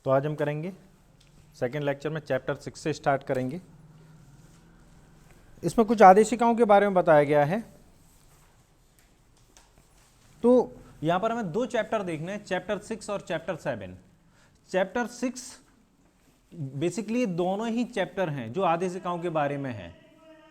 तो आज हम करेंगे सेकेंड लेक्चर में चैप्टर 6 से स्टार्ट करेंगे। इसमें कुछ आदेशिकाओं के बारे में बताया गया है। तो यहां पर हमें दो चैप्टर देखने हैं, चैप्टर 6 और चैप्टर 7। चैप्टर 6 बेसिकली दोनों ही चैप्टर हैं जो आदेशिकाओं के बारे में है,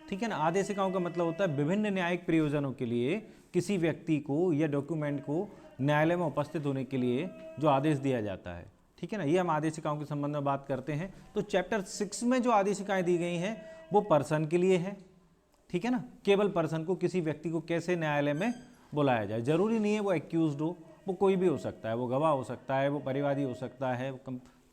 ठीक है ना। आदेशिकाओं का मतलब होता है विभिन्न न्यायिक प्रयोजनों के लिए किसी व्यक्ति को या डॉक्यूमेंट को न्यायालय में उपस्थित होने के लिए जो आदेश दिया जाता है, ठीक है ना। ये हम आदेशिकाओं के संबंध में बात करते हैं। तो चैप्टर 6 में जो आदेशिकाएं दी गई हैं वो पर्सन के लिए है, ठीक है ना। केवल पर्सन को, किसी व्यक्ति को कैसे न्यायालय में बुलाया जाए। जरूरी नहीं है वो एक्यूज्ड हो, वो कोई भी हो सकता है, वो गवाह हो सकता है, वो परिवादी हो सकता है,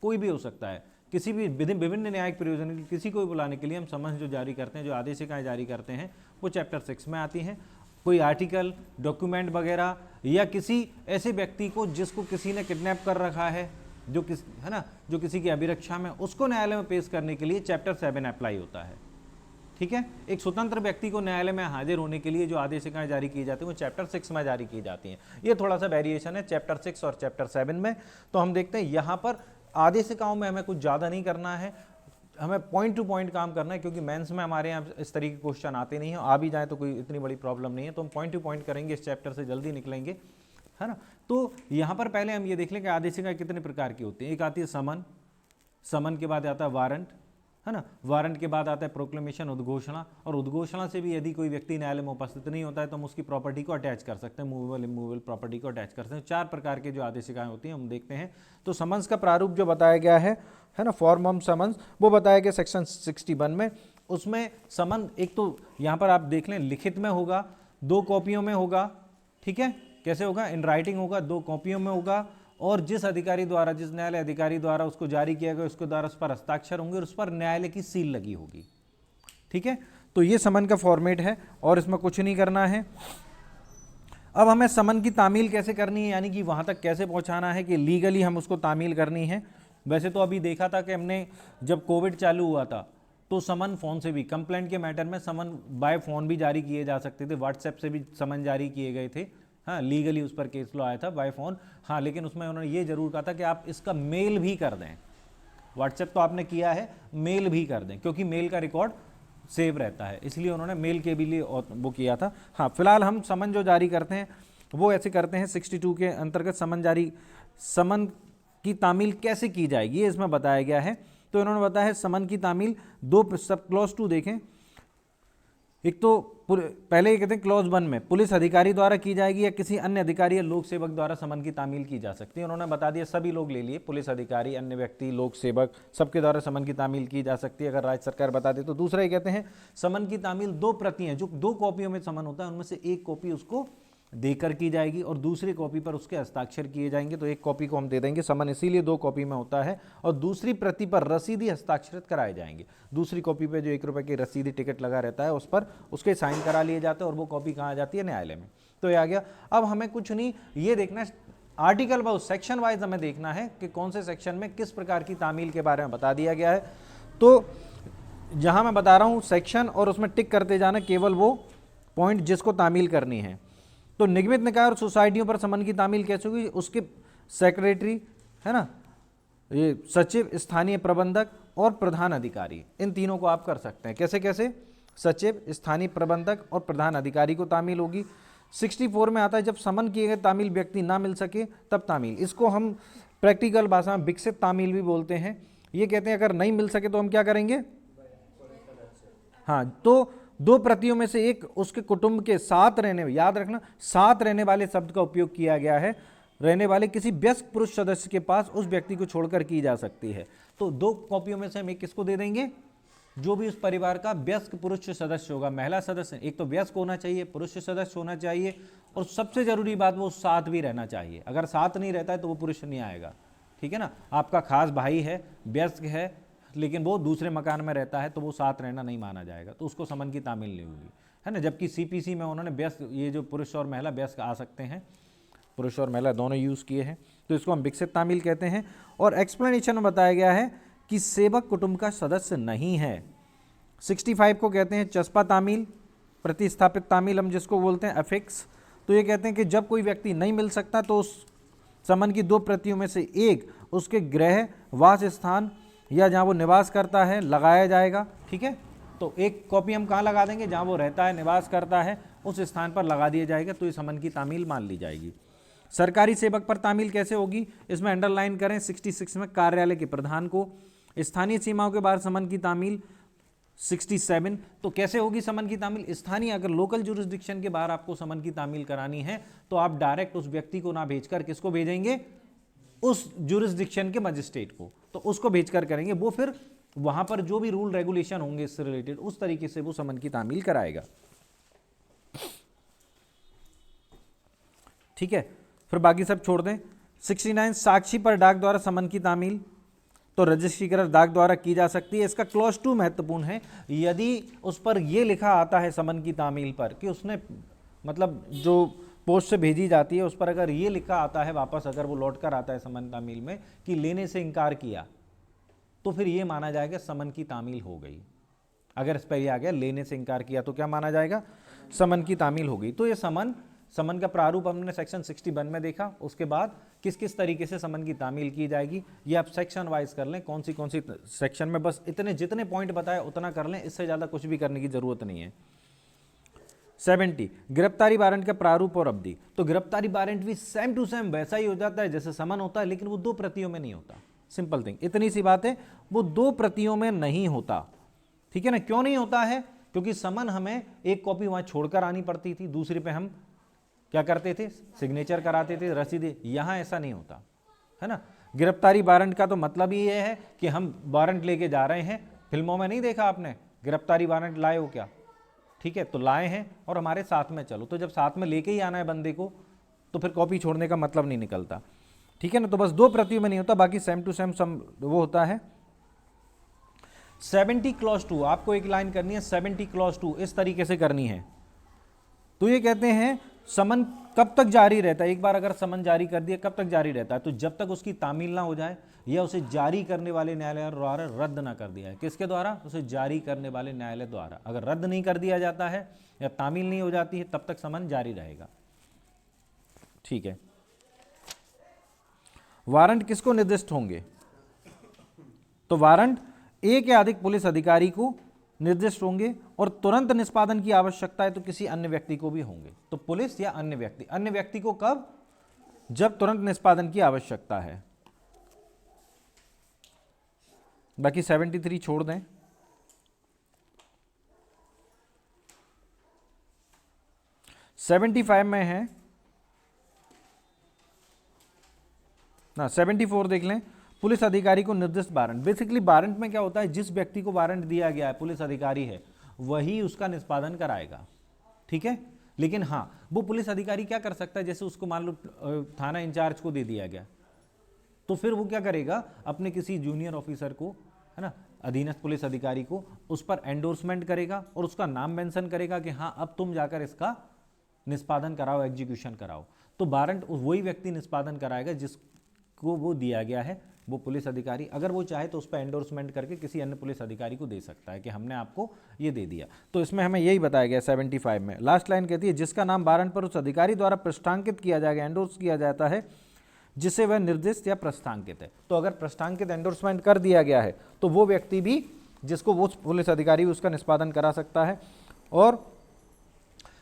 कोई भी हो सकता है। किसी भी विभिन्न न्यायिक प्रयोजन के किसी को भी बुलाने के लिए हम समन जो जारी करते हैं, जो आदेशिकाएं जारी करते हैं, वो चैप्टर 6 में आती हैं। कोई आर्टिकल, डॉक्यूमेंट वगैरह या किसी ऐसे व्यक्ति को जिसको किसी ने किडनैप कर रखा है, जो है ना, जो किसी की अभिरक्षा में, उसको न्यायालय में पेश करने के लिए चैप्टर 7 अप्लाई होता है, ठीक है। एक स्वतंत्र व्यक्ति को न्यायालय में हाजिर होने के लिए जो आदेशिकाएं जारी की जाती हैं वो चैप्टर 6 में जारी की जाती हैं। ये थोड़ा सा वेरिएशन है चैप्टर 6 और चैप्टर 7 में। तो हम देखते हैं यहाँ पर आदेशिकाओं में हमें कुछ ज़्यादा नहीं करना है, हमें पॉइंट टू पॉइंट काम करना है, क्योंकि मेंस में हमारे यहाँ इस तरीके के क्वेश्चन आते नहीं हैं। आ भी जाए तो कोई इतनी बड़ी प्रॉब्लम नहीं है, तो हम पॉइंट टू पॉइंट करेंगे, इस चैप्टर से जल्दी निकलेंगे, है ना। तो यहाँ पर पहले हम ये देख लें कि आदेशिकाएं कितने प्रकार की होती हैं। एक आती है समन, समन के बाद आता है वारंट, है ना। वारंट के बाद आता है प्रोक्लेमेशन, उद्घोषणा, और उद्घोषणा से भी यदि कोई व्यक्ति न्यायालय में उपस्थित नहीं होता है तो हम उसकी प्रॉपर्टी को अटैच कर सकते हैं, मूवेबल इमूवेबल प्रॉपर्टी को अटैच कर सकते हैं। 4 प्रकार के जो आदेशिकाएं होती हैं हम देखते हैं। तो समन्स का प्रारूप जो बताया गया है ना, फॉर्म ऑफ समन्स, वो बताया गया सेक्शन 61 में। उसमें समन एक तो यहाँ पर आप देख लें लिखित में होगा, 2 कॉपियों में होगा, ठीक है। कैसे होगा? इन राइटिंग होगा, 2 कॉपियों में होगा, और जिस अधिकारी द्वारा, जिस न्यायालय अधिकारी द्वारा उसको जारी किया गया उसके द्वारा उस पर हस्ताक्षर होंगे और उस पर न्यायालय की सील लगी होगी, ठीक है। तो ये समन का फॉर्मेट है और इसमें कुछ नहीं करना है। अब हमें समन की तामील कैसे करनी है, यानी कि वहां तक कैसे पहुंचाना है कि लीगली हम उसको तामील करनी है। वैसे तो अभी देखा था कि हमने जब कोविड चालू हुआ था तो समन फोन से भी, कंप्लेंट के मैटर में समन बाय फोन भी जारी किए जा सकते थे, व्हाट्सएप से भी समन जारी किए गए थे, हाँ। लीगली उस पर केस लो आया था बाय फोन, हाँ। लेकिन उसमें उन्होंने ये जरूर कहा था कि आप इसका मेल भी कर दें। व्हाट्सएप तो आपने किया है, मेल भी कर दें, क्योंकि मेल का रिकॉर्ड सेव रहता है, इसलिए उन्होंने मेल के भी लिए वो किया था, हाँ। फिलहाल हम समन जो जारी करते हैं वो ऐसे करते हैं 62 के अंतर्गत समन की तामील कैसे की जाएगी, ये इसमें बताया गया है। तो इन्होंने बताया है समन की तामील 2 सब क्लॉज 2 देखें। एक तो पहले ये कहते हैं क्लॉज 1 में पुलिस अधिकारी द्वारा की जाएगी या किसी अन्य अधिकारी या लोक सेवक द्वारा समन की तामील की जा सकती है। उन्होंने बता दिया, सभी लोग ले लिए, पुलिस अधिकारी, अन्य व्यक्ति, लोक सेवक, सबके द्वारा समन की तामील की जा सकती है अगर राज्य सरकार बता दे तो। दूसरा ये कहते हैं समन की तामील 2 प्रतियां, जो 2 कॉपियों में समन होता है उनमें से एक कॉपी उसको देकर की जाएगी और दूसरी कॉपी पर उसके हस्ताक्षर किए जाएंगे। तो एक कॉपी को हम दे देंगे, समन इसीलिए 2 कॉपी में होता है, और दूसरी प्रति पर रसीदी हस्ताक्षरित कराए जाएंगे। दूसरी कॉपी पे जो 1 रुपये की रसीदी टिकट लगा रहता है उस पर उसके साइन करा लिए जाते हैं और वो कॉपी कहाँ जाती है? न्यायालय में। तो ये आ गया। अब हमें कुछ नहीं ये देखना है, आर्टिकल वाइज, सेक्शन वाइज हमें देखना है कि कौन से सेक्शन में किस प्रकार की तामील के बारे में बता दिया गया है। तो जहां मैं बता रहा हूं सेक्शन, और उसमें टिक करते जाना केवल वो पॉइंट जिसको तामील करनी है। तो निगमित निकाय और सोसाइटियों पर समन की तामील कैसे होगी? उसके सेक्रेटरी, है ना, ये सचिव, स्थानीय प्रबंधक और प्रधान अधिकारी, इन तीनों को आप कर सकते हैं। कैसे कैसे? सचिव, स्थानीय प्रबंधक और प्रधान अधिकारी को तामील होगी। 64 में आता है जब समन किए गए तामील व्यक्ति ना मिल सके तब तामील। इसको हम प्रैक्टिकल भाषा में विकसित तामील भी बोलते हैं। ये कहते हैं अगर नहीं मिल सके तो हम क्या करेंगे? हाँ, तो 2 प्रतियों में से एक उसके कुटुंब के साथ रहने, याद रखना साथ रहने वाले शब्द का उपयोग किया गया है, रहने वाले किसी व्यस्क पुरुष सदस्य के पास उस व्यक्ति को छोड़कर की जा सकती है। तो 2 कॉपियों में से हम एक किसको दे देंगे? जो भी उस परिवार का व्यस्क पुरुष सदस्य होगा, महिला सदस्य, एक तो व्यस्क होना चाहिए, पुरुष सदस्य होना चाहिए, और सबसे जरूरी बात वो साथ भी रहना चाहिए। अगर साथ नहीं रहता है तो वो पुरुष नहीं आएगा, ठीक है ना। आपका खास भाई है, व्यस्क है, लेकिन वो दूसरे मकान में रहता है तो वो साथ रहना नहीं माना जाएगा, तो उसको समन की तामील नहीं होगी, है ना। जबकि सीपीसी में उन्होंने व्यस्क, ये जो पुरुष और महिला व्यस्क आ सकते हैं, पुरुष और महिला दोनों यूज़ किए हैं, तो इसको हम विकसित तामील कहते हैं। और एक्सप्लेनेशन में बताया गया है कि सेवक कुटुंब का सदस्य नहीं है। 65 को कहते हैं चस्पा तामील, प्रतिस्थापित तामील हम जिसको बोलते हैं अफिक्स। तो ये कहते हैं कि जब कोई व्यक्ति नहीं मिल सकता तो उस समन की 2 प्रतियों में से एक उसके गृह, वास स्थान या जहाँ वो निवास करता है लगाया जाएगा। ठीक है, तो एक कॉपी हम कहाँ लगा देंगे, जहाँ वो रहता है, निवास करता है, उस स्थान पर लगा दिया जाएगा, तो ये समन की तामील मान ली जाएगी। सरकारी सेवक पर तामील कैसे होगी, इसमें अंडरलाइन करें 66 में कार्यालय के प्रधान को। स्थानीय सीमाओं के बाहर समन की तामील 67, तो कैसे होगी समन की तामील, स्थानीय अगर लोकल जुरिस्डिक्शन के बाहर आपको समन की तामील करानी है तो आप डायरेक्ट उस व्यक्ति को ना भेजकर किसको भेजेंगे, उस जुरिस्डिक्शन के मजिस्ट्रेट को, तो उसको भेजकर करेंगे, वो फिर वहां पर जो भी रूल रेगुलेशन होंगे इससे रिलेटेड उस तरीके से वो समन की तामील कराएगा। ठीक है, फिर बाकी सब छोड़ दें। 69 साक्षी पर डाक द्वारा समन की तामील, तो रजिस्ट्रीकृत डाक द्वारा की जा सकती है। इसका क्लॉज 2 महत्वपूर्ण है, यदि उस पर यह लिखा आता है समन की तामील पर कि उसने मतलब जो पोस्ट से भेजी जाती है उस पर अगर ये लिखा आता है वापस, अगर वो लौट कर आता है समन तामील में कि लेने से इनकार किया, तो फिर ये माना जाएगा समन की तामील हो गई। अगर इस पर यह आ गया लेने से इनकार किया तो क्या माना जाएगा, समन की तामील हो गई। तो ये समन का प्रारूप हमने सेक्शन 61 में देखा। उसके बाद किस किस तरीके से समन की तामील की जाएगी ये आप सेक्शन वाइज कर लें, कौन सी सेक्शन में, बस इतने जितने पॉइंट बताए उतना कर लें, इससे ज़्यादा कुछ भी करने की जरूरत नहीं है। 70 गिरफ्तारी वारंट का प्रारूप और अवधि, तो गिरफ्तारी वारंट भी सेम टू सेम वैसा ही हो जाता है जैसे समन होता है, लेकिन वो 2 प्रतियों में नहीं होता। सिंपल थिंग, इतनी सी बात है, वो 2 प्रतियों में नहीं होता। ठीक है ना, क्यों नहीं होता है, क्योंकि समन हमें एक कॉपी वहां छोड़कर आनी पड़ती थी, दूसरे पे हम क्या करते थे, सिग्नेचर कराते थे, रसीदें। यहां ऐसा नहीं होता है ना। गिरफ्तारी वारंट का तो मतलब ही ये है कि हम वारंट लेके जा रहे हैं। फिल्मों में नहीं देखा आपने, गिरफ्तारी वारंट लाए हो क्या, ठीक है, तो लाए हैं और हमारे साथ में चलो, तो जब साथ में लेके ही आना है बंदे को तो फिर कॉपी छोड़ने का मतलब नहीं निकलता। ठीक है ना, तो बस 2 प्रतियों में नहीं होता, बाकी सेम टू सेम वो होता है। 70 क्लॉज 2, आपको एक लाइन करनी है 70 क्लॉज 2, इस तरीके से करनी है। तो ये कहते हैं समन कब तक जारी रहता है, एक बार अगर समन जारी कर दिया कब तक जारी रहता है, तो जब तक उसकी तामील ना हो जाए या उसे जारी करने वाले न्यायालय द्वारा रद्द ना कर दिया है। किसके द्वारा, उसे जारी करने वाले न्यायालय द्वारा। अगर रद्द नहीं कर दिया जाता है या तामील नहीं हो जाती है तब तक समन जारी रहेगा। ठीक है, वारंट किसको निर्दिष्ट होंगे, तो वारंट एक या अधिक पुलिस अधिकारी को निर्दिष्ट होंगे और तुरंत निष्पादन की आवश्यकता है तो किसी अन्य व्यक्ति को भी होंगे। तो पुलिस या अन्य व्यक्ति को कब, जब तुरंत निष्पादन की आवश्यकता है। बाकी 73 छोड़ दें। 75 में है ना, 74 देख लें, पुलिस अधिकारी को निर्दिष्ट वारंट। बेसिकली वारंट में क्या होता है, जिस व्यक्ति को वारंट दिया गया है, पुलिस अधिकारी है, वही उसका निष्पादन कराएगा। ठीक है, लेकिन हाँ, वो पुलिस अधिकारी क्या कर सकता है, जैसे उसको मान लो थाना इंचार्ज को दे दिया गया, तो फिर वो क्या करेगा, अपने किसी जूनियर ऑफिसर को, है ना, अधीनस्थ पुलिस अधिकारी को, उस पर एंडोर्समेंट करेगा और उसका नाम मेंशन करेगा कि हाँ अब तुम जाकर इसका निष्पादन कराओ, एग्जीक्यूशन कराओ। तो वारंट वही व्यक्ति निष्पादन कराएगा जिसको वो दिया गया है, वो पुलिस अधिकारी। अगर वो चाहे तो उस पर एंडोर्समेंट करके किसी अन्य पुलिस अधिकारी को दे सकता है कि हमने आपको ये दे दिया। तो इसमें हमें यही बताया गया 75 में। लास्ट लाइन कहती है जिसका नाम वारंट पर उस अधिकारी द्वारा पृष्ठांकित किया जाएगा, एंडोर्स किया जाता है, जिसे वह निर्दिष्ट या प्रस्थांकित है। तो अगर प्रस्थांकित एंडोर्समेंट कर दिया गया है तो वो व्यक्ति भी, जिसको वो पुलिस अधिकारी उसका निष्पादन करा सकता है। और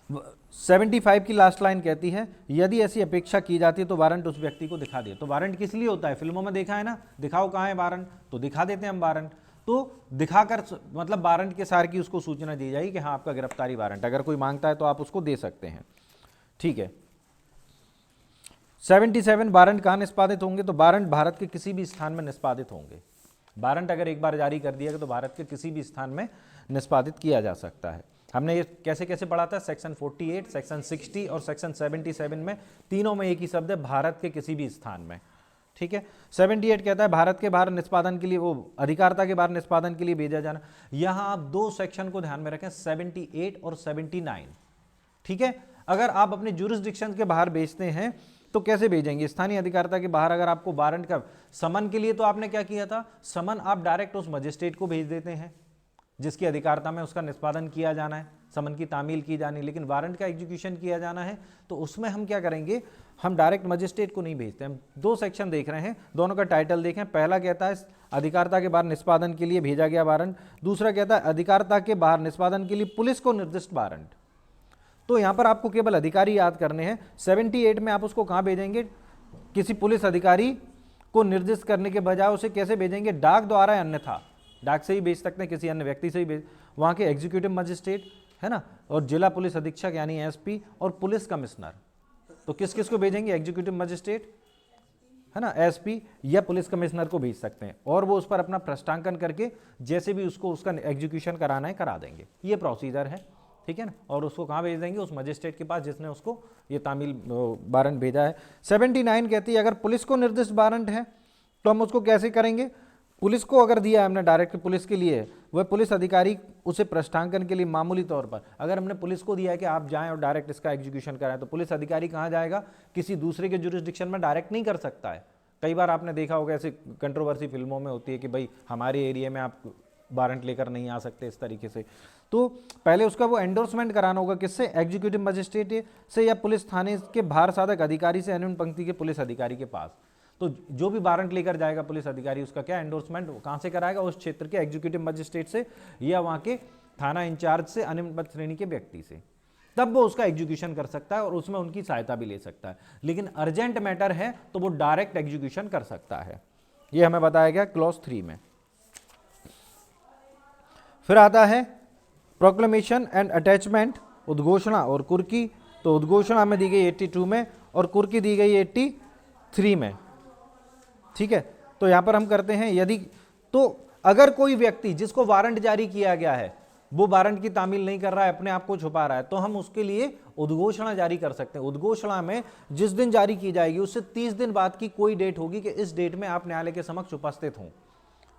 75 की लास्ट लाइन कहती है यदि ऐसी अपेक्षा की जाती है तो वारंट उस व्यक्ति को दिखा दिए। तो वारंट किस लिए होता है, फिल्मों में देखा है ना, दिखाओ कहाँ है वारंट, तो दिखा देते हैं हम वारंट। तो दिखाकर मतलब वारंट के सार की उसको सूचना दी जाएगी कि हाँ आपका गिरफ्तारी वारंट, अगर कोई मांगता है तो आप उसको दे सकते हैं। ठीक है। 77 वारंट कहाँ निष्पादित होंगे, तो वारंट भारत के किसी भी स्थान में निष्पादित होंगे। वारंट अगर एक बार जारी कर दिया गया तो भारत के किसी भी स्थान में निष्पादित किया जा सकता है। हमने ये कैसे कैसे पढ़ा था, सेक्शन 48, सेक्शन 60 और सेक्शन 77 में, तीनों में एक ही शब्द है, भारत के किसी भी स्थान में। ठीक है। 78 कहता है भारत के बाहर निष्पादन के लिए, वो अधिकारता के बाहर निष्पादन के लिए भेजा जाना। यहां आप दो सेक्शन को ध्यान में रखें, 78 और 79। ठीक है। अगर आप अपने जुरिस्डिक्शन के बाहर भेजते हैं तो कैसे भेजेंगे, स्थानीय अधिकारता के बाहर अगर आपको वारंट का समन के लिए, तो आपने क्या किया था, समन आप डायरेक्ट उस मजिस्ट्रेट को भेज देते हैं, जिसकी अधिकारता में उसका निष्पादन किया जाना है, समन की तामील की जानी, लेकिन वारंट का एग्जीक्यूशन किया जाना है, तो उसमें हम क्या करेंगे, हम डायरेक्ट मजिस्ट्रेट को नहीं भेजते। हम दो सेक्शन देख रहे हैं, दोनों का टाइटल देखें। पहला कहता है अधिकारता के बाहर निष्पादन के लिए भेजा गया वारंट, दूसरा कहता है अधिकारता के बाहर निष्पादन के लिए पुलिस को निर्दिष्ट वारंट। तो यहां पर आपको केवल अधिकारी याद करने हैं। 78 में आप उसको कहां भेजेंगे, किसी पुलिस अधिकारी को निर्दिष्ट करने के बजाय उसे कैसे भेजेंगे, डाक द्वारा या अन्यथा, डाक से ही भेज सकते हैं, किसी अन्य व्यक्ति से ही भेज, वहां के एग्जीक्यूटिव मजिस्ट्रेट है ना, और जिला पुलिस अधीक्षक यानी एसपी और पुलिस कमिश्नर। तो किस किस को भेजेंगे, एग्जीक्यूटिव मजिस्ट्रेट है ना, एसपी या पुलिस कमिश्नर को भेज सकते हैं, और वो उस पर अपना पृष्ठांकन करके जैसे भी उसको उसका एग्जीक्यूशन कराना है करा देंगे। ये प्रोसीजर है, ठीक है ना। और उसको कहाँ भेज देंगे, उस मजिस्ट्रेट के पास जिसने उसको ये तामील वारंट भेजा है। 79 कहती है अगर पुलिस को निर्दिष्ट वारंट है तो हम उसको कैसे करेंगे, पुलिस को अगर दिया है हमने, डायरेक्ट पुलिस के लिए, वह पुलिस अधिकारी उसे पृष्ठांकन के लिए मामूली तौर पर, अगर हमने पुलिस को दिया है कि आप जाएं और डायरेक्ट इसका एग्जीक्यूशन कराएं, तो पुलिस अधिकारी कहाँ जाएगा, किसी दूसरे के जुरिस्डिक्शन में डायरेक्ट नहीं कर सकता है। कई बार आपने देखा होगा ऐसी कंट्रोवर्सी फिल्मों में होती है कि भाई हमारे एरिया में आप वारंट लेकर नहीं आ सकते इस तरीके से। तो पहले उसका वो एंडोर्समेंट कराना होगा, किससे, एग्जीक्यूटिव मजिस्ट्रेट से या पुलिस थाने के बाहर साधक अधिकारी से, अनुमन पंक्ति के पुलिस अधिकारी के पास। तो जो भी वारंट लेकर जाएगा पुलिस अधिकारी, उसका क्या एंडोर्समेंट कहां से कराएगा, उस क्षेत्र के एग्जीक्यूटिव मजिस्ट्रेट से या वहां के थाना इंचार्ज से, अनुमत श्रेणी के व्यक्ति से, तब वो उसका एग्जीक्यूशन कर सकता है और उसमें उनकी सहायता भी ले सकता है। लेकिन अर्जेंट मैटर है तो वो डायरेक्ट एग्जीक्यूशन कर सकता है। ये हमें बताया गया क्लॉज 3 में। फिर आता है प्रोक्लेमेशन एंड अटैचमेंट, उद्घोषणा और कुर्की। तो उद्घोषणा में दी गई 82 में और कुर्की दी गई 83 में, ठीक है। तो यहां पर हम करते हैं, यदि तो अगर कोई व्यक्ति जिसको वारंट जारी किया गया है वो वारंट की तामील नहीं कर रहा है, अपने आप को छुपा रहा है, तो हम उसके लिए उद्घोषणा जारी कर सकते हैं। उद्घोषणा में जिस दिन जारी की जाएगी उससे 30 दिन बाद की कोई डेट होगी कि इस डेट में आप न्यायालय के समक्ष उपस्थित हों।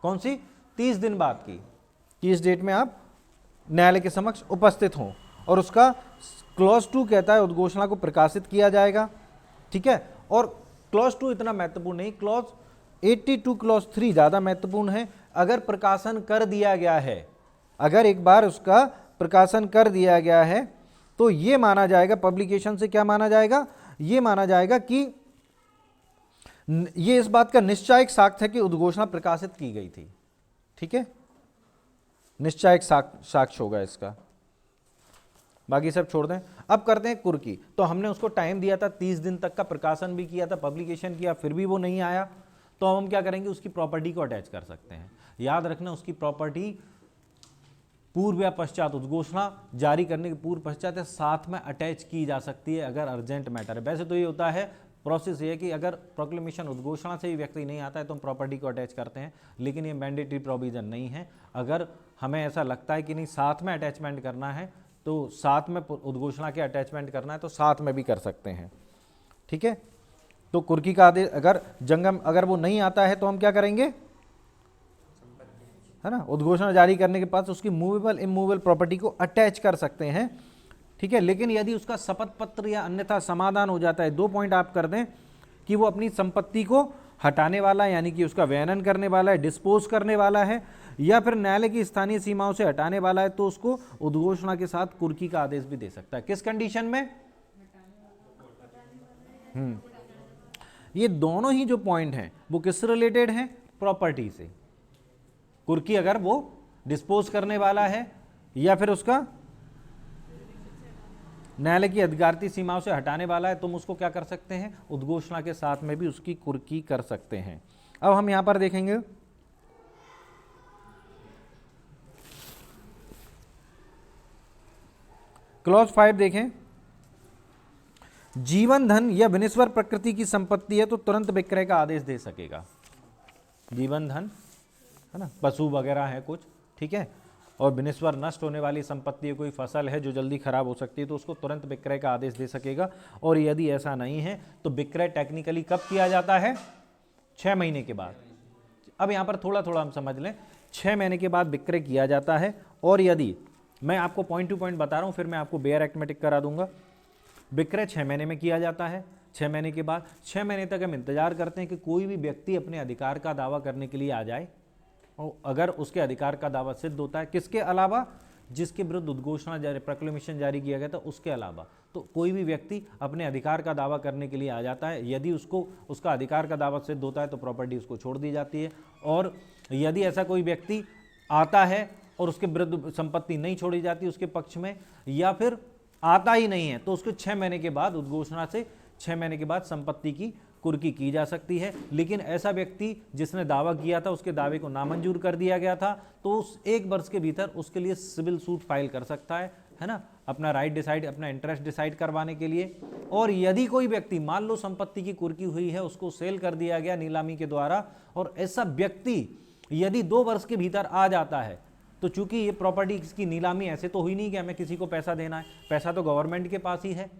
कौन सी, 30 दिन बाद की, कि इस डेट में आप न्यायालय के समक्ष उपस्थित हों। और उसका क्लॉज 2 कहता है उद्घोषणा को प्रकाशित किया जाएगा, ठीक है। और क्लॉज 2 इतना महत्वपूर्ण नहीं, क्लॉज 82 क्लॉज 3 ज्यादा महत्वपूर्ण है। अगर प्रकाशन कर दिया गया है, अगर एक बार उसका प्रकाशन कर दिया गया है तो ये माना जाएगा, पब्लिकेशन से क्या माना जाएगा, ये माना जाएगा कि ये इस बात का निश्चायक साक्ष्य है कि उद्घोषणा प्रकाशित की गई थी, ठीक है, निश्चायक साक्ष्य होगा इसका। बाकी सब छोड़ दें। अब करते हैं कुर्की। तो हमने उसको टाइम दिया था 30 दिन तक का, प्रकाशन भी किया था, पब्लिकेशन किया, फिर भी वो नहीं आया, तो हम क्या करेंगे, उसकी प्रॉपर्टी को अटैच कर सकते हैं। याद रखना, उसकी प्रॉपर्टी पूर्व या पश्चात, उद्घोषणा जारी करने के पूर्व पश्चात या साथ में अटैच की जा सकती है अगर अर्जेंट मैटर है। वैसे तो ये होता है, प्रोसेस ये है कि अगर प्रोक्लेमेशन उद्घोषणा से ही व्यक्ति नहीं आता है तो हम प्रॉपर्टी को अटैच करते हैं, लेकिन ये मैंडेटरी प्रोविजन नहीं है। अगर हमें ऐसा लगता है कि नहीं साथ में अटैचमेंट करना है, तो साथ में उद्घोषणा के अटैचमेंट करना है तो साथ में भी कर सकते हैं, ठीक है। तो कुर्की का आदेश अगर जंगम अगर वो नहीं आता है तो हम क्या करेंगे, है ना, उद्घोषणा जारी करने के पास उसकी मूवेबल इमूवेबल प्रॉपर्टी को अटैच कर सकते हैं, ठीक है। लेकिन यदि उसका शपथ पत्र या अन्यथा समाधान हो जाता है, 2 पॉइंट आप कर दें कि वो अपनी संपत्ति को हटाने वाला है, यानी कि उसका व्ययन करने वाला है, डिस्पोज करने वाला है, या फिर न्यायालय की स्थानीय सीमाओं से हटाने वाला है, तो उसको उद्घोषणा के साथ कुर्की का आदेश भी दे सकता है। किस कंडीशन में, ये दोनों ही जो पॉइंट हैं वो किससे रिलेटेड हैं, प्रॉपर्टी से। कुर्की अगर वो डिस्पोज करने वाला है या फिर उसका न्यायालय की अधिकारती सीमाओं से हटाने वाला है, तुम उसको क्या कर सकते हैं, उद्घोषणा के साथ में भी उसकी कुर्की कर सकते हैं। अब हम यहां पर देखेंगे क्लॉज 5 देखें, जीवन धन या विनिश्वर प्रकृति की संपत्ति है तो तुरंत विक्रय का आदेश दे सकेगा। जीवन धन है ना, पशु वगैरह है कुछ, ठीक है, और विनिश्वर नष्ट होने वाली संपत्ति, कोई फसल है जो जल्दी खराब हो सकती है, तो उसको तुरंत विक्रय का आदेश दे सकेगा। और यदि ऐसा नहीं है तो विक्रय टेक्निकली कब किया जाता है, 6 महीने के बाद। अब यहाँ पर थोड़ा थोड़ा हम समझ लें, 6 महीने के बाद विक्रय किया जाता है। और यदि मैं आपको पॉइंट टू पॉइंट बता रहा हूँ, फिर मैं आपको बेयर एक्ट में टिक करा दूंगा। विक्रय 6 महीने में किया जाता है। 6 महीने के बाद 6 महीने तक हम इंतजार करते हैं कि कोई भी व्यक्ति अपने अधिकार का दावा करने के लिए आ जाए, और अगर उसके अधिकार का दावा सिद्ध होता है, किसके अलावा, जिसके विरुद्ध उद्घोषणा जारी, प्रोक्लेमेशन जारी किया गया था उसके अलावा, तो कोई भी व्यक्ति अपने अधिकार का दावा करने के लिए आ जाता है। यदि उसको उसका अधिकार का दावा सिद्ध होता है तो प्रॉपर्टी उसको छोड़ दी जाती है, और यदि ऐसा कोई व्यक्ति आता है और उसके विरुद्ध संपत्ति नहीं छोड़ी जाती उसके पक्ष में, या फिर आता ही नहीं है, तो उसको 6 महीने के बाद, उद्घोषणा से 6 महीने के बाद संपत्ति की कुर्की की जा सकती है। लेकिन ऐसा व्यक्ति जिसने दावा किया था उसके दावे को नामंजूर कर दिया गया था, तो उस 1 वर्ष के भीतर उसके लिए सिविल सूट फाइल कर सकता है ना, अपना राइट डिसाइड, अपना इंटरेस्ट डिसाइड करवाने के लिए। और यदि कोई व्यक्ति, मान लो संपत्ति की कुर्की हुई है, उसको सेल कर दिया गया नीलामी के द्वारा, और ऐसा व्यक्ति यदि 2 वर्ष के भीतर आ जाता है, तो चूंकि ये प्रॉपर्टी की नीलामी ऐसे तो हुई नहीं कि हमें किसी को पैसा देना है, पैसा तो गवर्नमेंट के पास ही है,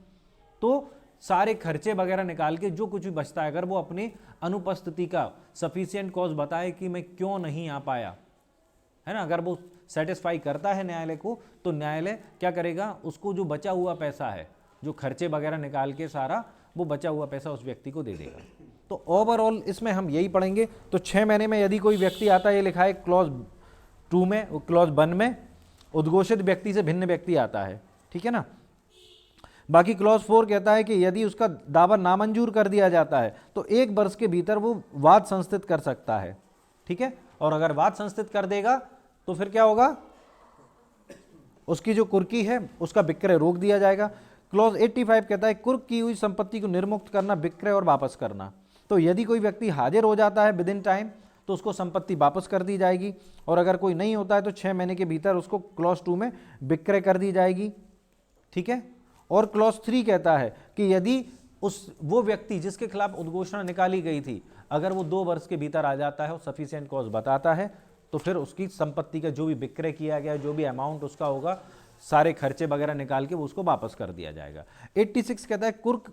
तो सारे खर्चे वगैरह निकाल के जो कुछ भी बचता है, अगर वो अपनी अनुपस्थिति का सफिशिएंट कॉज बताए कि मैं क्यों नहीं आ पाया, है ना, अगर वो सेटिस्फाई करता है न्यायालय को, तो न्यायालय क्या करेगा, उसको जो बचा हुआ पैसा है, जो खर्चे वगैरह निकाल के सारा वो बचा हुआ पैसा उस व्यक्ति को दे देगा। तो ओवरऑल इसमें हम यही पढ़ेंगे। तो 6 महीने में यदि कोई व्यक्ति आता है, ये लिखा है क्लॉज 2 में, क्लॉज 1 में, उद्घोषित व्यक्ति से भिन्न व्यक्ति आता है, ठीक है ना। बाकी क्लॉज 4 कहता है कि यदि उसका दावा नामंजूर कर दिया जाता है तो 1 वर्ष के भीतर वो वाद संस्थित कर सकता है, ठीक है। और अगर वाद संस्थित कर देगा तो फिर क्या होगा, उसकी जो कुर्की है उसका विक्रय रोक दिया जाएगा। क्लॉज 85 कहता है कुर्क की हुई संपत्ति को निर्मुक्त करना, विक्रय और वापस करना। तो यदि कोई व्यक्ति हाजिर हो जाता है विद इन टाइम तो उसको संपत्ति वापस कर दी जाएगी, और अगर कोई नहीं होता है तो 6 महीने के भीतर उसको क्लॉज 2 में विक्रय कर दी जाएगी, ठीक है। और क्लॉज 3 कहता है कि यदि वो व्यक्ति जिसके खिलाफ उद्घोषणा निकाली गई थी, अगर वो 2 वर्ष के भीतर आ जाता है और सफिशिएंट कॉज बताता है, तो फिर उसकी संपत्ति का जो भी विक्रय किया गया, जो भी अमाउंट उसका होगा, सारे खर्चे वगैरह निकाल के वो उसको वापस कर दिया जाएगा। 86 कहता है कुर्क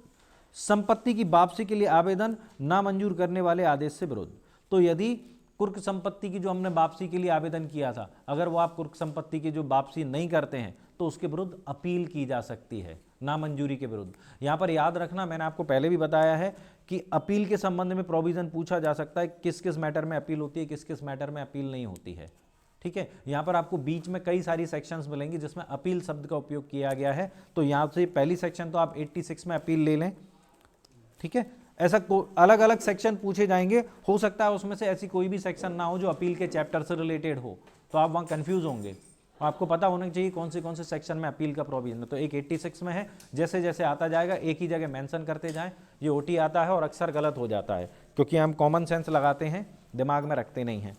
संपत्ति की वापसी के लिए आवेदन नामंजूर करने वाले आदेश से विरुद्ध। तो यदि कुर्क संपत्ति की जो हमने वापसी के लिए आवेदन किया था, अगर वो आप कुर्क संपत्ति की जो वापसी नहीं करते हैं तो उसके विरुद्ध अपील की जा सकती है, नामंजूरी के विरुद्ध। यहाँ पर याद रखना, मैंने आपको पहले भी बताया है कि अपील के संबंध में प्रोविजन पूछा जा सकता है, किस किस मैटर में अपील होती है, किस किस मैटर में अपील नहीं होती है, ठीक है। यहाँ पर आपको बीच में कई सारी सेक्शंस मिलेंगी जिसमें अपील शब्द का उपयोग किया गया है। तो यहाँ से पहली सेक्शन तो आप 86 में अपील ले लें, ठीक है। ऐसा अलग अलग सेक्शन पूछे जाएंगे, हो सकता है उसमें से ऐसी कोई भी सेक्शन ना हो जो अपील के चैप्टर से रिलेटेड हो, तो आप वहाँ कंफ्यूज होंगे। आपको पता होना चाहिए कौन से सेक्शन में अपील का प्रोविजन है। तो एक 86 में है, जैसे जैसे आता जाएगा एक ही जगह मेंशन करते जाएं। ये ओटी आता है और अक्सर गलत हो जाता है क्योंकि हम कॉमन सेंस लगाते हैं, दिमाग में रखते नहीं हैं।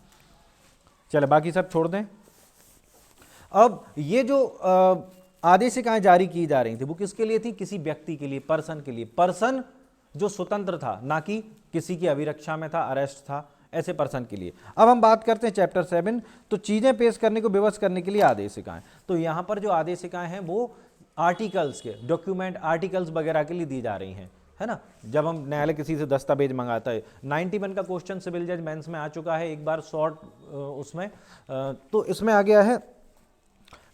चले बाकी सब छोड़ दें। अब ये जो आदेशिकाएं जारी की जा रही थी वो किसके लिए थी, किसी व्यक्ति के लिए, पर्सन के लिए, पर्सन जो स्वतंत्र था, ना कि किसी की अभिरक्षा में था, अरेस्ट था, ऐसे पर्सन के लिए। अब हम बात करते हैं चैप्टर 7, तो चीजें पेश करने को विवश करने के लिए आदेशिकाएं। तो यहां पर जो आदेशिकाएं हैं वो आर्टिकल्स के, डॉक्यूमेंट आर्टिकल्स वगैरह के लिए दी जा रही हैं, है ना। जब हम न्यायालय किसी से दस्तावेज मंगाता है, 91 का क्वेश्चन सिविल जज मेंस में आ चुका है एक बार शॉर्ट उसमें, तो इसमें आ गया है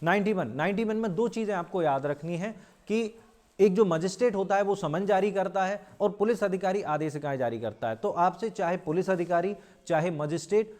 91 में 2 चीजें आपको याद रखनी है कि एक जो मजिस्ट्रेट होता है वो समन जारी करता है और पुलिस अधिकारी आदेशिकाएं जारी करता है। तो आपसे चाहे पुलिस अधिकारी चाहे मजिस्ट्रेट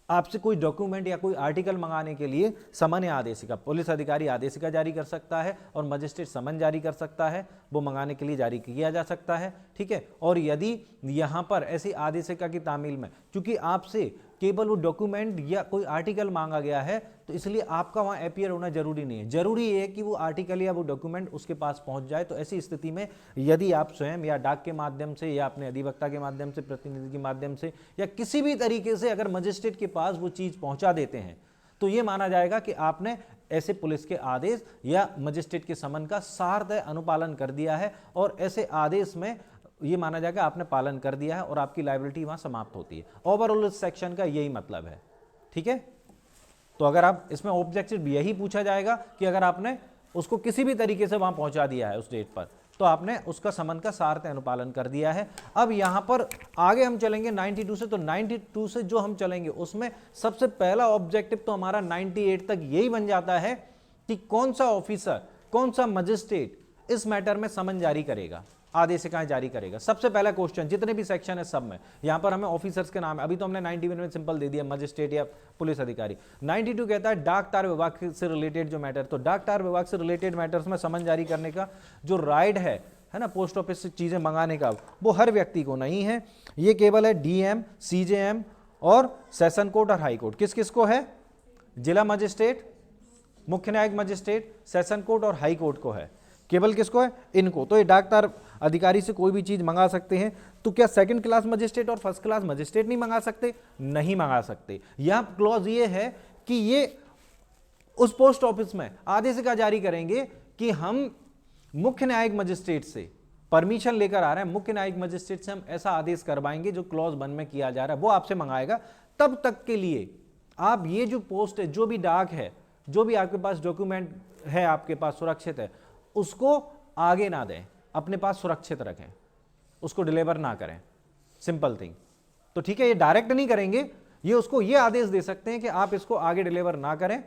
आपसे कोई डॉक्यूमेंट या कोई आर्टिकल मंगाने के लिए समन या आदेशिका, पुलिस अधिकारी आदेशिका जारी कर सकता है और मजिस्ट्रेट समन जारी कर सकता है, वो मंगाने के लिए जारी किया जा सकता है, ठीक है। और यदि यहाँ पर ऐसी आदेशिका की तामील में चूंकि आपसे केवल वो डॉक्यूमेंट या कोई आर्टिकल मांगा गया है, तो इसलिए आपका वहाँ अपीयर होना जरूरी नहीं है। जरूरी ये है कि वो आर्टिकल या वो डॉक्यूमेंट उसके पास पहुंच जाए। तो ऐसी स्थिति में यदि आप स्वयं या डाक के माध्यम से या अपने अधिवक्ता के माध्यम से, प्रतिनिधि के माध्यम से या किसी भी तरीके से अगर मजिस्ट्रेट के पास वो चीज़ पहुंचा देते हैं, तो ये माना जाएगा कि आपने ऐसे पुलिस के आदेश या मजिस्ट्रेट के समन का सार्थक अनुपालन कर दिया है, और ऐसे आदेश में ये माना जाएगा आपने पालन कर दिया है और आपकी लायबिलिटी वहां समाप्त होती है। ओवरऑल इस सेक्शन का यही मतलब है, ठीक है। तो अगर आप इसमें ऑब्जेक्टिव यही पूछा जाएगा कि अगर आपने उसको किसी भी तरीके से वहां पहुंचा दिया है उस डेट पर, तो आपने उसका समन का सार्थक अनुपालन कर दिया है। अब यहां पर आगे हम चलेंगे 92 से, तो 92 से जो हम चलेंगे उसमें सबसे पहला ऑब्जेक्टिव तो हमारा 98 तक यही बन जाता है कि कौन सा ऑफिसर, कौन सा मजिस्ट्रेट इस मैटर में समन जारी करेगा। आदेशिकाएं जारी करेगा। सबसे पहला क्वेश्चन, जितने भी सेक्शन है सब में, यहां पर हमें ऑफिसर्स के नाम है, अभी तो हमने 91 में सिंपल दे दिया मजिस्ट्रेट या पुलिस अधिकारी। 92 कहता है डाक तार विभाग से रिलेटेड जो मैटर, तो डाक तार विभाग से रिलेटेड मैटर्स में समन जारी करने का जो राइट है ना, पोस्ट ऑफिस से चीजें मंगाने का, वो हर व्यक्ति को नहीं है, ये केवल है डीएम, सीजेएम और सेशन कोर्ट और हाई कोर्ट। किस किस को है? जिला मजिस्ट्रेट, मुख्य न्यायिक मजिस्ट्रेट, सेशन कोर्ट और हाई कोर्ट को है। केवल किसको है? इनको। तो ये डाकतार अधिकारी से कोई भी चीज मंगा सकते हैं। तो क्या सेकंड क्लास मजिस्ट्रेट और फर्स्ट क्लास मजिस्ट्रेट नहीं मंगा सकते? नहीं मंगा सकते। यहां क्लॉज ये है कि ये उस पोस्ट ऑफिस में आदेशिका जारी करेंगे कि हम मुख्य न्यायिक मजिस्ट्रेट से परमिशन लेकर आ रहे हैं, मुख्य न्यायिक मजिस्ट्रेट से हम ऐसा आदेश करवाएंगे जो क्लॉज 1 में किया जा रहा है, वो आपसे मंगाएगा। तब तक के लिए आप ये जो पोस्ट है, जो भी डाक है, जो भी आपके पास डॉक्यूमेंट है आपके पास सुरक्षित है, उसको आगे ना दें, अपने पास सुरक्षित रखें, उसको डिलीवर ना करें। Simple thing. तो ठीक है, ये डायरेक्ट नहीं करेंगे, ये उसको ये आदेश दे सकते हैं कि आप इसको आगे डिलीवर ना करें,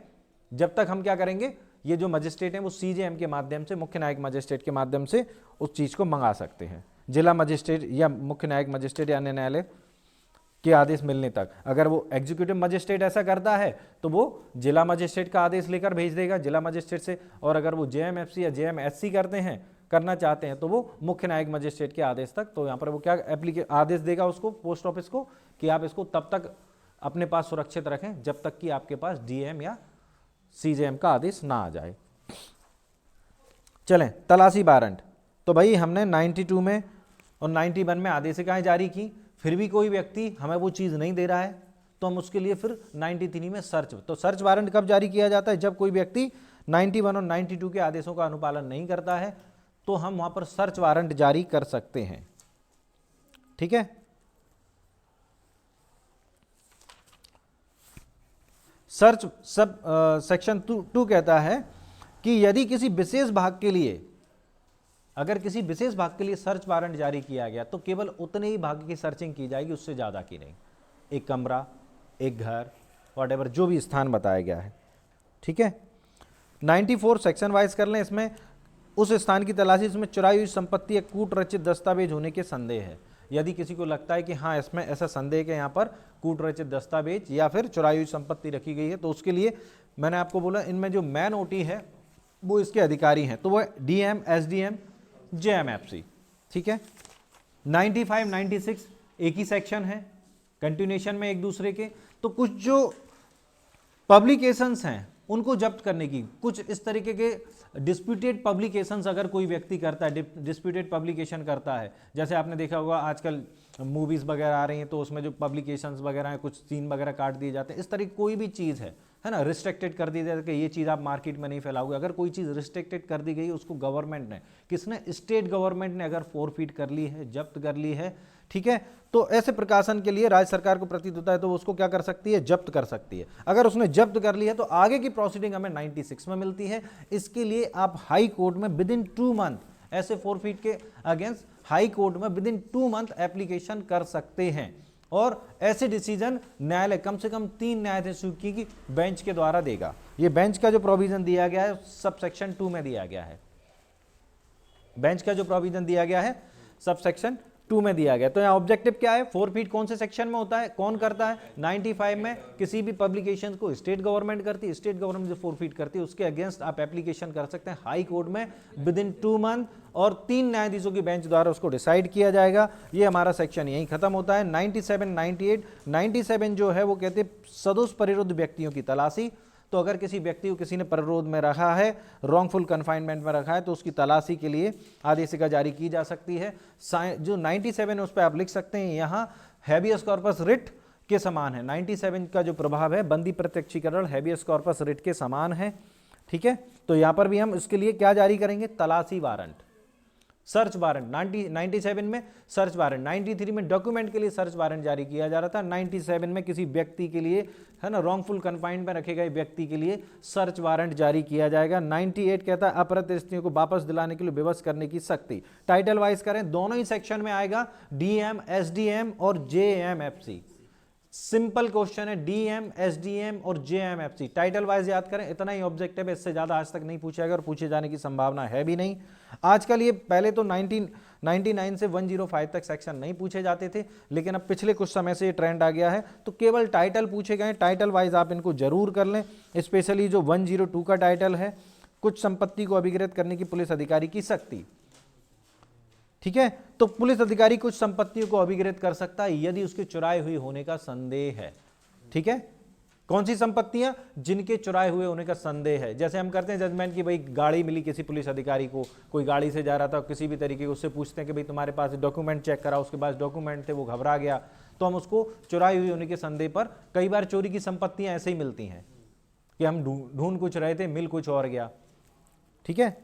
जब तक हम क्या करेंगे, ये जो मजिस्ट्रेट हैं वो सीजेएम के माध्यम से, मुख्य न्यायिक मजिस्ट्रेट के माध्यम से उस चीज को मंगा सकते हैं। जिला मजिस्ट्रेट या मुख्य न्यायिक मजिस्ट्रेट या अन्य न्यायालय के आदेश मिलने तक। अगर वो एग्जीक्यूटिव मजिस्ट्रेट ऐसा करता है तो वो जिला मजिस्ट्रेट का आदेश लेकर भेज देगा जिला मजिस्ट्रेट से, और अगर वो जेएमएफसी या जेएमएससी करना चाहते हैं तो वो मुख्य न्यायिक मजिस्ट्रेट के आदेश तक। तो यहाँ पर वो क्या आदेश देगा उसको, पोस्ट ऑफिस को, कि आप इसको तब तक अपने पास सुरक्षित रखें जब तक कि आपके पास डीएम या सीजेएम का आदेश ना आ जाए। चलें, तलाशी वारंट। तो भाई हमने 92 में और 91 में आदेशिकाएं जारी की, फिर भी कोई व्यक्ति हमें वो चीज़ नहीं दे रहा है, तो हम उसके लिए फिर 93 में सर्च। तो सर्च वारंट कब जारी किया जाता है? जब कोई व्यक्ति 91 और 92 के आदेशों का अनुपालन नहीं करता है, तो हम वहां पर सर्च वारंट जारी कर सकते हैं। ठीक है। सर्च सब सेक्शन 2 कहता है कि यदि किसी विशेष भाग के लिए, अगर किसी विशेष भाग के लिए सर्च वारंट जारी किया गया तो केवल उतने ही भाग की सर्चिंग की जाएगी, उससे ज़्यादा की नहीं। एक कमरा, एक घर, वॉटेवर जो भी स्थान बताया गया है। ठीक है। 94 सेक्शन वाइज कर लें। इसमें उस स्थान की तलाशी जिसमें चुराई हुई संपत्ति या कूट रचित दस्तावेज होने के संदेह है। यदि किसी को लगता है कि हाँ इसमें ऐसा संदेह कि यहाँ पर कूट रचित दस्तावेज या फिर चुराई हुई संपत्ति रखी गई है, तो उसके लिए मैंने आपको बोला इनमें जो मैन ओटी है वो इसके अधिकारी हैं, तो वो डीएम, एसडीएम, जेएमएफसी। ठीक है। 95, 96 एक ही सेक्शन है, कंटिन्यूएशन में एक दूसरे के। तो कुछ जो पब्लिकेशंस हैं उनको जब्त करने की, कुछ इस तरीके के डिस्प्यूटेड पब्लिकेशंस अगर कोई व्यक्ति करता है, डिस्प्यूटेड पब्लिकेशन करता है, जैसे आपने देखा होगा आजकल मूवीज़ वगैरह आ रही हैं तो उसमें जो पब्लिकेशंस वगैरह हैं कुछ सीन वगैरह काट दिए जाते हैं, इस तरह की कोई भी चीज़ है ना, रिस्ट्रिक्टेड कर दी जाए कि ये चीज़ आप मार्केट में नहीं फैलाओगे। अगर कोई चीज़ रिस्ट्रिक्टेड कर दी गई उसको गवर्नमेंट ने, किसने, स्टेट गवर्नमेंट ने अगर फोरफीट कर ली है, जब्त कर ली है, ठीक है, तो ऐसे प्रकाशन के लिए राज्य सरकार को प्रतीत होता है तो वो उसको क्या कर सकती है, जब्त कर सकती है। अगर उसने जब्त कर ली है तो आगे की प्रोसीडिंग हमें 96 में मिलती है। इसके लिए आप हाई कोर्ट में विद इन 2 मंथ ऐसे फोरफीट के अगेंस्ट हाई कोर्ट में विद इन 2 मंथ एप्लीकेशन कर सकते हैं, और ऐसे डिसीजन न्यायालय कम से कम 3 न्यायाधीशों की बेंच के द्वारा देगा। ये बेंच का जो प्रोविजन दिया गया है सब सेक्शन 2 में दिया गया है। बेंच का जो प्रोविजन दिया गया है सब सेक्शन 2 में दिया गया। तो यहाँ ऑब्जेक्टिव क्या है, फोरफीट कौन से सेक्शन में होता है, कौन करता है, 95 में किसी भी पब्लिकेशन को स्टेट गवर्नमेंट करती है, स्टेट गवर्नमेंट जो फोरफीट करती है उसके अगेंस्ट आप एप्लीकेशन कर सकते हैं हाई कोर्ट में विद इन 2 मंथ, और 3 न्यायाधीशों की बेंच द्वारा उसको डिसाइड किया जाएगा। ये हमारा सेक्शन यहीं खत्म होता है। 97, 98, 97 जो है वो कहते हैं सदोष परिरुद्ध व्यक्तियों की तलाशी। तो अगर किसी व्यक्ति को किसी ने परिरोध में रखा है, रॉन्गफुल कन्फाइनमेंट में रखा है, तो उसकी तलाशी के लिए आदेशिका जारी की जा सकती है। जो 97 है उस पर आप लिख सकते हैं यहाँ हैबियस कॉर्पस रिट के समान है। 97 का जो प्रभाव है बंदी प्रत्यक्षीकरण हैबियस कॉर्पस रिट के समान है। ठीक है। तो यहाँ पर भी हम इसके लिए क्या जारी करेंगे, तलाशी वारंट, सर्च वारंट। 97 में सर्च वारंट, 93 में डॉक्यूमेंट के लिए सर्च वारंट जारी किया जा रहा था, 97 में किसी व्यक्ति के लिए, है ना, रॉन्गफुल कन्फाइंड में रखे गए व्यक्ति के लिए सर्च वारंट जारी किया जाएगा। 98 कहता है अपहृत स्त्रियों को वापस दिलाने के लिए विवश करने की शक्ति। टाइटल वाइज करें दोनों ही सेक्शन में आएगा, डीएम, एसडीएम और जेएमएफसी। सिंपल क्वेश्चन है, डीएम, एसडीएम और जेएमएफसी टाइटल वाइज याद करें, इतना ही ऑब्जेक्टिव है, इससे ज्यादा आज तक नहीं पूछा गया और पूछे जाने की संभावना है भी नहीं। आजकल ये पहले तो 1999 से 105 तक सेक्शन नहीं पूछे जाते थे, लेकिन अब पिछले कुछ समय से ये ट्रेंड आ गया है, तो केवल टाइटल पूछे गए। टाइटल वाइज आप इनको जरूर कर लें, स्पेशली जो 102 का टाइटल है, कुछ संपत्ति को अभिकृत करने की पुलिस अधिकारी की शक्ति। ठीक है, तो पुलिस अधिकारी कुछ संपत्तियों को अभिकृत कर सकता है यदि उसके चुराए हुई होने का संदेह है। ठीक है, कौन सी संपत्तियां? जिनके चुराए हुए होने का संदेह है। जैसे हम करते हैं जजमेंट की भाई गाड़ी मिली किसी पुलिस अधिकारी को, कोई गाड़ी से जा रहा था, किसी भी तरीके उससे पूछते हैं कि भाई तुम्हारे पास डॉक्यूमेंट चेक करा, उसके पास डॉक्यूमेंट थे, वो घबरा गया, तो हम उसको चुराई हुई होने के संदेह पर, कई बार चोरी की संपत्तियां ऐसे ही मिलती हैं कि हम ढूंढ कुछ रहे थे, मिल कुछ और गया। ठीक है,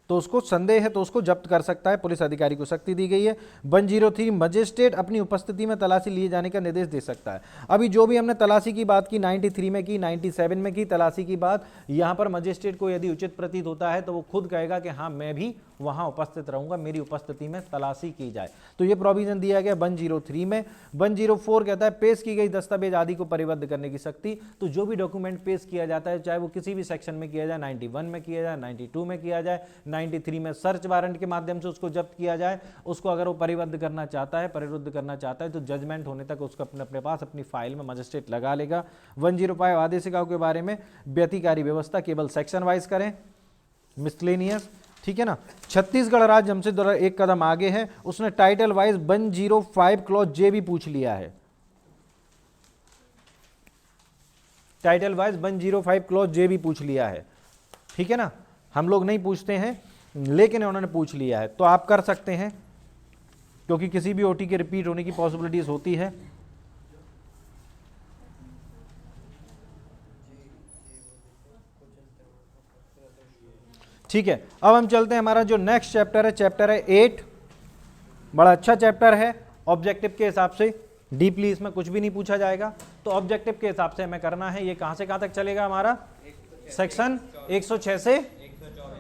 तो उसको संदेह है तो उसको जब्त कर सकता है, पुलिस अधिकारी को शक्ति दी गई है। 103 मजिस्ट्रेट अपनी उपस्थिति में तलाशी लिए जाने का निर्देश दे सकता है। अभी जो भी हमने तलाशी की बात की 93 में की, 97 में की तलाशी की बात, यहां पर मजिस्ट्रेट को यदि उचित प्रतीत होता है तो वो खुद कहेगा कि हाँ मैं भी वहां उपस्थित रहूंगा, मेरी उपस्थिति में तलाशी की जाए, तो ये प्रोविजन दिया गया 103 में। 104 कहता है पेश की गई दस्तावेज आदि को परिबद्ध करने की शक्ति। तो जो भी डॉक्यूमेंट पेश किया जाता है, चाहे वो किसी भी सेक्शन में किया जाए, 91 में किया जाए, 92 में किया जाए, 93 में सर्च वारंट के माध्यम से उसको जब्त किया जाए, उसको अगर वो परिबद्ध करना चाहता है, परिरुद्ध करना चाहता है, तो जजमेंट होने तक उसको अपने पास अपनी फाइल में मजिस्ट्रेट लगा लेगा। 105 आदेशिकाओं के बारे में व्यतिकारी व्यवस्था केवल सेक्शन वाइज करें, मिसलेनियस। ठीक है ना, छत्तीसगढ़ राज्य हमसे द्वारा एक कदम आगे है, उसने टाइटल वाइज 105 क्लॉज जे भी पूछ लिया है। टाइटल वाइज 105 क्लॉज जे भी पूछ लिया है। ठीक है ना, हम लोग नहीं पूछते हैं लेकिन उन्होंने पूछ लिया है, तो आप कर सकते हैं क्योंकि किसी भी ओटी के रिपीट होने की पॉसिबिलिटीज होती है। ठीक है, अब हम चलते हैं, हमारा जो नेक्स्ट चैप्टर है, चैप्टर है 8। बड़ा अच्छा चैप्टर है, ऑब्जेक्टिव के हिसाब से डीपली इसमें कुछ भी नहीं पूछा जाएगा, तो ऑब्जेक्टिव के हिसाब से हमें करना है। ये कहां से कहां तक चलेगा हमारा? सेक्शन 106 से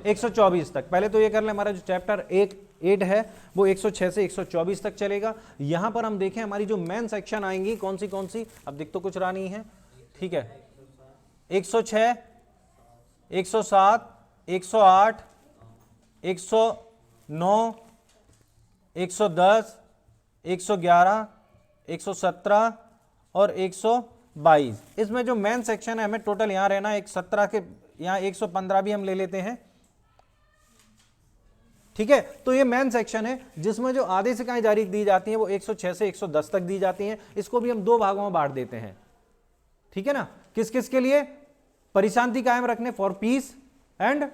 124 तक। पहले तो ये कर ले, हमारा जो चैप्टर 8 है वो 106 से 124 तक चलेगा। यहां पर हम देखें हमारी जो मेन सेक्शन आएंगी कौन सी, अब दिख तो कुछ रहा नहीं है। ठीक है, 106, 107, 108, 109, 110, 111, 117 और 122। इसमें जो मेन सेक्शन है हमें टोटल यहां रहना है 117 के, यहां 115 भी हम ले लेते हैं। ठीक है, तो ये मेन सेक्शन है जिसमें जो आदेशिकाएं जारी दी जाती हैं वो 106 से 110 तक दी जाती हैं। इसको भी हम दो भागों में बांट देते हैं। ठीक है ना, किस किस के लिए? परिशांति कायम रखने, फॉर पीस एंड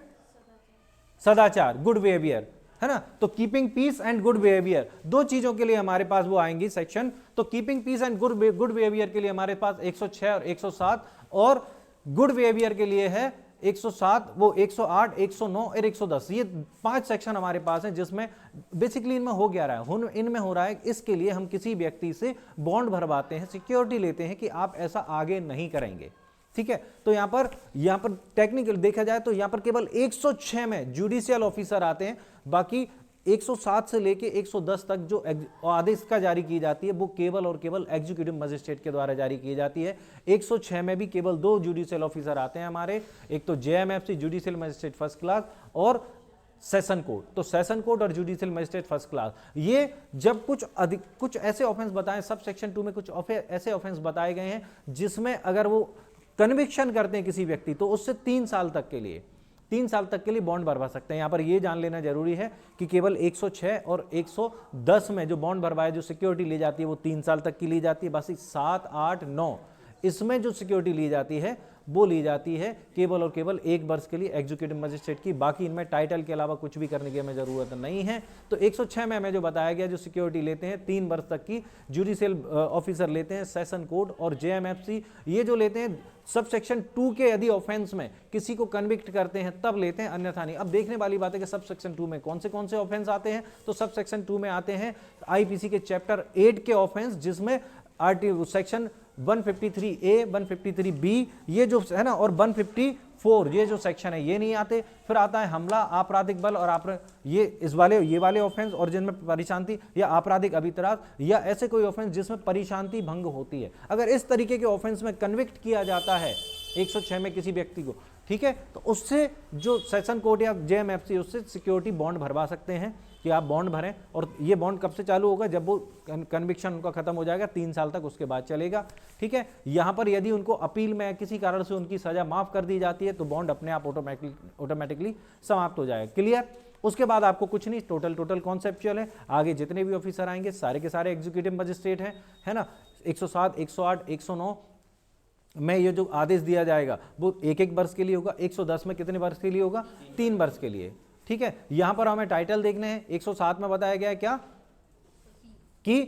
सदाचार, गुड बिहेवियर, है ना। तो keeping peace and good behaviour, दो चीजों के लिए हमारे पास वो आएंगी सेक्शन। तो keeping peace and good behaviour के लिए हमारे पास 106 और 107, और गुड बिहेवियर के लिए है 107, वो 108, 109 और 110। ये 5 सेक्शन हमारे पास हैं जिसमें बेसिकली इनमें हो क्या रहा है, इनमें हो रहा है इसके लिए हम किसी व्यक्ति से बॉन्ड भरवाते हैं, सिक्योरिटी लेते हैं कि आप ऐसा आगे नहीं करेंगे। ठीक है, तो यहां पर टेक्निकल देखा जाए तो यहां पर केवल 106 में जुडिशियल ऑफिसर आते हैं, बाकी 107 से लेके 110 तक जो आदेश का जारी की जाती है वो केवल और केवल एग्जीक्यूटिव मजिस्ट्रेट के द्वारा जारी की जाती है। 106 में भी केवल 2 जुडिशियल ऑफिसर आते हैं हमारे, एक तो JMFC judicial magistrate first class और सेशन कोर्ट। तो सेशन कोर्ट और जुडिशियल मजिस्ट्रेट फर्स्ट क्लास, ये जब कुछ ऐसे ऑफेंस बताएं, सब सेक्शन 2 में कुछ ऐसे ऑफेंस बताए गए हैं जिसमें अगर वो कन्विक्शन करते हैं किसी व्यक्ति तो उससे 3 साल तक के लिए बॉन्ड भरवा सकते हैं। यहां पर यह जान लेना जरूरी है कि केवल 106 और 110 में जो बॉन्ड भरवाए, जो सिक्योरिटी ली जाती है वो 3 साल तक की ली जाती है। बस 7, 8, 9 इसमें जो सिक्योरिटी ली जाती है वो ली जाती है केवल और केवल 1 वर्ष के लिए एग्जीक्यूटिव मजिस्ट्रेट की। बाकी इनमें टाइटल के अलावा कुछ भी करने की हमें जरूरत नहीं है। तो 106 में हमें जो बताया गया, जो सिक्योरिटी लेते हैं 3 वर्ष तक की, जुडिशियल ऑफिसर लेते हैं सेशन कोर्ट और जेएमएफसी, ये जो लेते हैं सब सेक्शन 2 के यदि ऑफेंस में किसी को कन्विक्ट करते हैं तब लेते हैं, अन्यथा नहीं। अब देखने वाली बात है कि सब सेक्शन 2 में कौन से ऑफेंस आते हैं। तो सब सेक्शन 2 में आते हैं आईपीसी के चैप्टर 8 के ऑफेंस, जिसमें सेक्शन 153A, 153B ये जो है ना, और 4 ये जो सेक्शन है ये नहीं आते। फिर आता है हमला, आपराधिक बल और ये वाले ऑफेंस और जिनमें परिशांति या आपराधिक अभितराज या ऐसे कोई ऑफेंस जिसमें परिशांति भंग होती है। अगर इस तरीके के ऑफेंस में कन्विक्ट किया जाता है 106 में किसी व्यक्ति को, ठीक है, तो उससे जो सेशन कोर्ट या जेएमएफसी उससे सिक्योरिटी बॉन्ड भरवा सकते हैं कि आप बॉन्ड भरें। और ये बॉन्ड कब से चालू होगा? जब वो कन्विक्शन उनका खत्म हो जाएगा, 3 साल तक उसके बाद चलेगा। ठीक है, यहां पर यदि उनको अपील में किसी कारण से उनकी सजा माफ कर दी जाती है तो बॉन्ड अपने आप ऑटोमेटिकली समाप्त हो जाएगा। क्लियर? उसके बाद आपको कुछ नहीं, टोटल कॉन्सेप्चुअल है। आगे जितने भी ऑफिसर आएंगे सारे के सारे एग्जीक्यूटिव मजिस्ट्रेट हैं, है ना। 107, 108, 109 में ये जो आदेश दिया जाएगा वो एक वर्ष के लिए होगा। 110 में कितने वर्ष के लिए होगा? 3 वर्ष के लिए। ठीक है, यहां पर हमें टाइटल देखने हैं। 107 में बताया गया है क्या कि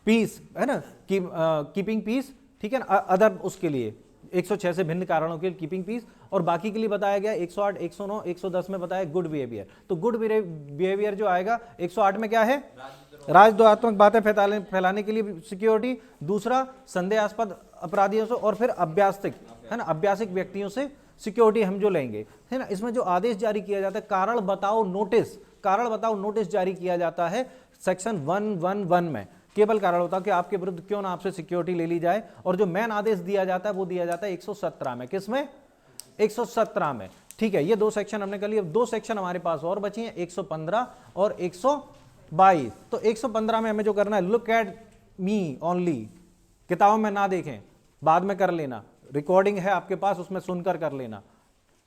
पीस, है ना, कीपिंग पीस, ठीक है ना, अदर उसके लिए 106 से भिन्न कारणों के लिए कीपिंग पीस, और बाकी के लिए बताया गया 108, 109, 110 में बताया गुड बिहेवियर। तो गुड बिहेवियर जो आएगा 108 में क्या है? राजद्रोहात्मक बातें फैलाने के लिए सिक्योरिटी। दूसरा, संदेहास्पद अपराधियों से, और फिर अभ्यासिक, है ना, अभ्यासिक व्यक्तियों से सिक्योरिटी हम जो लेंगे, है ना। इसमें जो आदेश जारी किया जाता है, कारण बताओ नोटिस जारी किया जाता है सेक्शन 111 में। केवल कारण होता है कि आपके विरुद्ध क्यों ना आपसे सिक्योरिटी ले ली जाए। और जो मेन आदेश दिया जाता है वो दिया जाता है 117 में। किसमें? 117 में। ठीक है, ये 2 सेक्शन हमने कर लिए। 2 सेक्शन हमारे पास और बची हैं, 115 और 122। तो 115 में हमें जो करना है, लुक एट मी ओनली, किताबों में ना देखें, बाद में कर लेना, रिकॉर्डिंग है आपके पास उसमें सुनकर कर लेना,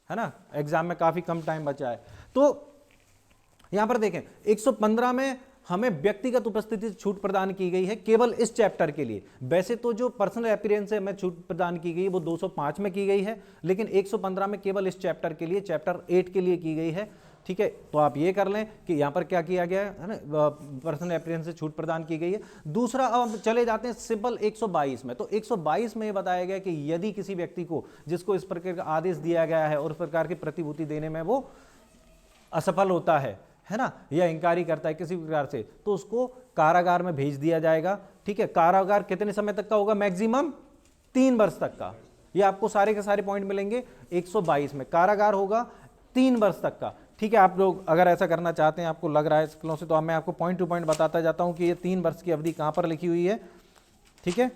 है ना, एग्जाम में काफी कम टाइम बचा है। तो यहां पर देखें 115 में हमें व्यक्तिगत उपस्थिति से छूट प्रदान की गई है केवल इस चैप्टर के लिए। वैसे तो जो पर्सनल अपीयरेंस से हमें छूट प्रदान की गई है वो 205 में की गई है, लेकिन 115 में केवल इस चैप्टर के लिए, चैप्टर 8 के लिए की गई है। ठीक है, तो आप ये कर लें कि यहां पर क्या किया गया है ना, पर्सनल अपीयरेंस से छूट प्रदान की गई है। दूसरा, अब हम चले जाते हैं सिंपल 122 में। तो 122 में ये बताया गया कि यदि किसी व्यक्ति को जिसको इस प्रकार का आदेश दिया गया है और इस प्रकार की प्रतिभूति देने में वो असफल होता है ना, या इंकारी करता है किसी प्रकार से, तो उसको कारागार में भेज दिया जाएगा। ठीक है, कारागार कितने समय तक का होगा? मैक्सिमम 3 वर्ष तक का। ये आपको सारे के सारे पॉइंट मिलेंगे 122 में। कारागार होगा 3 वर्ष तक का। ठीक है, आप लोग अगर ऐसा करना चाहते हैं, आपको लग रहा है स्कूलों से, तो मैं आपको पॉइंट टू पॉइंट बताता जाता हूं कि ये 3 वर्ष की अवधि कहां पर लिखी हुई है। ठीक है,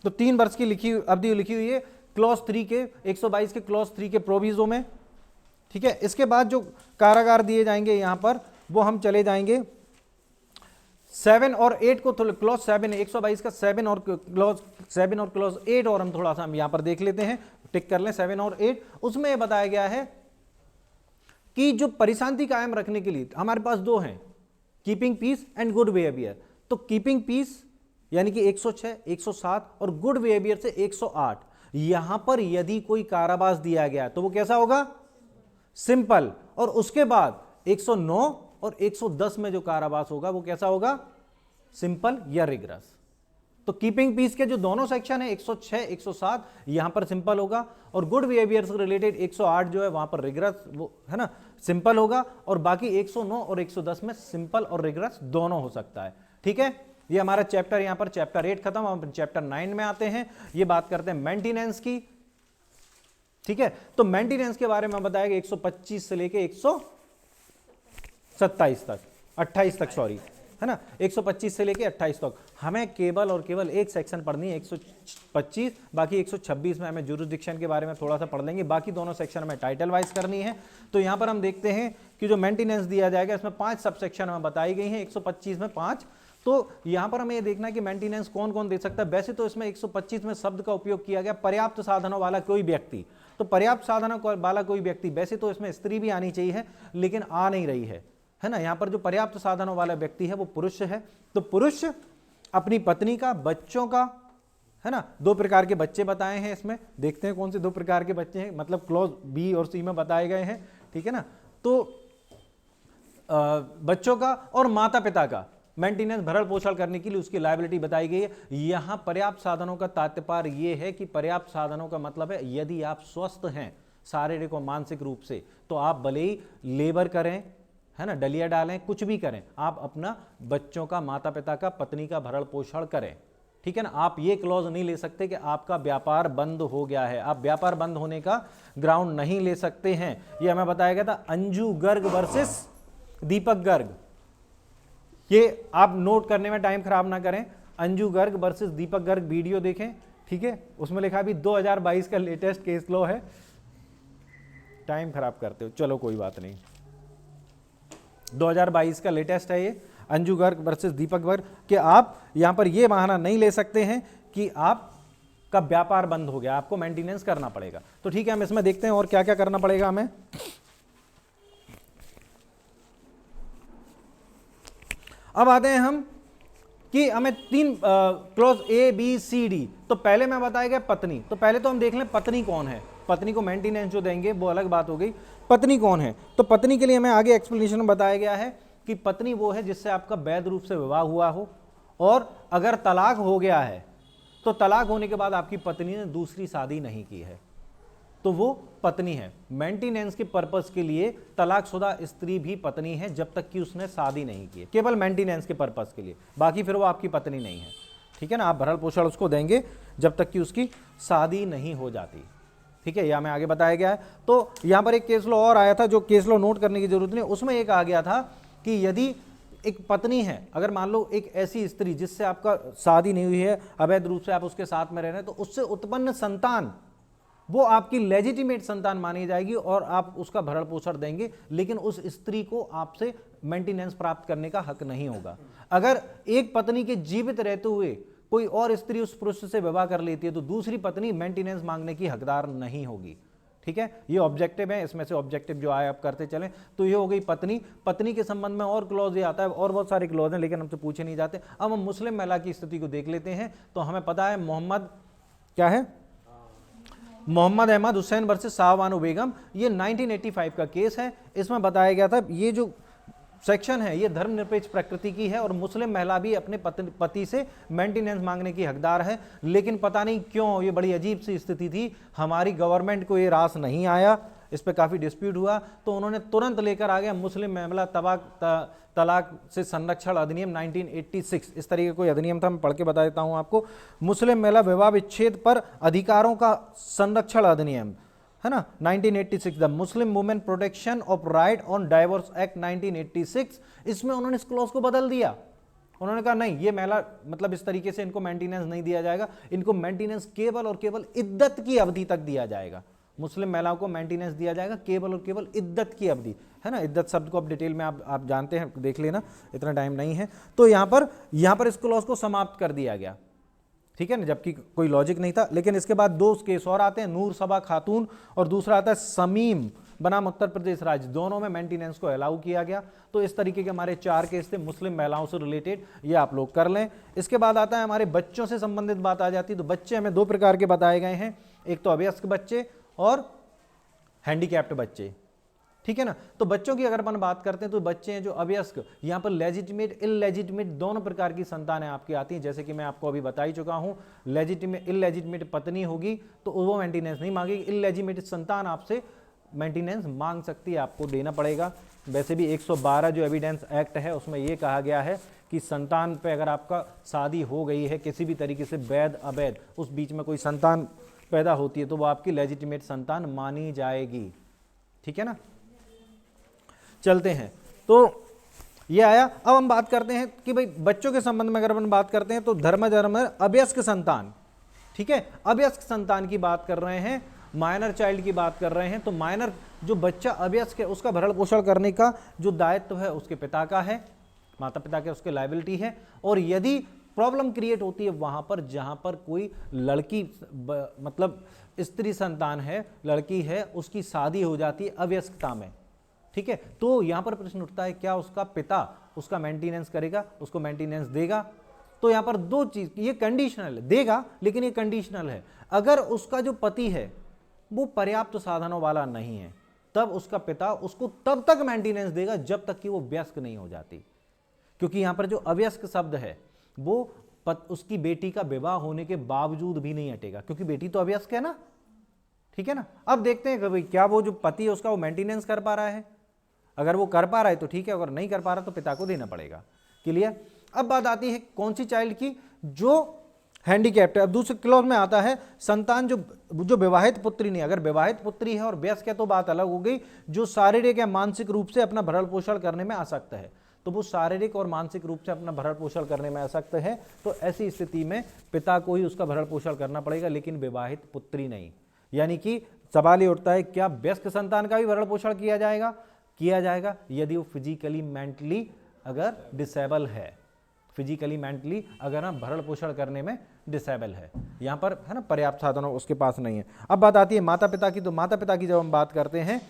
तो 3 वर्ष की अवधि लिखी हुई है क्लॉज 3 के, 122 के क्लॉज 3 के प्रोविजो में। ठीक है, इसके बाद जो कारागार दिए जाएंगे यहां पर, वो हम चले जाएंगे 7 और 8 को, क्लॉज 7 है 122 का, 7 और क्लॉज 8, और हम थोड़ा सा हम यहां पर देख लेते हैं, टिक कर लें 7 और 8। उसमें बताया गया है कि जो परिशांति कायम रखने के लिए हमारे पास 2 हैं, keeping peace and good behaviour. तो कीपिंग पीस यानी कि 106, 107 और गुड बिहेवियर से 108। यहां पर यदि कोई कारावास दिया गया तो वो कैसा होगा? सिंपल। और उसके बाद 109 और 110 में जो कारावास होगा वो कैसा होगा? सिंपल या रिग्रेस। तो कीपिंग पीस के जो दोनों सेक्शन है 106, 107, यहां पर सिंपल होगा, और गुड बिहेवियर से रिलेटेड 108 जो है वहां पर रिग्रेस, वो है ना, सिंपल होगा, और बाकी 109 और 110 में सिंपल और रिग्रेस दोनों हो सकता है। ठीक है, ये हमारा चैप्टर, यहां पर चैप्टर 8 खत्म। हम चैप्टर 9 में आते हैं, ये बात करते हैं मेंटेनेंस की। ठीक है, तो मेंटेनेंस के बारे में बताया गया 125 से लेके 127 तक, 28 तक, सॉरी, है ना, 125 से लेके 28 तक हमें केवल और केवल एक सेक्शन पढ़नी है 125। बाकी 126 में हमें जुरिसडिक्शन के बारे में थोड़ा सा पढ़ लेंगे, बाकी दोनों सेक्शन हमें टाइटल वाइज करनी है। तो यहां पर हम देखते हैं कि जो मेंटेनेंस दिया जाएगा इसमें 5 सब सेक्शन हमें बताई गई हैं, 125 में 5। तो यहां पर हमें ये देखना है कि मेंटेनेंस कौन कौन दे सकता है। वैसे तो इसमें 125 में शब्द का उपयोग किया गया पर्याप्त साधनों वाला कोई व्यक्ति। तो पर्याप्त साधनों वाला कोई व्यक्ति, वैसे तो इसमें स्त्री भी आनी चाहिए लेकिन आ नहीं रही है ना। यहां पर जो पर्याप्त साधनों वाला व्यक्ति है वो पुरुष है। तो पुरुष अपनी पत्नी का, बच्चों का, है ना, 2 प्रकार के बच्चे बताए हैं इसमें, देखते हैं कौन से 2 प्रकार के बच्चे हैं, मतलब क्लॉज बी और सी में बताए गए हैं। ठीक है ना, तो बच्चों का और माता पिता का मेंटेनेंस, भरण पोषण करने के लिए उसकी लायबिलिटी बताई गई है। यहां पर्याप्त साधनों का तात्पर्य यह है कि पर्याप्त साधनों का मतलब है यदि आप स्वस्थ हैं शारीरिक और मानसिक रूप से, तो आप भले ही लेबर करें, है ना, डलिया डालें, कुछ भी करें, आप अपना बच्चों का, माता पिता का, पत्नी का भरण पोषण करें। ठीक है ना। आप ये क्लॉज नहीं ले सकते कि आपका व्यापार बंद हो गया है, आप व्यापार बंद होने का ग्राउंड नहीं ले सकते हैं। ये हमें बताया गया था अंजू गर्ग वर्सेस दीपक गर्ग। ये आप नोट करने में टाइम खराब ना करें, अंजू गर्ग वर्सेस दीपक गर्ग वीडियो देखें, ठीक है। उसमें लिखा भी 2022 का लेटेस्ट केस लॉ है, टाइम खराब करते हो, चलो कोई बात नहीं। 2022 का लेटेस्ट है ये, अंजू गर्ग वर्सेस दीपक गर्ग, कि आप यहां पर ये बहाना नहीं ले सकते हैं कि आपका व्यापार बंद हो गया, आपको मेंटेनेंस करना पड़ेगा। तो ठीक है, हम इसमें देखते हैं और क्या क्या करना पड़ेगा हमें। अब आते हैं हम कि हमें 3 clause A B C D। तो पहले मैं बताया गया पत्नी, तो पहले तो हम देख लें पत्नी कौन है। पत्नी को मेंटेनेंस जो देंगे वो अलग बात हो गई, पत्नी कौन है। तो पत्नी के लिए हमें आगे एक्सप्लेनेशन में बताया गया है कि पत्नी वो है जिससे आपका वैध रूप से विवाह हुआ हो, और अगर तलाक हो गया है तो तलाक होने के बाद आपकी पत्नी ने दूसरी शादी नहीं की है तो वो पत्नी है। मेंटेनेंस के पर्पस के लिए तलाकशुदा स्त्री भी पत्नी है जब तक कि उसने शादी नहीं की है, केवल मेंटेनेंस के पर्पस के लिए, बाकी फिर वो आपकी पत्नी नहीं है, ठीक है ना। आप भरण पोषण उसको देंगे जब तक कि उसकी शादी नहीं हो जाती, ठीक है। यह हमें आगे बताया गया है। तो यहां पर एक केस लॉ और आया था, जो केस लॉ नोट करने की जरूरत नहीं, उसमें एक आ गया था कि यदि एक पत्नी है, अगर मान लो एक ऐसी स्त्री जिससे आपका शादी नहीं हुई है, अवैध रूप से आप उसके साथ में रह रहे हैं, तो उससे उत्पन्न संतान वो आपकी लेजिटिमेट संतान मानी जाएगी और आप उसका भरण पोषण देंगे, लेकिन उस स्त्री को आपसे मेंटेनेंस प्राप्त करने का हक नहीं होगा। अगर एक पत्नी के जीवित रहते हुए कोई और स्त्री उस पुरुष से विवाह कर लेती है तो दूसरी पत्नी मेंटेनेंस मांगने की हकदार नहीं होगी, ठीक है। ये ऑब्जेक्टिव है, इसमें से ऑब्जेक्टिव जो आए आप करते चलें। तो ये हो गई पत्नी। पत्नी के संबंध में और क्लॉज ये आता है, और बहुत सारे क्लॉज हैं लेकिन हमसे पूछे नहीं जाते। अब हम मुस्लिम महिला की स्थिति को देख लेते हैं। तो हमें पता है मोहम्मद क्या है, मोहम्मद अहमद हुसैन वर्सेस शाहबानो बेगम, ये 1985 का केस है। इसमें बताया गया था, ये जो सेक्शन है ये धर्मनिरपेक्ष प्रकृति की है और मुस्लिम महिला भी अपने पति से मेंटेनेंस मांगने की हकदार है, लेकिन पता नहीं क्यों ये बड़ी अजीब सी स्थिति थी, हमारी गवर्नमेंट को ये रास नहीं आया, इस पर काफ़ी डिस्प्यूट हुआ, तो उन्होंने तुरंत लेकर आ गया मुस्लिम महिला तलाक से संरक्षण अधिनियम 1986। इस तरीके कोई अधिनियम था, मैं पढ़ के बता देता हूँ आपको। मुस्लिम महिला विवाह विच्छेद पर अधिकारों का संरक्षण अधिनियम है ना, 1986, the Muslim women protection of right on divorce act 1986। इसमें उन्होंने इस क्लॉज को बदल दिया। उन्होंने कहा नहीं, ये महिला मतलब इस तरीके से इनको मेंटेनेंस नहीं दिया जाएगा, इनको मेंटेनेंस केवल और केवल इद्दत की अवधि तक दिया जाएगा। मुस्लिम महिलाओं को मेंटेनेंस दिया जाएगा केवल और केवल इद्दत की अवधि, है ना। इद्दत शब्द को अब डिटेल में आप जानते हैं, देख लेना, इतना टाइम नहीं है। तो यहाँ पर इस क्लॉज को समाप्त कर दिया गया, ठीक है ना, जबकि कोई लॉजिक नहीं था। लेकिन इसके बाद 2 केस और आते हैं, नूर सबा खातून और दूसरा आता है समीम बनाम उत्तर प्रदेश राज्य, दोनों में मेंटेनेंस को अलाउ किया गया। तो इस तरीके के हमारे 4 केस थे मुस्लिम महिलाओं से रिलेटेड, ये आप लोग कर लें। इसके बाद आता है हमारे बच्चों से संबंधित बात आ जाती है। तो बच्चे हमें 2 प्रकार के बताए गए हैं, एक तो अवयस्क बच्चे और हैंडीकैप्ड बच्चे, ठीक है ना। तो बच्चों की अगर अपन बात करते हैं तो बच्चे हैं जो अवयस्क, यहाँ पर लेजिटिमेट इललेजिटिमेट दोनों प्रकार की संतानें आपकी आती हैं, जैसे कि मैं आपको अभी बता ही चुका हूँ। लेजिटिमेट इललेजिटिमेट पत्नी होगी तो वो मेंटेनेंस नहीं मांगेगी, इललेजिटिमेट संतान आपसे मेंटेनेंस मांग सकती है, आपको देना पड़ेगा। वैसे भी 112 जो एविडेंस एक्ट है उसमें ये कहा गया है कि संतान पे अगर आपका शादी हो गई है किसी भी तरीके से वैध अवैध, उस बीच में कोई संतान पैदा होती है तो वो आपकी लेजिटिमेट संतान मानी जाएगी, ठीक है ना। चलते हैं, तो ये आया। अब हम बात करते हैं कि भाई बच्चों के संबंध में अगर अपन बात करते हैं तो धर्म अभ्यस्क संतान, ठीक है, अभ्यस्क संतान की बात कर रहे हैं, माइनर चाइल्ड की बात कर रहे हैं। तो माइनर जो बच्चा अभ्यस्क है उसका भरण पोषण करने का जो दायित्व है उसके पिता का है, माता पिता के उसके लायबिलिटी है। और यदि प्रॉब्लम क्रिएट होती है वहां पर जहां पर कोई लड़की मतलब स्त्री संतान है, लड़की है, उसकी शादी हो जाती है अवयस्कता में, ठीक है, तो यहां पर प्रश्न उठता है क्या उसका पिता उसका मेंटेनेंस करेगा, उसको मेंटेनेंस देगा। तो यहां पर 2 चीज, ये कंडीशनल है, देगा लेकिन ये कंडीशनल है। अगर उसका जो पति है वो पर्याप्त साधनों वाला नहीं है तब उसका पिता उसको तब तक मेंटेनेंस देगा जब तक कि वो वयस्क नहीं हो जाती, क्योंकि यहां पर जो अवयस्क शब्द है वो उसकी बेटी का विवाह होने के बावजूद भी नहीं हटेगा, क्योंकि बेटी तो अवयस्क है ना, ठीक है ना। अब देखते हैं कि भाई क्या वो जो पति है उसका वो मेंटेनेंस कर पा रहा है, अगर वो कर पा रहा है तो ठीक है, अगर नहीं कर पा रहा तो पिता को देना पड़ेगा। क्लियर। अब बात आती है कौन सी चाइल्ड की, जो हैंडीकैप्ड है। अब दूसरे क्लॉज में आता है संतान जो विवाहित पुत्री नहीं, अगर विवाहित पुत्री है और वयस्क है तो बात अलग हो गई, जो शारीरिक या मानसिक रूप से अपना भरण पोषण करने में आसक्त है, तो वो शारीरिक और मानसिक रूप से अपना भरण पोषण करने में आसक्त है, तो ऐसी स्थिति में पिता को ही उसका भरण पोषण करना पड़ेगा, लेकिन विवाहित पुत्री नहीं। यानी कि सवाल ये उठता है, क्या वयस्क संतान का भी भरण पोषण किया जाएगा? किया जाएगा, यदि वो फिजिकली मेंटली अगर डिसेबल है, फिजिकली मेंटली अगर हम भरण पोषण करने में डिसेबल है, यहाँ पर है ना, पर्याप्त साधनों उसके पास नहीं है। अब बात आती है माता पिता की, तो माता पिता की जब हम बात करते हैं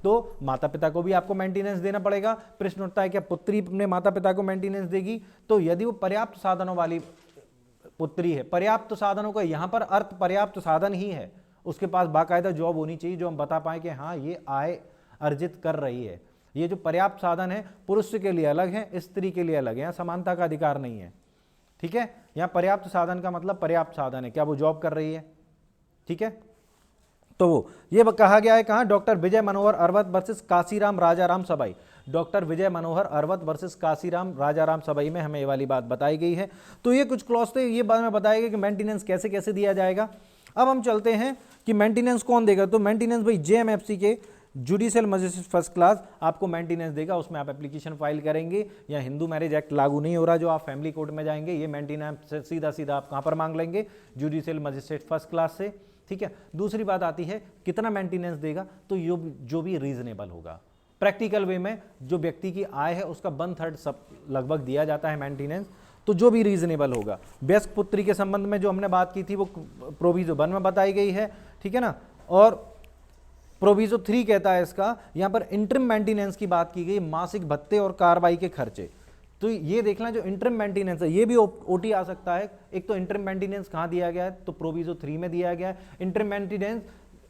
तो माता पिता को भी आपको मेंटेनेंस देना पड़ेगा। प्रश्न उठता है क्या पुत्री अपने माता पिता को मेंटेनेंस देगी? तो यदि वो पर्याप्त साधनों वाली पुत्री है, पर्याप्त साधनों का यहाँ पर अर्थ पर्याप्त साधन ही है, उसके पास बाकायदा जॉब होनी चाहिए जो हम बता पाए कि हाँ ये आय अर्जित कर रही है। ये जो पर्याप्त साधन है पुरुष के लिए अलग है, स्त्री के लिए अलग है, यहाँ समानता का अधिकार नहीं है। ठीक है, यहाँ पर्याप्त साधन का मतलब पर्याप्त साधन है, क्या वो जॉब कर रही है? ठीक है, तो ये कहा गया है कहाँ? डॉक्टर विजय मनोहर अरवत वर्सेस काशीराम राजाराम सबाई। डॉक्टर विजय मनोहर अरवत वर्सेस काशीराम राजाराम सबाई में हमें ये वाली बात बताई गई है। तो ये कुछ क्लॉज थे, ये बात में बताया गया कि मेंटेनेंस कैसे कैसे दिया जाएगा। अब हम चलते हैं कि मेंटेनेंस कौन देगा। तो मेंटेनेंस भाई JMFC के जुडिशियल मजिस्ट्रेट फर्स्ट क्लास आपको मेंटेनेंस देगा, उसमें आप एप्लीकेशन फाइल करेंगे। या हिंदू मैरिज एक्ट लागू नहीं हो रहा, जो आप फैमिली कोर्ट में जाएंगे, ये मेंटेनेंस सीधा सीधा आप कहाँ पर मांग लेंगे? जुडिशियल मजिस्ट्रेट फर्स्ट क्लास से। ठीक है, दूसरी बात आती है कितना मेंटेनेंस देगा, तो जो भी रीजनेबल होगा। प्रैक्टिकल वे में जो व्यक्ति की आय है उसका 1/3 सब लगभग दिया जाता है मेंटेनेंस, तो जो भी रीजनेबल होगा। वयस्क पुत्री के संबंध में जो हमने बात की थी वो प्रोविजो 1 में बताई गई है। ठीक है ना, और प्रोविजो 3 कहता है इसका, यहाँ पर इंटरिम मेंटेनेंस की बात की गई, मासिक भत्ते और कार्रवाई के खर्चे। तो ये देखना जो इंटरिम मेंटेनेंस है ये भी ओटी आ सकता है। एक तो इंटरिम मेंटेनेंस कहाँ दिया गया है, तो प्रोविजो 3 में दिया गया है। इंटरिम मेंटेनेंस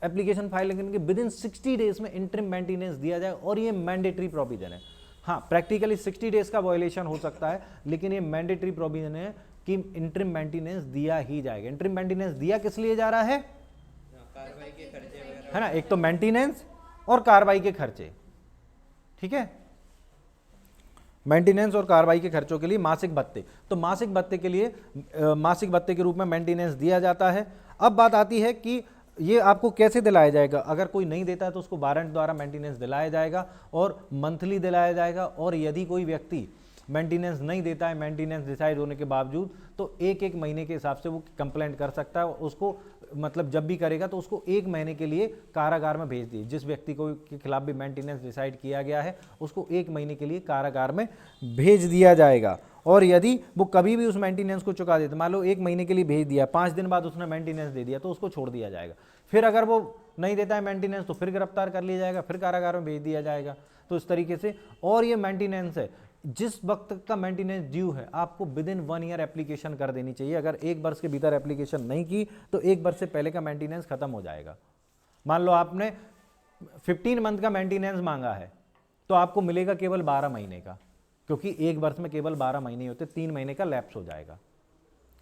एप्लीकेशन फाइल करने के विदिन 60 डेज में इंटरिम मेंटेनेंस दिया जाए, और ये मैंडेटरी प्रोविजन है। हाँ, प्रैक्टिकली 60 डेज का वायोलेशन हो सकता है, लेकिन ये मैंडेटरी प्रोविजन है कि इंटरिम मेंटेनेंस दिया ही जाएगा। इंटरिम मेंटेनेंस दिया किस लिए जा रहा है? कार्रवाई के खर्चे है ना, एक तो मेंटेनेंस और कार्रवाई के खर्चे। ठीक है, मेंटेनेंस और कार्रवाई के खर्चों के लिए मासिक भत्ते, तो मासिक भत्ते के लिए मासिक भत्ते के रूप में मेंटेनेंस दिया जाता है। अब बात आती है कि ये आपको कैसे दिलाया जाएगा। अगर कोई नहीं देता है तो उसको वारंट द्वारा मेंटेनेंस दिलाया जाएगा और मंथली दिलाया जाएगा। और यदि कोई व्यक्ति मेंटेनेंस नहीं देता है, मेंटेनेंस डिसाइड होने के बावजूद, तो एक महीने के हिसाब से वो कंप्लेंट कर सकता है। उसको मतलब जब भी करेगा तो उसको 1 महीने के लिए कारागार में भेज दिए। जिस व्यक्ति को के खिलाफ भी मेंटेनेंस डिसाइड किया गया है उसको 1 महीने के लिए कारागार में भेज दिया जाएगा। और यदि वो कभी भी उस मेंटेनेंस को चुका देते, मान लो 1 महीने के लिए भेज दिया, 5 दिन बाद उसने मेंटेनेंस दे दिया, तो उसको छोड़ दिया जाएगा। फिर अगर वो नहीं देता है मेंटेनेंस तो फिर गिरफ्तार कर लिया जाएगा, फिर कारागार में भेज दिया जाएगा। तो इस तरीके से, और ये मेंटेनेंस है, जिस वक्त का मेंटेनेंस ड्यू है आपको विदिन 1 ईयर एप्लीकेशन कर देनी चाहिए। अगर 1 वर्ष के भीतर एप्लीकेशन नहीं की तो 1 वर्ष से पहले का मेंटेनेंस खत्म हो जाएगा। मान लो आपने 15 मंथ का मेंटेनेंस मांगा है तो आपको मिलेगा केवल 12 महीने का, क्योंकि 1 वर्ष में केवल 12 महीने होते, 3 महीने का लैप्स हो जाएगा।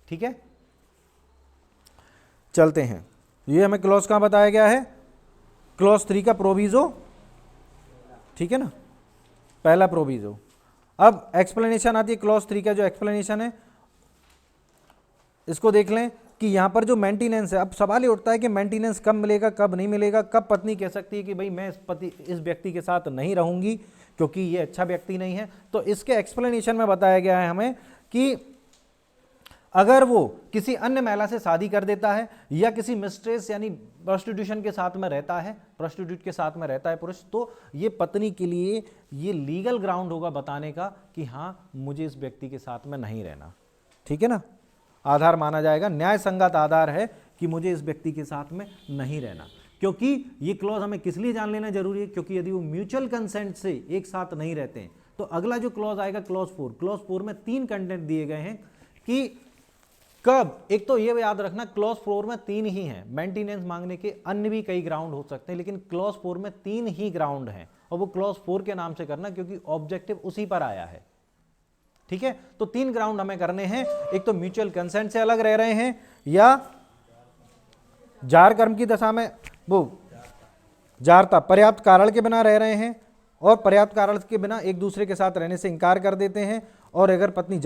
ठीक है, चलते हैं। ये हमें क्लॉज कहां बताया गया है? क्लॉज 3 का प्रोविजो। ठीक है ना, पहला प्रोविजो। अब एक्सप्लेनेशन आती है क्लॉज 3 का, जो एक्सप्लेनेशन है इसको देख लें कि यहां पर जो मेंटेनेंस है, अब सवाल ये उठता है कि मेंटेनेंस कब मिलेगा, कब नहीं मिलेगा, कब पत्नी कह सकती है कि भाई मैं इस व्यक्ति के साथ नहीं रहूंगी क्योंकि ये अच्छा व्यक्ति नहीं है। तो इसके एक्सप्लेनेशन में बताया गया है हमें कि अगर वो किसी अन्य महिला से शादी कर देता है या किसी मिस्ट्रेस यानी प्रोस्टिट्यूशन के साथ में रहता है, प्रोस्टिट्यूट के साथ में रहता है पुरुष, तो ये पत्नी के लिए ये लीगल ग्राउंड होगा बताने का कि हाँ मुझे इस व्यक्ति के साथ में नहीं रहना। ठीक है ना, आधार माना जाएगा, न्याय संगत आधार है कि मुझे इस व्यक्ति के साथ में नहीं रहना। क्योंकि ये क्लॉज हमें किस लिए जान लेना जरूरी है, क्योंकि यदि वो म्यूचुअल कंसेंट से एक साथ नहीं रहते हैं तो अगला जो क्लॉज आएगा क्लॉज 4। क्लॉज 4 में 3 कंटेंट दिए गए हैं कि कब, एक तो ये याद रखना क्लॉज 4 में 3 ही हैं, मेंटेनेंस मांगने के अन्य भी कई ग्राउंड हो सकते हैं लेकिन क्लॉज 4 में 3 ही ग्राउंड हैं, और वो क्लॉज 4 के नाम से करना क्योंकि ऑब्जेक्टिव उसी पर आया है। ठीक है, तो 3 ग्राउंड हमें करने हैं। एक तो म्यूचुअल कंसेंट से अलग रह रहे हैं, या जार कर्म की दशा में वो जारता पर्याप्त कारण के बिना रह रहे हैं, और पर्याप्त कारण के बिना एक दूसरे के साथ रहने से इनकार कर देते हैं, और अगर पत्नी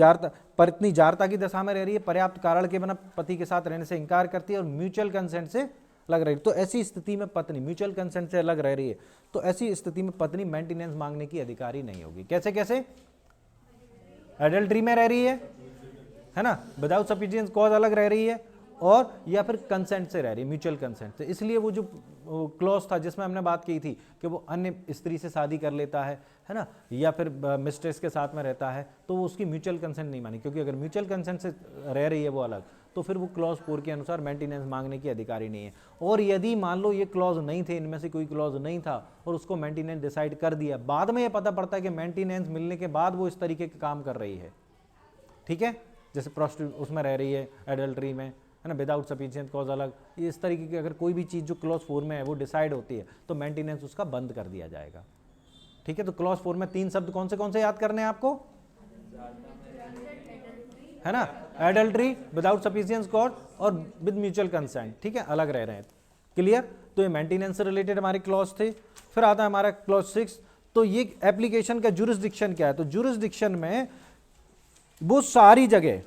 जारता की दशा में रह रही है, पर्याप्त कारण के बिना पति के साथ रहने से इनकार करती है और म्यूचुअल कंसेंट से अलग रह रही है, तो ऐसी स्थिति में पत्नी म्यूचुअल कंसेंट से अलग रह रही है, तो ऐसी स्थिति में पत्नी मेंटेनेंस मांगने की अधिकारी नहीं होगी। कैसे कैसे? एडल्ट्री में रह रही है ना, विदाउट सफिशिएंट कॉज अलग रह रही है, और या फिर कंसेंट से रह रही है, म्यूचुअल कंसेंट से। इसलिए वो जो क्लॉज था जिसमें हमने बात की थी कि वो अन्य स्त्री से शादी कर लेता है ना, या फिर मिस्ट्रेस के साथ में रहता है, तो वो उसकी म्यूचुअल कंसेंट नहीं मानी, क्योंकि अगर म्यूचुअल कंसेंट से रह रही है वो अलग, तो फिर वो क्लॉज 4 के अनुसार मेंटेनेंस मांगने की अधिकारी नहीं है। और यदि मान लो ये क्लॉज नहीं थे, इनमें से कोई क्लॉज नहीं था और उसको मेंटेनेंस डिसाइड कर दिया, बाद में ये पता पड़ता है कि मेंटेनेंस मिलने के बाद वो इस तरीके के काम कर रही है, ठीक है, जैसे प्रोस्टिट्यूट उसमें रह रही है एडल्ट्री में, है ना, विदाउट सफिशिएंट कॉज अलग, इस तरीके की अगर कोई भी चीज़ जो क्लॉज 4 में है वो डिसाइड होती है, तो मेंटेनेंस उसका बंद कर दिया जाएगा। ठीक है, तो क्लॉज 4 में 3 शब्द कौन से याद करने हैं आपको, है ना, एडल्ट्री, विदाउट सफिशिएंट कॉज और विद म्यूचुअल कंसेंट, ठीक है, अलग रह रहे हैं। क्लियर? तो ये मेंटेनेंस से रिलेटेड हमारे क्लॉज थे। फिर आता है हमारा क्लॉज 6, तो ये एप्लीकेशन का जुरिस्डिक्शन क्या है, तो जुरिस्डिक्शन में वो सारी जगह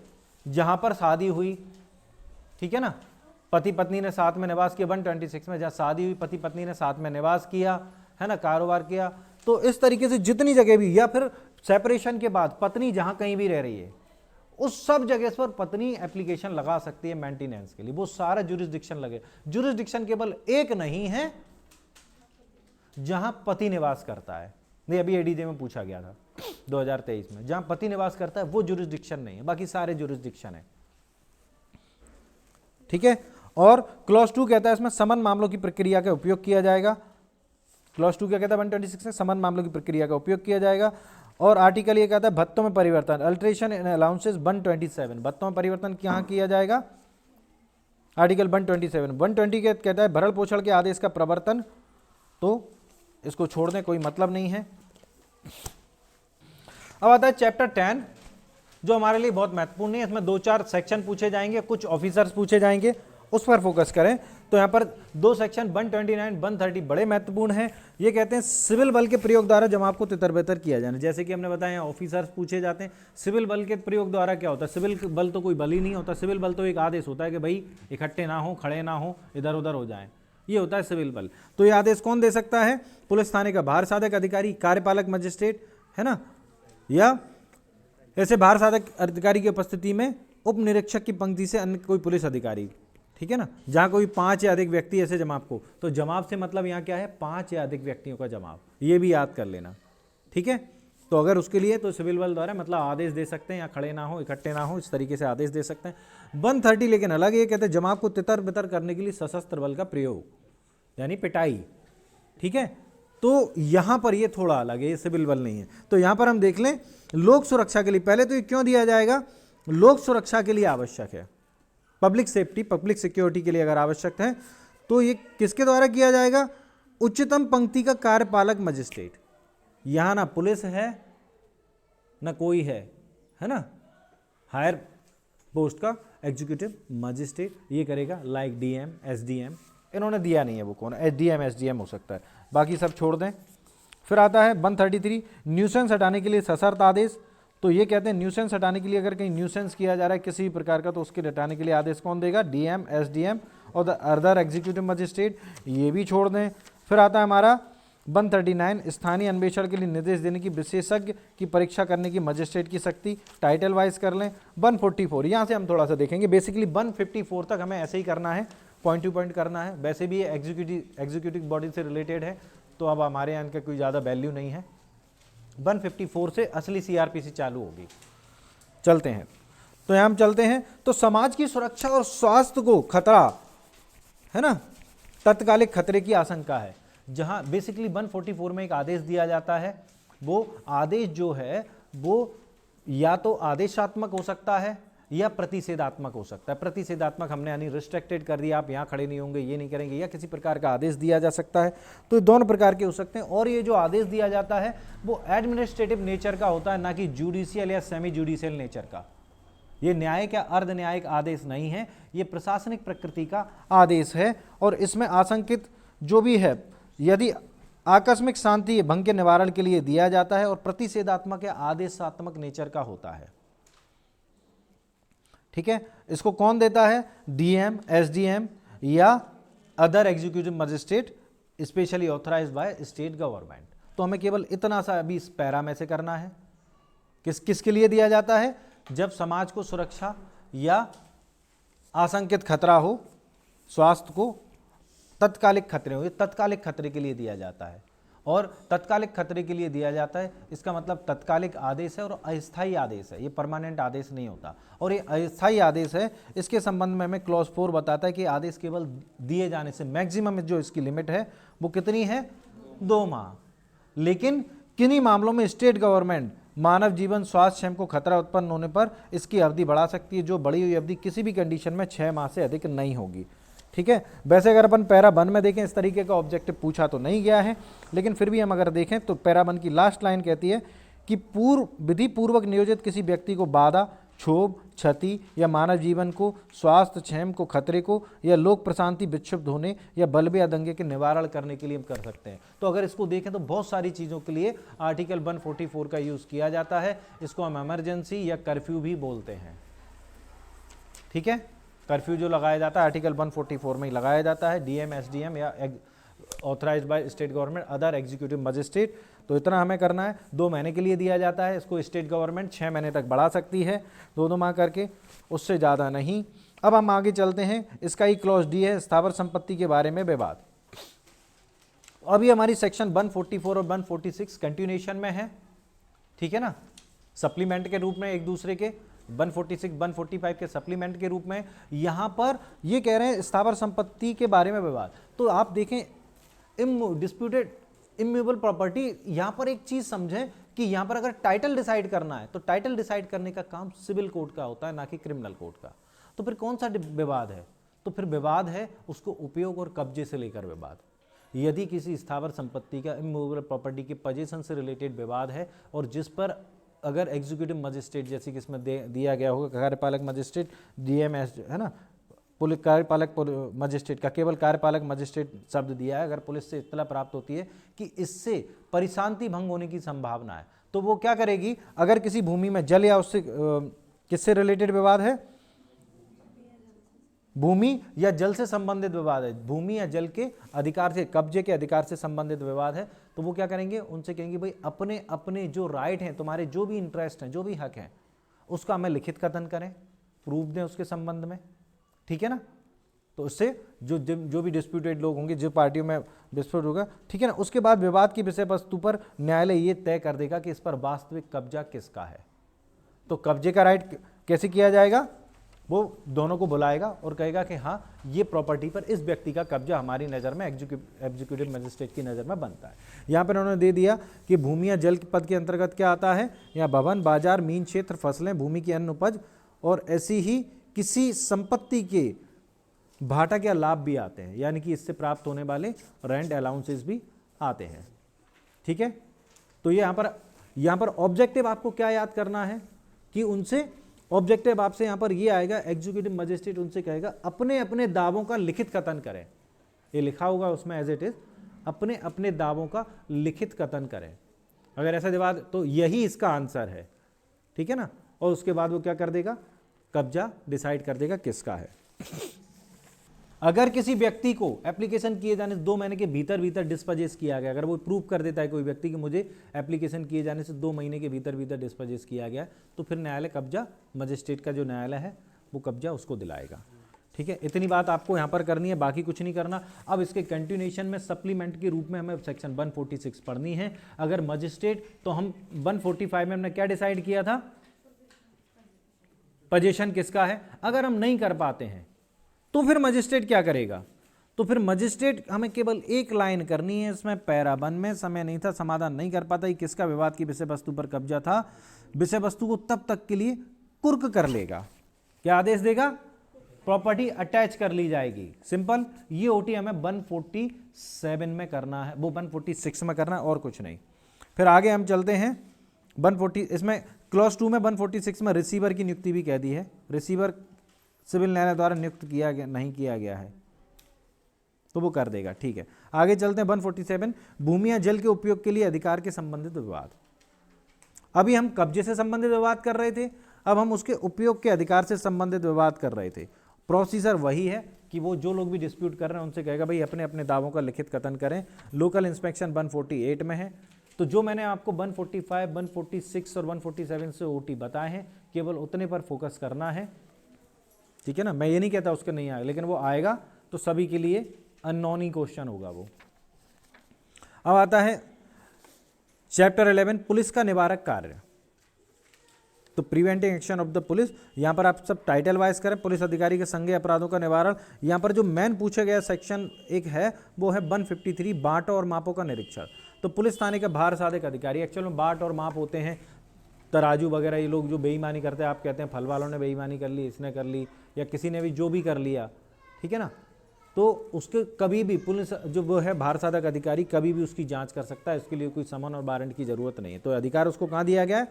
जहां पर शादी हुई, ठीक है ना, पति पत्नी ने साथ में निवास किया, 126 में जहां शादी हुई, पति पत्नी ने साथ में निवास किया, है ना, कारोबार किया, तो इस तरीके से जितनी जगह भी, या फिर सेपरेशन के बाद पत्नी जहां कहीं भी रह रही है, उस सब जगह पर पत्नी एप्लीकेशन लगा सकती है मेंटेनेंस के लिए, वो सारा जुरिस्डिक्शन लगे। जुरिस्डिक्शन केवल एक नहीं है जहां पति निवास करता है, नहीं अभी एडीजे में पूछा गया था 2023 में, जहां पति निवास करता है वो जुरिस्डिक्शन नहीं है, बाकी सारे जुरिस्डिक्शन है, ठीक है। और क्लॉज 2 कहता है इसमें समन मामलों की प्रक्रिया का उपयोग किया जाएगा। क्लॉज 2 क्या कहता है 126 में, समन मामलों की प्रक्रिया का उपयोग किया जाजाएगा। और आर्टिकल ये कहता है भत्तों में परिवर्तन, अल्ट्रेशन इन अलाउंसेस 127, भत्तों में परिवर्तन कहाँ किया जाएगा, आर्टिकल 127। 120 कहता है भरण पोषण के आदेश का प्रवर्तन, तो इसको छोड़ दें, कोई मतलब नहीं है। अब आता है चैप्टर 10, जो हमारे लिए बहुत महत्वपूर्ण है। इसमें 2-4 सेक्शन पूछे जाएंगे, कुछ ऑफिसर्स पूछे जाएंगे, उस पर फोकस करें। तो यहाँ पर 2 सेक्शन 129, 130 बड़े महत्वपूर्ण हैं। ये कहते हैं सिविल बल के प्रयोग द्वारा जमात को तितर-बितर किया जाना। जैसे कि हमने बताया ऑफिसर्स पूछे जाते हैं। सिविल बल के प्रयोग द्वारा क्या होता है, सिविल बल तो कोई बल ही नहीं होता, सिविल बल तो एक आदेश होता है कि भाई इकट्ठे ना हो, खड़े ना हो, इधर उधर हो जाएं, ये होता है सिविल बल। तो ये आदेश कौन दे सकता है, पुलिस थाने का भार साधक अधिकारी, कार्यपालक मजिस्ट्रेट, है ना, या ऐसे भार साधक अधिकारी की उपस्थिति में उप निरीक्षक की पंक्ति से अन्य कोई पुलिस अधिकारी, ठीक है ना, जहां कोई 5 या अधिक व्यक्ति ऐसे जमाव को, तो जमाव से मतलब यहाँ क्या है, 5 या अधिक व्यक्तियों का जमाव, ये भी याद कर लेना, ठीक है। तो अगर उसके लिए तो सिविल बल द्वारा मतलब आदेश दे सकते हैं, या खड़े ना हो, इकट्ठे ना हो, इस तरीके से आदेश दे सकते हैं। 130 लेकिन अलग, ये कहते हैं जमाव को तितर बितर करने के लिए सशस्त्र बल का प्रयोग, यानी पिटाई, ठीक है। तो यहां पर ये थोड़ा अलग है, ये सिविल बल नहीं है। तो यहां पर हम देख लें लोक सुरक्षा के लिए, पहले तो ये क्यों दिया जाएगा, लोक सुरक्षा के लिए आवश्यक है, पब्लिक सेफ्टी, पब्लिक सिक्योरिटी के लिए अगर आवश्यक है, तो ये किसके द्वारा किया जाएगा, उच्चतम पंक्ति का कार्यपालक मजिस्ट्रेट। यहां ना पुलिस है ना कोई है ना, हायर पोस्ट का एग्जीक्यूटिव मजिस्ट्रेट ये करेगा, लाइक डीएम, एसडीएम, इन्होंने दिया नहीं है वो कौन, एसडीएम एसडीएम हो सकता है, बाकी सब छोड़ दें। फिर आता है 133, न्यूसेंस हटाने के लिए सशर्त आदेश। तो ये कहते हैं न्यूसेंस हटाने के लिए अगर कहीं न्यूसेंस किया जा रहा है किसी भी प्रकार का, तो उसके हटाने के लिए आदेश कौन देगा, डीएम, एसडीएम और द अदर एग्जीक्यूटिव मजिस्ट्रेट, ये भी छोड़ दें। फिर आता है हमारा 139, स्थानीय अन्वेषण के लिए निर्देश देने की, विशेषज्ञ की परीक्षा करने की मजिस्ट्रेट की शक्ति, टाइटल वाइज कर लें। 144, यहाँ से हम थोड़ा सा देखेंगे, बेसिकली 154 तक हमें ऐसे ही करना है, पॉइंट टू पॉइंट करना है। वैसे भी ये एग्जीक्यूटिव बॉडी से रिलेटेड है, तो अब हमारे यहाँ इनका कोई ज़्यादा वैल्यू नहीं है। 154 से असली सीआरपीसी चालू होगी। चलते हैं, तो यहाँ हम चलते हैं, तो समाज की सुरक्षा और स्वास्थ्य को खतरा है ना, तत्कालिक खतरे की आशंका है, जहां बेसिकली 144 में एक आदेश दिया जाता है। वो आदेश जो है वो या तो आदेशात्मक हो सकता है या प्रतिषेधात्मक हो सकता है। प्रतिषेधात्मक हमने यानी रिस्ट्रिक्टेड कर दिया, आप यहाँ खड़े नहीं होंगे, ये नहीं करेंगे, या किसी प्रकार का आदेश दिया जा सकता है। तो दोनों प्रकार के हो सकते हैं। और ये जो आदेश दिया जाता है वो एडमिनिस्ट्रेटिव नेचर का होता है, ना कि जुडिशियल या सेमी जुडिशियल नेचर का। ये न्यायिक या अर्ध न्यायिक आदेश नहीं है, ये प्रशासनिक प्रकृति का आदेश है। और इसमें आशंकित जो भी है, यदि आकस्मिक शांति भंग के निवारण के लिए दिया जाता है और प्रतिषेधात्मक या आदेशात्मक नेचर का होता है। ठीक है, इसको कौन देता है? डीएम, एसडीएम या other executive magistrate specially authorised by state government. तो हमें केवल इतना सा अभी इस पैरा में से करना है। किसके लिए दिया जाता है? जब समाज को सुरक्षा या आशंकित खतरा हो, स्वास्थ्य को तत्कालिक खतरे हो, ये तत्कालिक खतरे के लिए दिया जाता है। और तत्कालिक खतरे के लिए दिया जाता है, इसका मतलब तत्कालिक आदेश है और अस्थायी आदेश है, ये परमानेंट आदेश नहीं होता। और ये अस्थायी आदेश है, इसके संबंध में हमें क्लॉज 4 बताता है कि आदेश केवल दिए जाने से, मैक्सिमम जो इसकी लिमिट है वो कितनी है? 2 माह। लेकिन किन्हीं मामलों में स्टेट गवर्नमेंट मानव जीवन स्वास्थ्य क्षेम को खतरा उत्पन्न होने पर इसकी अवधि बढ़ा सकती है, जो बढ़ी हुई अवधि किसी भी कंडीशन में 6 माह से अधिक नहीं होगी। ठीक है, वैसे अगर अपन पैरा 1 में देखें, इस तरीके का ऑब्जेक्टिव पूछा तो नहीं गया है, लेकिन फिर भी हम अगर देखें तो पैरा 1 की लास्ट लाइन कहती है कि विधि पूर्वक नियोजित किसी व्यक्ति को बाधा, क्षोभ, क्षति या मानव जीवन को, स्वास्थ्य क्षेम को खतरे को या लोक प्रशांति विक्षिप्त होने या बलबे या दंगे के निवारण करने के लिए हम कर सकते हैं। तो अगर इसको देखें तो बहुत सारी चीज़ों के लिए आर्टिकल 144 का यूज़ किया जाता है। इसको हम इमरजेंसी या कर्फ्यू भी बोलते हैं। ठीक है, कर्फ्यू जो लगाया जाता है आर्टिकल 144 में ही लगाया जाता है, डीएम, एसडीएम या authorised by state government, other executive magistrate. तो इतना हमें करना है। 2 महीने के लिए दिया जाता है, इसको स्टेट गवर्नमेंट 6 महीने तक बढ़ा सकती है, 2 माह करके, उससे ज़्यादा नहीं। अब हम आगे चलते हैं, इसका ही क्लॉज डी है, स्थावर संपत्ति के बारे में विवाद। अभी हमारी सेक्शन 144 और 146 कंटिन्यूएशन में है। ठीक है ना, सप्लीमेंट के रूप में एक दूसरे के, 146, 145 के सप्लीमेंट के रूप में। यहाँ पर ये कह रहे हैं स्थावर संपत्ति के बारे में विवाद। तो आप देखें डिस्प्यूटेड इम्यूएबल प्रॉपर्टी, यहाँ पर एक चीज समझें कि यहाँ पर अगर टाइटल डिसाइड करना है तो टाइटल डिसाइड करने का काम सिविल कोड का होता है, ना कि क्रिमिनल कोड का। तो फिर कौन सा विवाद है? तो फिर विवाद है उसको उपयोग और कब्जे से लेकर विवाद। यदि किसी स्थावर संपत्ति का इम्यूएबल प्रॉपर्टी के पोजीशन से रिलेटेड विवाद है और जिस पर अगर एग्जीक्यूटिव मजिस्ट्रेट, जैसे कि इसमें दिया गया होगा कार्यपालक मजिस्ट्रेट, डीएमएस है ना, पुलिस कार्यपालक मजिस्ट्रेट का केवल कार्यपालक मजिस्ट्रेट शब्द दिया है। अगर पुलिस से इत्तला प्राप्त होती है कि इससे परिशांति भंग होने की संभावना है, तो वो क्या करेगी? अगर किसी भूमि में जल या उससे किससे रिलेटेड विवाद है? भूमि या जल से संबंधित विवाद है, भूमि या जल के अधिकार से, कब्जे के अधिकार से संबंधित विवाद है, तो वो क्या करेंगे? उनसे कहेंगे भाई अपने अपने जो राइट हैं, तुम्हारे जो भी इंटरेस्ट हैं, जो भी हक हैं, उसका हमें लिखित कथन करें, प्रूफ दें उसके संबंध में। ठीक है ना, तो उससे जो भी डिस्प्यूटेड लोग होंगे, जो पार्टियों में डिस्प्यूट होगा, ठीक है ना, उसके बाद विवाद की विषय वस्तु पर न्यायालय ये तय कर देगा कि इस पर वास्तविक कब्जा किसका है। तो कब्जे का राइट कैसे किया जाएगा? वो दोनों को बुलाएगा और कहेगा कि हाँ, ये प्रॉपर्टी पर इस व्यक्ति का कब्जा हमारी नज़र में, एग्जीक्यूटिव मजिस्ट्रेट की नज़र में बनता है। यहाँ पर उन्होंने दे दिया कि भूमि या जल पद के अंतर्गत क्या आता है? या भवन, बाजार, मीन क्षेत्र, फसलें, भूमि की अन्य उपज और ऐसी ही किसी संपत्ति के भाटक या लाभ भी आते हैं, यानी कि इससे प्राप्त होने वाले रेंट अलाउंसेस भी आते हैं। ठीक है, तो ये यहाँ पर ऑब्जेक्टिव आपको क्या याद करना है कि उनसे ऑब्जेक्टिव आपसे यहाँ पर ये आएगा, एग्जीक्यूटिव मजिस्ट्रेट उनसे कहेगा अपने अपने दावों का लिखित कथन करें। ये लिखा होगा उसमें एज इट इज, अपने अपने दावों का लिखित कथन करें। अगर ऐसा जवाब, तो यही इसका आंसर है। ठीक है ना, और उसके बाद वो क्या कर देगा? कब्जा डिसाइड कर देगा किसका है। अगर किसी व्यक्ति को एप्लीकेशन किए जाने से 2 महीने के भीतर डिस्पोजेस किया गया, अगर वो प्रूव कर देता है कोई व्यक्ति कि मुझे एप्लीकेशन किए जाने से 2 महीने के भीतर डिस्पोजेस किया गया, तो फिर न्यायालय कब्जा, मजिस्ट्रेट का जो न्यायालय है वो कब्जा उसको दिलाएगा। ठीक है, इतनी बात आपको यहाँ पर करनी है, बाकी कुछ नहीं करना। अब इसके कंटिन्यूएशन में सप्लीमेंट के रूप में हमें सेक्शन 146 पढ़नी है। अगर मजिस्ट्रेट, तो हम 145 में हमने क्या डिसाइड किया था? पोजीशन किसका है। अगर हम नहीं कर पाते हैं तो फिर मजिस्ट्रेट क्या करेगा? तो फिर मजिस्ट्रेट, हमें केवल एक लाइन करनी है इसमें, पैरा 1 में समय नहीं था, समाधान नहीं कर पाता, किसका विवाद की विषय वस्तु पर कब्जा था, विषय वस्तु को तब तक के लिए कुर्क कर लेगा। क्या आदेश देगा? प्रॉपर्टी अटैच कर ली जाएगी। सिंपल। ये ओटी हमें 147 में करना है, वो 146 में करना है, और कुछ नहीं। फिर आगे हम चलते हैं 140, इसमें क्लॉज 2 में 146 में रिसीवर की नियुक्ति भी कह दी है। रिसीवर सिविल न्यायालय द्वारा नियुक्त किया गया, नहीं किया गया है, तो वो कर देगा। ठीक है, आगे चलते हैं 147, भूमि या जल के उपयोग के लिए अधिकार के संबंधित विवाद। अभी हम कब्जे से संबंधित विवाद कर रहे थे, अब हम उसके उपयोग के अधिकार से संबंधित विवाद कर रहे थे। प्रोसीजर वही है कि वो जो लोग भी डिस्प्यूट कर रहे हैं उनसे कहेगा भाई अपने अपने दावों का लिखित कथन करें। लोकल इंस्पेक्शन 148 में है। तो जो मैंने आपको 145, 146 और 147 से ओटी बताए हैं, केवल उतने पर फोकस करना है। ठीक है ना, मैं ये नहीं कहता उसके नहीं आएगा, लेकिन वो आएगा तो सभी के लिए अननोन ही क्वेश्चन होगा वो। अब आता है चैप्टर 11, पुलिस का निवारक कार्य। तो preventing action of the police, यहाँ पर आप सब टाइटल वाइज करें, पुलिस अधिकारी के संज्ञेय अपराधों का निवारण। यहाँ पर जो मेन पूछा गया सेक्शन एक है वो है 153, बाँटो और मापों का निरीक्षण। तो पुलिस थाने के भार साधक अधिकारी, एक्चुअल में बाट और माप होते हैं तराजू वगैरह, ये लोग जो बेईमानी करते हैं, आप कहते हैं फल वालों ने बेईमानी कर ली, इसने कर ली, या किसी ने भी जो भी कर लिया, ठीक है ना, तो उसके कभी भी पुलिस जो वो है भार साधक अधिकारी कभी भी उसकी जांच कर सकता है, इसके लिए कोई समन और वारंट की जरूरत नहीं है। तो अधिकार उसको कहाँ दिया गया है?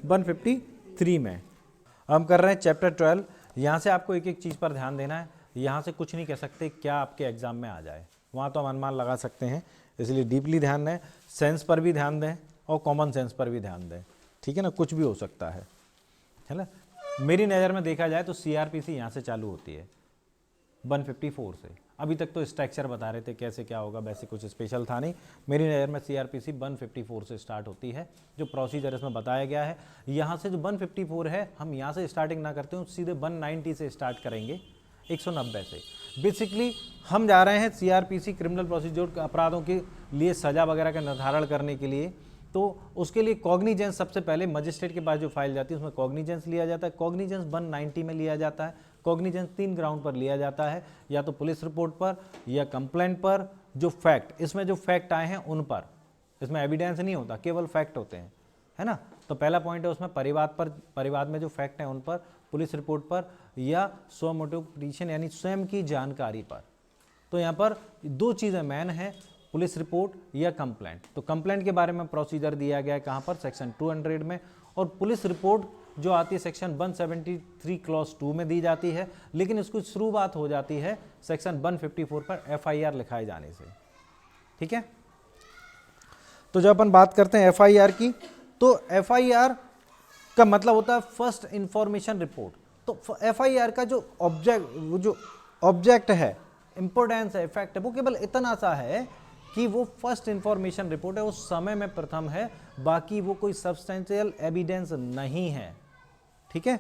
153 में। हम कर रहे हैं चैप्टर 12। यहाँ से आपको एक एक चीज़ पर ध्यान देना है। यहाँ से कुछ नहीं कह सकते क्या आपके एग्जाम में आ जाए, वहाँ तो हम अनुमान लगा सकते हैं, इसलिए डीपली ध्यान दें, सेंस पर भी ध्यान दें और कॉमन सेंस पर भी ध्यान दें। ठीक है ना, कुछ भी हो सकता है ना। मेरी नज़र में देखा जाए तो सीआरपीसी यहाँ से चालू होती है 154 से। अभी तक तो स्ट्रक्चर बता रहे थे कैसे क्या होगा, वैसे कुछ स्पेशल था नहीं। मेरी नज़र में सीआरपीसी 154 से स्टार्ट होती है, जो प्रोसीजर इसमें बताया गया है। यहाँ से जो 154 है, हम यहाँ से स्टार्टिंग ना करते हो, सीधे 190 से स्टार्ट करेंगे, 190 से। बेसिकली हम जा रहे हैं सीआरपीसी क्रिमिनल प्रोसीजर अपराधों के लिए सज़ा वगैरह का निर्धारण करने के लिए। तो उसके लिए कॉग्निजेंस सबसे पहले मजिस्ट्रेट के पास जो फाइल जाती है उसमें कॉग्निजेंस लिया जाता है। कॉग्निजेंस 190 में लिया जाता है। कॉग्निजेंस 3 ग्राउंड पर लिया जाता है, या तो पुलिस रिपोर्ट पर या कंप्लेंट पर, जो फैक्ट इसमें जो फैक्ट आए हैं उन पर। इसमें एविडेंस नहीं होता, केवल फैक्ट होते हैं, है ना। तो पहला पॉइंट है उसमें परिवाद पर, परिवाद में जो फैक्ट हैं उन पर, पुलिस रिपोर्ट पर या स्व मोटिव पिटीशन यानी स्वयं की जानकारी पर। तो यहाँ पर 2 चीज़ें मेन है, पुलिस रिपोर्ट या कंप्लेंट। तो कंप्लेंट के बारे में प्रोसीजर दिया गया है कहाँ पर? सेक्शन 200 में। और पुलिस रिपोर्ट जो आती है सेक्शन 173 क्लॉज 2 में दी जाती है, लेकिन इसकी शुरुआत हो जाती है सेक्शन 154 पर एफआईआर लिखाए जाने से। ठीक है, तो जब अपन बात करते हैं एफआईआर की, तो एफआईआर का मतलब होता है फर्स्ट इंफॉर्मेशन रिपोर्ट। तो एफआईआर का जो ऑब्जेक्ट है, इंपोर्टेंस है, इफेक्ट है, वो केवल इतना सा है कि वो फर्स्ट इंफॉर्मेशन रिपोर्ट है, उस समय में प्रथम है, बाकी वो कोई सब्सटेंशियल एविडेंस नहीं है। ठीक है,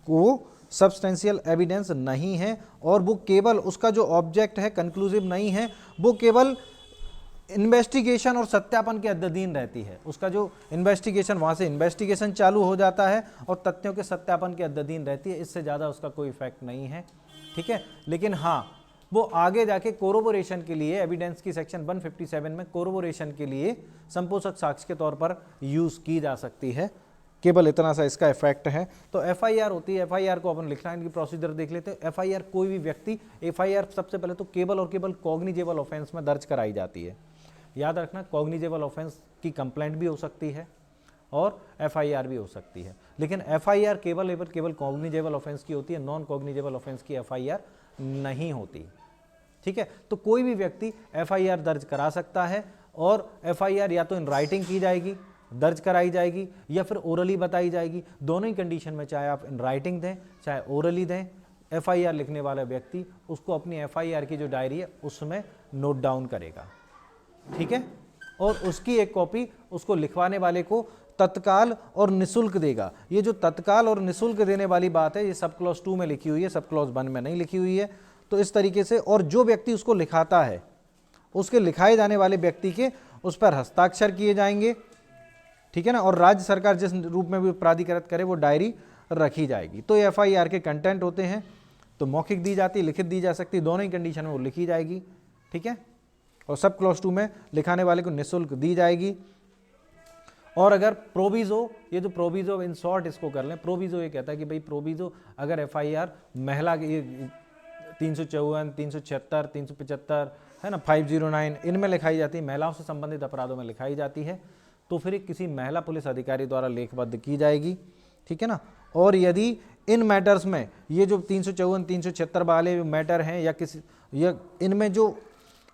वो सब्सटेंशियल एविडेंस नहीं है, और वो केवल उसका जो ऑब्जेक्ट है कंक्लूसिव नहीं है, वो केवल इन्वेस्टिगेशन और सत्यापन के अधीन रहती है। उसका जो इन्वेस्टिगेशन, वहाँ से इन्वेस्टिगेशन चालू हो जाता है और तथ्यों के सत्यापन के अधीन रहती है, इससे ज़्यादा उसका कोई इफेक्ट नहीं है। ठीक है, लेकिन हाँ, वो आगे जाके कोरोबोरेशन के लिए, एविडेंस की सेक्शन 157 में कोरोबोरेशन के लिए संपोषक साक्ष्य के तौर पर यूज़ की जा सकती है। केवल इतना सा इसका इफेक्ट है। तो एफआईआर होती है, एफआईआर को अपन लिखना की प्रोसीजर देख लेते हैं। एफआईआर कोई भी व्यक्ति, एफआईआर सबसे पहले तो केवल और केवल कॉग्निजेबल ऑफेंस में दर्ज कराई जाती है। याद रखना, कॉग्निजेबल ऑफेंस की कंप्लेंट भी हो सकती है और एफआईआर भी हो सकती है, लेकिन एफआईआर केवल कॉग्निजेबल ऑफेंस की होती है, नॉन कॉग्निजेबल ऑफेंस की एफआईआर नहीं होती। ठीक है, तो कोई भी व्यक्ति एफआईआर दर्ज करा सकता है, और एफआईआर या तो इन राइटिंग की जाएगी, दर्ज कराई जाएगी, या फिर ओरली बताई जाएगी। दोनों ही कंडीशन में, चाहे आप इन राइटिंग दें चाहे ओरली दें, एफआईआर लिखने वाला व्यक्ति उसको अपनी एफआईआर की जो डायरी है उसमें नोट डाउन करेगा। ठीक है, और उसकी एक कॉपी उसको लिखवाने वाले को तत्काल और निशुल्क देगा। ये जो तत्काल और निशुल्क देने वाली बात है, ये सब क्लॉज 2 में लिखी हुई है, सब क्लॉज 1 में नहीं लिखी हुई है। तो इस तरीके से, और जो व्यक्ति उसको लिखाता है, उसके लिखाए जाने वाले व्यक्ति के उस पर हस्ताक्षर किए जाएंगे। ठीक है ना, और राज्य सरकार जिस रूप में भी प्राधिकृत करे वो डायरी रखी जाएगी। तो एफआईआर के कंटेंट होते हैं, तो मौखिक दी जाती है, लिखित दी जा सकती है, दोनों ही कंडीशन में वो लिखी जाएगी। ठीक है, और सब क्लॉज 2 में लिखाने वाले को निःशुल्क दी जाएगी। और अगर प्रोविजो, ये जो प्रोविजो इन शॉर्ट इसको कर लें, प्रोविजो ये कहता है कि भाई प्रोविजो अगर एफआईआर महिला की 354, 376, 375 है ना, 509 इनमें लिखाई जाती है, महिलाओं से संबंधित अपराधों में लिखाई जाती है, तो फिर किसी महिला पुलिस अधिकारी द्वारा लेखबद्ध की जाएगी। ठीक है ना, और यदि इन मैटर्स में, ये जो 354, 376 वाले मैटर हैं, या किसी, या इनमें जो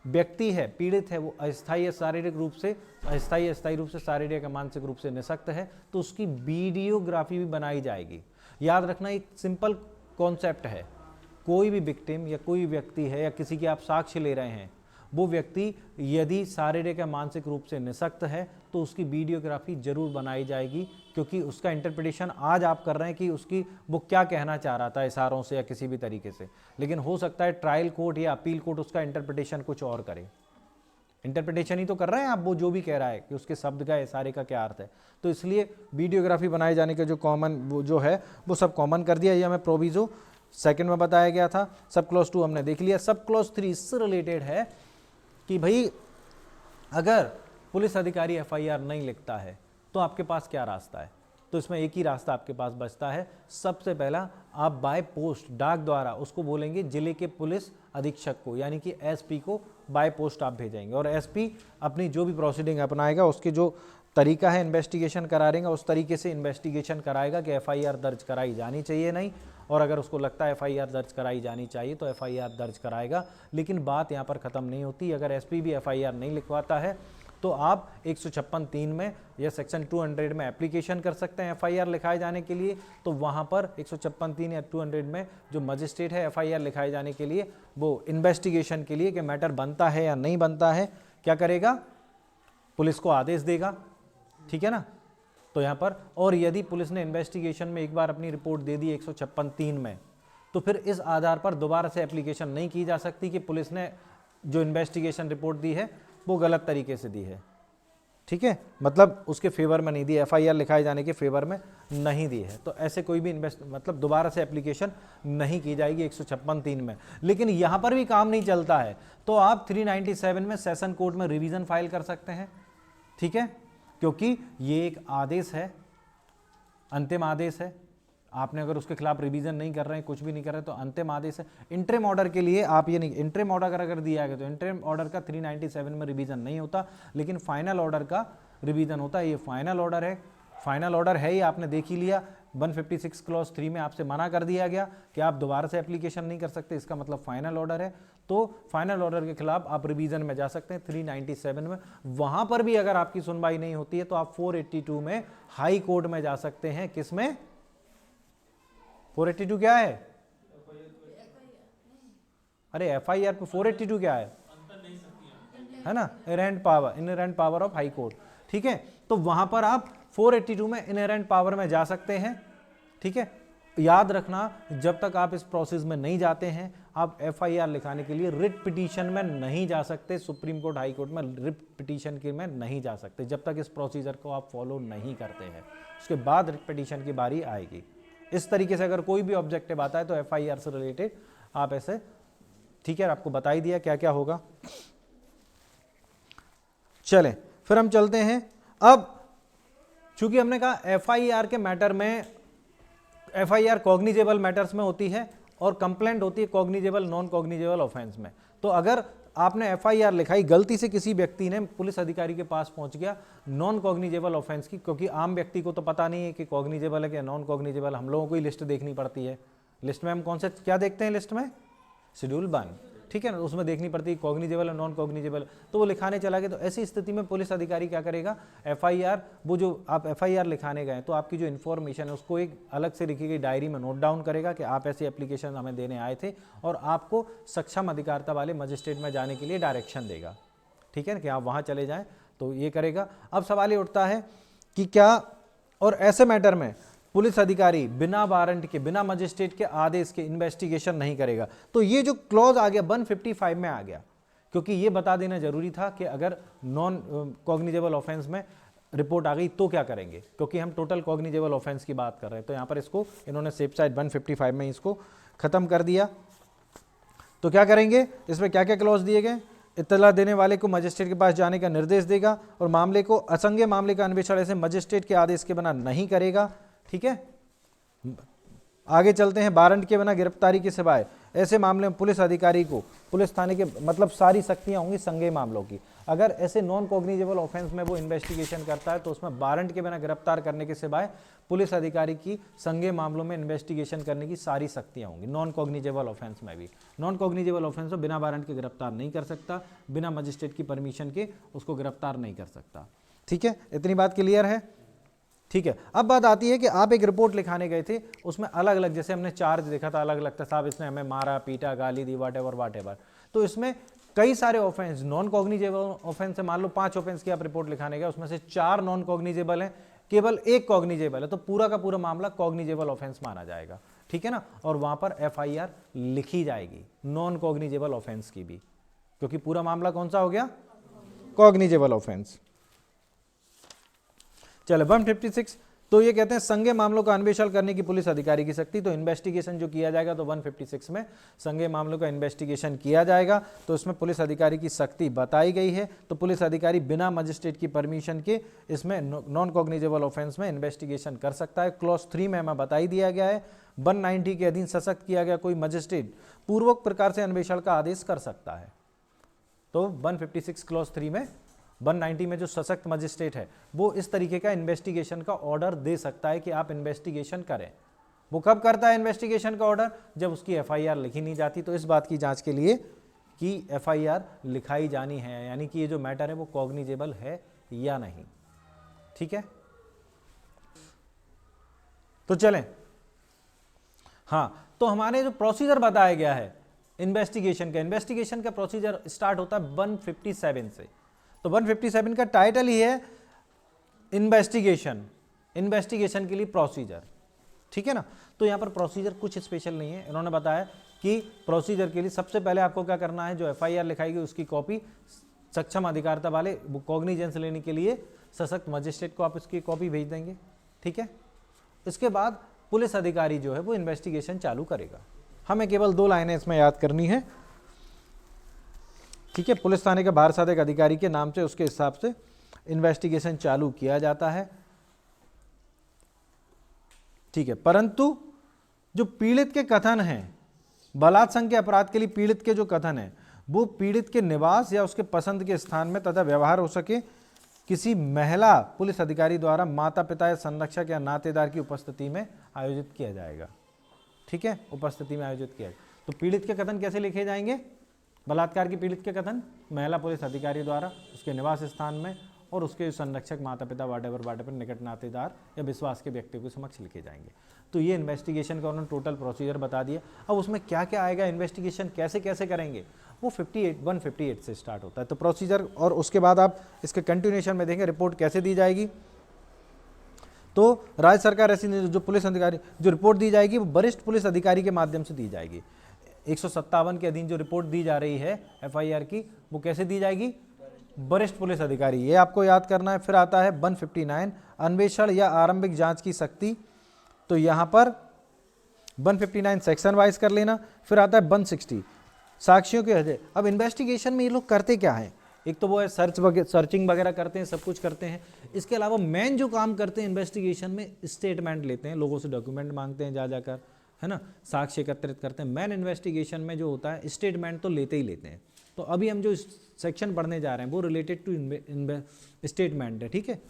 व्यक्ति है, पीड़ित है, वो अस्थायी या शारीरिक रूप से, अस्थायी रूप से, शारीरिक या मानसिक रूप से निःशक्त है, तो उसकी वीडियोग्राफी भी बनाई जाएगी। याद रखना एक सिंपल कॉन्सेप्ट है, कोई भी विक्टिम या कोई व्यक्ति है या किसी की आप साक्ष्य ले रहे हैं, वो व्यक्ति यदि शारीरिक या मानसिक रूप से निःशक्त है तो उसकी वीडियोग्राफी जरूर बनाई जाएगी, क्योंकि उसका इंटरप्रिटेशन आज आप कर रहे हैं कि उसकी वो क्या कहना चाह रहा था इशारों से या किसी भी तरीके से, लेकिन हो सकता है ट्रायल कोर्ट या अपील कोर्ट उसका इंटरप्रिटेशन कुछ और करे। इंटरप्रिटेशन ही तो कर रहे हैं आप, वो जो भी कह रहा है कि उसके शब्द का इशारे का क्या अर्थ है। तो इसलिए वीडियोग्राफी बनाए जाने का जो कॉमन वो जो है वो सब कॉमन कर दिया। ये हमें प्रोविजो सेकंड में बताया गया था। सब क्लॉज 2 हमने देख लिया। सब क्लॉज 3 इससे रिलेटेड है कि भाई अगर पुलिस अधिकारी एफआईआर नहीं लिखता है तो आपके पास क्या रास्ता है। तो इसमें एक ही रास्ता आपके पास बचता है। सबसे पहला, आप बाय पोस्ट डाक द्वारा उसको बोलेंगे जिले के पुलिस अधीक्षक को, यानी कि एसपी को बाय पोस्ट आप भेजेंगे, और एसपी अपनी जो भी प्रोसीडिंग अपनाएगा उसके जो तरीका है इन्वेस्टिगेशन कराएगा उस तरीके से इन्वेस्टिगेशन कराएगा कि एफआईआर दर्ज कराई जानी चाहिए नहीं, और अगर उसको लगता है एफआईआर दर्ज कराई जानी चाहिए तो एफआईआर दर्ज कराएगा। लेकिन बात यहाँ पर ख़त्म नहीं होती। अगर एसपी भी एफआईआर नहीं लिखवाता है तो आप 156(3) में या सेक्शन 200 में एप्लीकेशन कर सकते हैं एफआईआर लिखाए जाने के लिए। तो वहाँ पर 156(3) या 200 में जो मजिस्ट्रेट है एफआईआर लिखाए जाने के लिए वो इन्वेस्टिगेशन के लिए कि मैटर बनता है या नहीं बनता है क्या करेगा, पुलिस को आदेश देगा। ठीक है ना। तो यहाँ पर, और यदि पुलिस ने इन्वेस्टिगेशन में एक बार अपनी रिपोर्ट दे दी 156(3) में, तो फिर इस आधार पर दोबारा से एप्लीकेशन नहीं की जा सकती कि पुलिस ने जो इन्वेस्टिगेशन रिपोर्ट दी है वो गलत तरीके से दी है। ठीक है, मतलब उसके फेवर में नहीं दी, एफआईआर लिखाए जाने के फेवर में नहीं दी है। तो ऐसे कोई भी मतलब दोबारा से एप्लीकेशन नहीं की जाएगी 156(3) में। लेकिन यहाँ पर भी काम नहीं चलता है तो आप 397 में सेशन कोर्ट में रिवीजन फाइल कर सकते हैं। ठीक है, क्योंकि ये एक आदेश है, अंतिम आदेश है। आपने अगर उसके खिलाफ रिवीजन नहीं कर रहे हैं, कुछ भी नहीं कर रहे, तो अंतिम आदेश है। इंटरिम ऑर्डर के लिए आप ये नहीं, इंटरिम ऑर्डर अगर दिया गया तो इंटरिम ऑर्डर का 397 में रिवीजन नहीं होता, लेकिन फाइनल ऑर्डर का रिवीजन होता है। ये फाइनल ऑर्डर है, फाइनल ऑर्डर है ही, आपने देख ही लिया। 156 क्लॉज 3 में आपसे मना कर दिया गया कि आप दोबारा से एप्लीकेशन नहीं कर सकते, इसका मतलब फाइनल ऑर्डर है। तो फाइनल ऑर्डर के खिलाफ आप रिवीजन में जा सकते हैं 397 में। वहां पर भी अगर आपकी सुनवाई नहीं होती है तो आप 482 में हाई कोर्ट में जा सकते हैं। किसमें? 482 क्या है? अरे एफआईआर पे 482 क्या है ना, inherent power of high court. ठीक है, तो वहां पर आप 482 में इनहेरेंट पावर में जा सकते हैं। ठीक है, याद रखना जब तक आप इस प्रोसेस में नहीं जाते हैं आप एफआईआर लिखाने के लिए रिट पिटीशन में नहीं जा सकते। सुप्रीम कोर्ट, हाई कोर्ट में रिट पिटीशन के में नहीं जा सकते जब तक इस प्रोसीजर को आप फॉलो नहीं करते हैं। उसके बाद रिट पिटीशन की बारी आएगी। इस तरीके से अगर कोई भी ऑब्जेक्टिव आता है तो एफआईआर से रिलेटेड आप ऐसे, ठीक है, आपको बता ही दिया क्या क्या होगा। चलें फिर हम चलते हैं। अब चूंकि हमने कहा एफआईआर के मैटर में, एफआईआर कॉग्निजेबल मैटर्स में होती है और कंप्लेंट होती है कॉग्निजेबल नॉन कॉग्निजेबल ऑफेंस में। तो अगर आपने एफआईआर लिखाई, गलती से किसी व्यक्ति ने पुलिस अधिकारी के पास पहुंच गया नॉन कॉग्निजेबल ऑफेंस की, क्योंकि आम व्यक्ति को तो पता नहीं है कि कॉग्निजेबल है कि नॉन कॉग्निजेबल, हम लोगों को ही लिस्ट देखनी पड़ती है। लिस्ट में हम कौन से क्या देखते हैं? लिस्ट में शेड्यूल 1, ठीक है ना, उसमें देखनी पड़ती है कॉग्निजेबल और नॉन कॉग्निजेबल। तो वो लिखाने चला गया, तो ऐसी स्थिति में पुलिस अधिकारी क्या करेगा, एफआईआर, वो जो आप एफआईआर लिखाने गए तो आपकी जो इन्फॉर्मेशन है उसको एक अलग से लिखी गई डायरी में नोट डाउन करेगा कि आप ऐसी एप्लीकेशन हमें देने आए थे, और आपको सक्षम अधिकारिता वाले मजिस्ट्रेट में जाने के लिए डायरेक्शन देगा। ठीक है ना, कि आप वहाँ चले जाएँ, तो ये करेगा। अब सवाल ये उठता है कि क्या, और ऐसे मैटर में पुलिस अधिकारी बिना वारंट के, बिना मजिस्ट्रेट के आदेश के इन्वेस्टिगेशन नहीं करेगा। तो ये जो क्लॉज आ गया 155 में आ गया, क्योंकि ये बता देना जरूरी था कि अगर नॉन कॉग्निजेबल ऑफेंस में रिपोर्ट आ गई तो क्या करेंगे, क्योंकि हम टोटल कॉग्निजेबल ऑफेंस की बात कर रहे हैं। तो यहाँ पर इसको इन्होंने सेफ साइड 155 में इसको खत्म कर दिया। तो क्या करेंगे, इसमें क्या क्या क्लॉज दिए गए, इत्तला देने वाले को मजिस्ट्रेट के पास जाने का निर्देश देगा, और मामले को, असंज्ञेय मामले का अन्वेषण ऐसे मजिस्ट्रेट के आदेश के बिना नहीं करेगा। ठीक है, आगे चलते हैं। वारंट के बिना गिरफ्तारी के सिवाय ऐसे मामले में पुलिस अधिकारी को पुलिस थाने के मतलब सारी शक्तियां होंगी संज्ञेय मामलों की। अगर ऐसे नॉन कॉग्निजेबल ऑफेंस में वो इन्वेस्टिगेशन करता है तो उसमें वारंट के बिना गिरफ्तार करने के सिवाय पुलिस अधिकारी की संज्ञेय मामलों में इन्वेस्टिगेशन करने की सारी शक्तियां होंगी। नॉन कॉग्निजेबल ऑफेंस में भी, नॉन कॉग्निजेबल ऑफेंस में बिना वारंट के गिरफ्तार नहीं कर सकता, बिना मजिस्ट्रेट की परमिशन के उसको गिरफ्तार नहीं कर सकता। ठीक है, इतनी बात क्लियर है? ठीक है, अब बात आती है कि आप एक रिपोर्ट लिखाने गए थे, उसमें अलग अलग, जैसे हमने चार्ज देखा था, अलग अलग था, साहब इसने हमें मारा, पीटा, गाली दी, वाट एवर। तो इसमें कई सारे ऑफेंस, नॉन कॉग्निजेबल ऑफेंस है, मान लो 5 ऑफेंस की आप रिपोर्ट लिखाने गए, उसमें से 4 नॉन कॉग्निजेबल है, केवल 1 कॉग्निजेबल है, तो पूरा का पूरा मामला कॉग्निजेबल ऑफेंस माना जाएगा। ठीक है ना, और वहां पर FIR लिखी जाएगी नॉन कॉग्निजेबल ऑफेंस की भी, क्योंकि पूरा मामला कौन सा हो गया? Cognizable offence. चलो 156, तो ये कहते हैं संज्ञेय मामलों का अन्वेषण करने की पुलिस अधिकारी की शक्ति। तो इन्वेस्टिगेशन जो किया जाएगा, तो 156 में संज्ञेय मामलों का इन्वेस्टिगेशन किया जाएगा, तो इसमें पुलिस अधिकारी की शक्ति बताई गई है। तो पुलिस अधिकारी बिना मजिस्ट्रेट की परमिशन के इसमें नॉन कॉग्निजेबल ऑफेंस में इन्वेस्टिगेशन कर सकता है। क्लॉज 3 में हमें बताई दिया गया है 190 के अधीन सशक्त किया गया कोई मजिस्ट्रेट पूर्वक प्रकार से अन्वेषण का आदेश कर सकता है। तो 156 क्लॉज 3 में 190 में जो सशक्त मजिस्ट्रेट है वो इस तरीके का इन्वेस्टिगेशन का ऑर्डर दे सकता है कि आप इन्वेस्टिगेशन करें। वो कब करता है इन्वेस्टिगेशन का ऑर्डर? जब उसकी FIR लिखी नहीं जाती। तो इस बात की जांच के लिए कि FIR लिखाई जानी है, यानी कि ये जो मैटर है वो कॉग्निजेबल है या नहीं। ठीक है, तो चलें। हाँ, तो हमारे जो प्रोसीजर बताया गया है इन्वेस्टिगेशन का प्रोसीजर स्टार्ट होता है 157 से। तो 157 का टाइटल ही है इन्वेस्टिगेशन के लिए प्रोसीजर। ठीक है ना, तो यहां पर प्रोसीजर कुछ स्पेशल नहीं है। इन्होंने बताया कि प्रोसीजर के लिए सबसे पहले आपको क्या करना है, जो FIR लिखाएगी उसकी कॉपी सक्षम अधिकारिता वाले कॉग्निजेंस लेने के लिए सशक्त मजिस्ट्रेट को आप इसकी कॉपी भेज देंगे। ठीक है, इसके बाद पुलिस अधिकारी जो है वो इन्वेस्टिगेशन चालू करेगा। हमें केवल 2 लाइनें इसमें याद करनी है। ठीक है, पुलिस थाने के बाहर साधक अधिकारी के नाम से उसके हिसाब से इन्वेस्टिगेशन चालू किया जाता है। ठीक है, परंतु जो पीड़ित के कथन हैं, बलात्संग के अपराध के लिए पीड़ित के जो कथन हैं वो पीड़ित के निवास या उसके पसंद के स्थान में तथा व्यवहार हो सके किसी महिला पुलिस अधिकारी द्वारा माता पिता या संरक्षक या नातेदार की उपस्थिति में आयोजित किया जाएगा। ठीक है, उपस्थिति में आयोजित किया जाएगा। तो पीड़ित के कथन कैसे लिखे जाएंगे? बलात्कार की पीड़ित के कथन महिला पुलिस अधिकारी द्वारा उसके निवास स्थान में और उसके संरक्षक माता पिता वाटेवर निकट नातेदार या विश्वास के व्यक्ति के समक्ष लिखे जाएंगे। तो ये इन्वेस्टिगेशन का उन्होंने टोटल प्रोसीजर बता दिया। अब उसमें क्या क्या आएगा, इन्वेस्टिगेशन कैसे कैसे करेंगे, वो 158 से स्टार्ट होता है। तो प्रोसीजर, और उसके बाद आप इसके कंटिन्यूएशन में देखेंगे रिपोर्ट कैसे दी जाएगी। तो राज्य सरकार ऐसी जो पुलिस अधिकारी जो रिपोर्ट दी जाएगी वो वरिष्ठ पुलिस अधिकारी के माध्यम से दी जाएगी। 157 के अधीन जो रिपोर्ट दी जा रही है FIR की, वो कैसे दी जाएगी? वरिष्ठ पुलिस अधिकारी, ये आपको याद करना है। फिर आता है 159 अन्वेषण या आरंभिक जांच की शक्ति। तो यहां पर 159 सेक्शन वाइज कर लेना। फिर आता है 160 साक्ष्यों के हजे। अब इन्वेस्टिगेशन में ये लोग करते क्या है? एक तो वो है सर्चिंग वगैरह करते हैं, सब कुछ करते हैं। इसके अलावा मेन जो काम करते हैं इन्वेस्टिगेशन में, स्टेटमेंट लेते हैं, लोगों से डॉक्यूमेंट मांगते हैं जा जाकर, है ना, साक्ष्य एकत्रित करते हैं। मेन इन्वेस्टिगेशन में जो होता है स्टेटमेंट तो लेते ही लेते हैं। तो अभी हम जो सेक्शन पढ़ने जा रहे हैं वो रिलेटेड टू स्टेटमेंट है। ठीक है,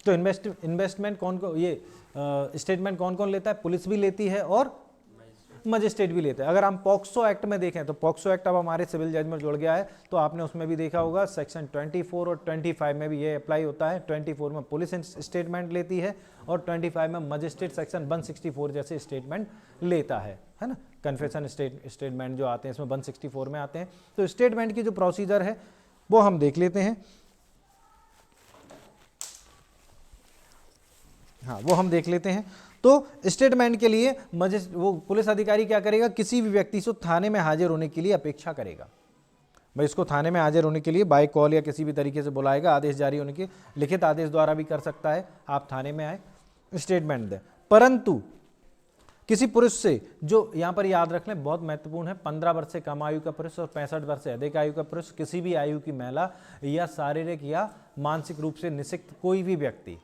तो इन्वेस्टमेंट कौन को ये स्टेटमेंट कौन कौन लेता है? पुलिस भी लेती है और मजिस्ट्रेट भी लेते हैं। अगर हम पॉक्सो एक्ट में देखें तो पॉक्सो एक्ट अब हमारे सिविल जज में जुड़ गया है, तो आपने उसमें भी देखा होगा सेक्शन 24 और 25 में भी ये अप्लाई होता है। 24 में पुलिस स्टेटमेंट लेती है और 25 में मजिस्ट्रेट सेक्शन 164 जैसे स्टेटमेंट लेता है ना। कन्फेशन स्टेटमेंट जो आते हैं इसमें 164 में आते हैं। तो स्टेटमेंट की जो प्रोसीजर है वो हम देख लेते हैं। हाँ, वो हम देख लेते हैं। तो स्टेटमेंट के लिए वो पुलिस अधिकारी क्या करेगा? किसी भी व्यक्ति से थाने में हाजिर होने के लिए अपेक्षा करेगा। भाई इसको थाने में हाजिर होने के लिए बाय कॉल या किसी भी तरीके से बुलाएगा, आदेश जारी होने के लिखित आदेश द्वारा भी कर सकता है, आप थाने में आए स्टेटमेंट दें। परंतु किसी पुरुष से, जो यहाँ पर याद रख लें बहुत महत्वपूर्ण है, 15 वर्ष से कम आयु का पुरुष और 65 वर्ष से अधिक आयु का पुरुष, किसी भी आयु की महिला या शारीरिक या मानसिक रूप से निषिक्त कोई भी व्यक्ति,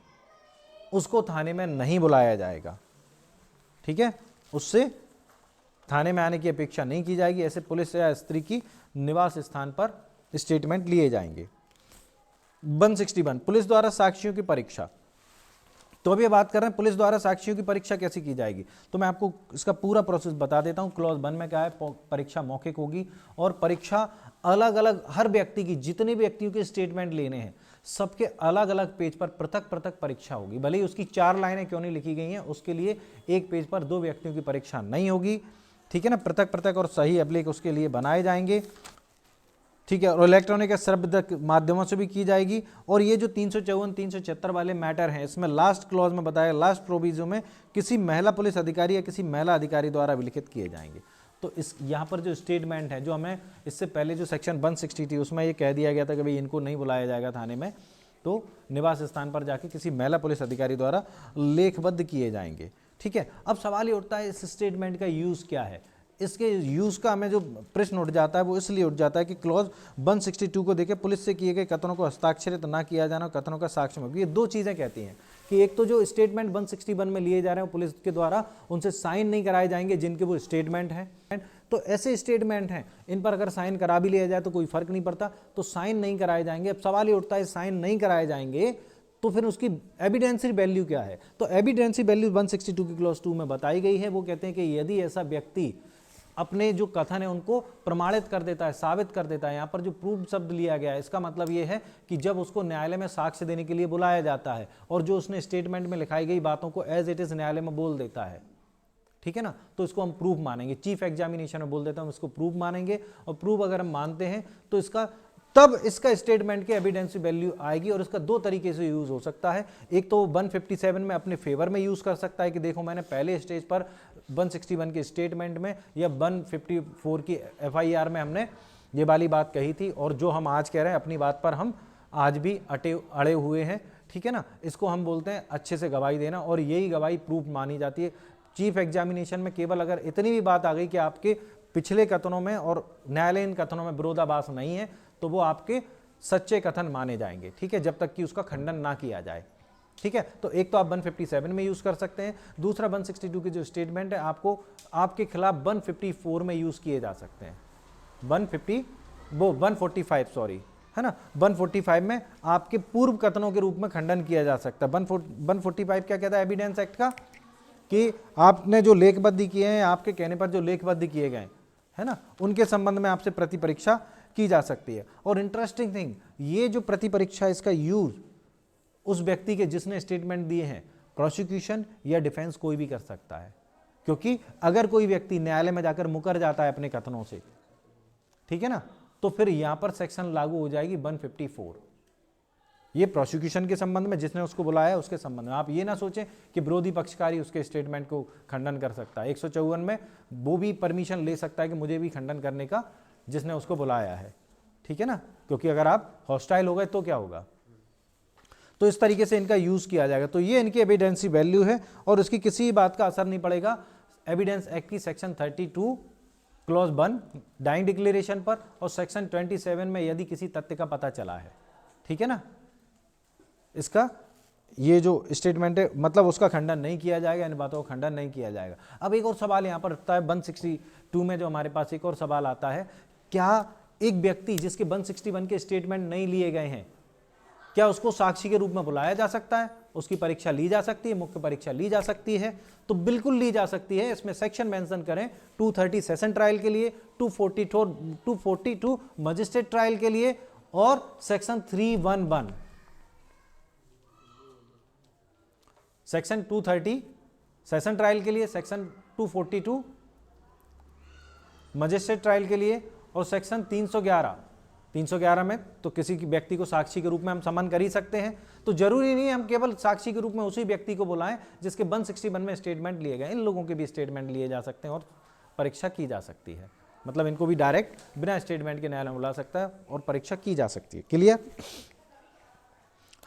उसको थाने में नहीं बुलाया जाएगा। ठीक है, उससे थाने में आने की अपेक्षा नहीं की जाएगी। ऐसे पुलिस या स्त्री की निवास स्थान पर स्टेटमेंट लिए जाएंगे। 161 पुलिस द्वारा साक्षियों की परीक्षा। तो अभी बात कर रहे हैं पुलिस द्वारा साक्षियों की परीक्षा कैसे की जाएगी। तो मैं आपको इसका पूरा प्रोसेस बता देता हूं। क्लॉज 1 में क्या है, परीक्षा मौखिक होगी और परीक्षा अलग अलग हर व्यक्ति की, जितने भी व्यक्तियों के स्टेटमेंट लेने हैं सबके अलग अलग पेज पर पृथक पृथक परीक्षा होगी। भले ही उसकी 4 लाइनें क्यों नहीं लिखी गई हैं, उसके लिए एक पेज पर 2 व्यक्तियों की परीक्षा नहीं होगी। ठीक है ना, पृथक पृथक और सही अभिलेख उसके लिए बनाए जाएंगे। ठीक है, और इलेक्ट्रॉनिक या श्रव्य माध्यमों से भी की जाएगी। और ये जो 354 376 वाले मैटर हैं, इसमें लास्ट क्लॉज में बताया, लास्ट प्रोविजो में किसी महिला पुलिस अधिकारी या किसी महिला अधिकारी द्वारा अभिलिखित किए जाएंगे। तो इस यहाँ पर जो स्टेटमेंट है, जो हमें इससे पहले जो सेक्शन 160 थी उसमें ये कह दिया गया था कि भाई इनको नहीं बुलाया जाएगा थाने में, तो निवास स्थान पर जाके किसी महिला पुलिस अधिकारी द्वारा लेखबद्ध किए जाएंगे। ठीक है, अब सवाल ये उठता है इस स्टेटमेंट का यूज़ क्या है। इसके यूज़ का हमें जो प्रश्न उठ जाता है वो इसलिए उठ जाता है कि क्लॉज 162 को देखे पुलिस से किए गए कथनों को हस्ताक्षरित ना किया जाना, कथनों का साक्ष्य में। ये 2 चीज़ें कहती हैं कि एक तो जो स्टेटमेंट 161 में लिए जा रहे हैं पुलिस के द्वारा उनसे साइन नहीं कराए जाएंगे जिनके वो स्टेटमेंट हैं। तो ऐसे स्टेटमेंट हैं इन पर अगर साइन करा भी लिया जाए तो कोई फर्क नहीं पड़ता, तो साइन नहीं कराए जाएंगे। अब सवाल ये उठता है साइन नहीं कराए जाएंगे तो फिर उसकी एविडेंसी वैल्यू क्या है। तो एविडेंसी वैल्यू 162 की क्लॉज 2 में बताई गई है। वो कहते हैं कि यदि ऐसा व्यक्ति अपने जो कथन है उनको प्रमाणित कर देता है, साबित कर देता है। यहाँ पर जो प्रूफ शब्द लिया गया है इसका मतलब ये है कि जब उसको न्यायालय में साक्ष्य देने के लिए बुलाया जाता है और जो उसने स्टेटमेंट में लिखाई गई बातों को एज इट इज न्यायालय में बोल देता है, ठीक है ना, तो इसको हम प्रूफ मानेंगे। चीफ एग्जामिनेशन में बोल देता हूं, इसको प्रूफ मानेंगे। और प्रूफ अगर हम मानते हैं तो इसका तब इसका स्टेटमेंट की एविडेंस वैल्यू आएगी। और इसका 2 तरीके से यूज हो सकता है। एक तो 157 में अपने फेवर में यूज कर सकता है कि देखो मैंने पहले स्टेज पर 161 के स्टेटमेंट में या 154 की FIR में हमने ये वाली बात कही थी और जो हम आज कह रहे हैं अपनी बात पर हम आज भी अड़े हुए हैं। ठीक है ना, इसको हम बोलते हैं अच्छे से गवाही देना और यही गवाही प्रूफ मानी जाती है। चीफ एग्जामिनेशन में केवल अगर इतनी भी बात आ गई कि आपके पिछले कथनों में और न्यायालयीन कथनों में विरोधाभास नहीं है तो वो आपके सच्चे कथन माने जाएंगे। ठीक है, जब तक कि उसका खंडन ना किया जाए। ठीक है, तो एक तो आप 157 में यूज कर सकते हैं, दूसरा 162 की जो स्टेटमेंट है आपको आपके खिलाफ 154 में यूज किए जा सकते हैं। 145 सॉरी, है ना, 145 में आपके पूर्व कथनों के रूप में खंडन किया जा सकता है। 145 क्या कहता है एविडेंस एक्ट का कि आपने जो लेखबद्ध किए हैं, आपके कहने पर जो लेखबद्ध किए गए है ना, उनके संबंध में आपसे प्रति परीक्षा की जा सकती है। और इंटरेस्टिंग थिंग, ये जो प्रति परीक्षा इसका यूज उस व्यक्ति के जिसने स्टेटमेंट दिए हैं प्रोसिक्यूशन या डिफेंस कोई भी कर सकता है। क्योंकि अगर कोई व्यक्ति न्यायालय में जाकर मुकर जाता है अपने कथनों से, ठीक है ना, तो फिर यहां पर सेक्शन लागू हो जाएगी 154। ये प्रोसिक्यूशन के संबंध में जिसने उसको बुलाया उसके संबंध में। आप ये ना सोचें कि विरोधी पक्षकारी उसके स्टेटमेंट को खंडन कर सकता है। 154 में वो भी परमिशन ले सकता है कि मुझे भी खंडन करने का जिसने उसको बुलाया है। ठीक है ना, क्योंकि अगर आप हॉस्टाइल हो गए तो क्या होगा। तो इस तरीके से इनका यूज किया जाएगा। तो ये इनकी एविडेंसी वैल्यू है और इसकी किसी बात का असर नहीं पड़ेगा एविडेंस एक्ट की सेक्शन 32 क्लॉज 1 डाइंग डिक्लेरेशन पर और सेक्शन 27 में यदि किसी तथ्य का पता चला है। ठीक है ना, इसका ये जो स्टेटमेंट है मतलब उसका खंडन नहीं किया जाएगा, इन बातों का खंडन नहीं किया जाएगा। अब एक और सवाल यहाँ पर उठता है 162 में जो हमारे पास एक और सवाल आता है, क्या एक व्यक्ति जिसके 161 के स्टेटमेंट नहीं लिए गए हैं क्या उसको साक्षी के रूप में बुलाया जा सकता है, उसकी परीक्षा ली जा सकती है, मुख्य परीक्षा ली जा सकती है? तो बिल्कुल ली जा सकती है। इसमें सेक्शन मेंशन करें 230 सेशन ट्रायल के लिए, 242 मजिस्ट्रेट ट्रायल के लिए और सेक्शन 311 सेक्शन 230 सेशन ट्रायल के लिए, सेक्शन 242 मजिस्ट्रेट ट्रायल के लिए और सेक्शन 311 में तो किसी व्यक्ति को साक्षी के रूप में हम समन कर ही सकते हैं। तो जरूरी नहीं है हम केवल साक्षी के रूप में उसी व्यक्ति को बुलाएं जिसके 161 में स्टेटमेंट लिए गए। इन लोगों के भी स्टेटमेंट लिए जा सकते हैं और परीक्षा की जा सकती है। मतलब इनको भी डायरेक्ट बिना स्टेटमेंट के न्यायालय में बुला सकता है और परीक्षा की जा सकती है। क्लियर?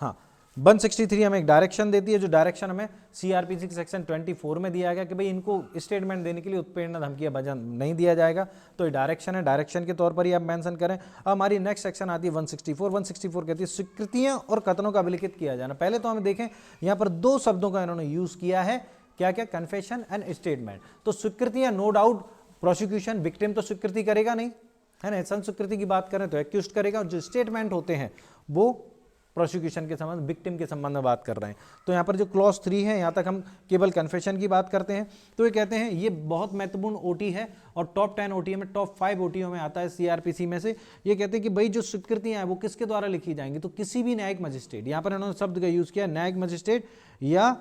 हाँ, 163 हमें एक डायरेक्शन देती है, जो डायरेक्शन हमें CRPC के सेक्शन 24 में दिया गया कि भाई इनको स्टेटमेंट देने के लिए उत्पीड़न धमकी या वजन नहीं दिया जाएगा। तो ये डायरेक्शन है, डायरेक्शन के तौर पर ही आप मेंशन करें। अब हमारी नेक्स्ट सेक्शन आती है 164 कहती है स्वीकृतियां और कथनों का अभिलिखित किया जाना। पहले तो हमें देखें यहाँ पर 2 शब्दों का इन्होंने यूज किया है, क्या क्या, कन्फेशन एंड स्टेटमेंट। तो स्वीकृतियां नो डाउट प्रोसिक्यूशन विक्टिम तो स्वीकृति करेगा नहीं, है ना, संस्वीकृति की बात करें तो एक्यूज्ड करेगा, और जो स्टेटमेंट होते हैं वो प्रोसिक्यूशन के संबंध, विक्टिम के संबंध में बात कर रहे हैं। तो यहाँ पर जो क्लॉज 3 है, यहाँ तक हम केवल कन्फेशन की बात करते हैं। तो ये कहते हैं ये बहुत महत्वपूर्ण ओटी है और टॉप 10 ओटी में, टॉप 5 ओटीओ में आता है सीआरपीसी में से। ये कहते हैं कि भाई जो स्वीकृतियां हैं वो किसके द्वारा लिखी जाएंगी, तो किसी भी न्यायिक मजिस्ट्रेट, यहाँ पर इन्होंने शब्द का यूज किया न्यायिक मजिस्ट्रेट या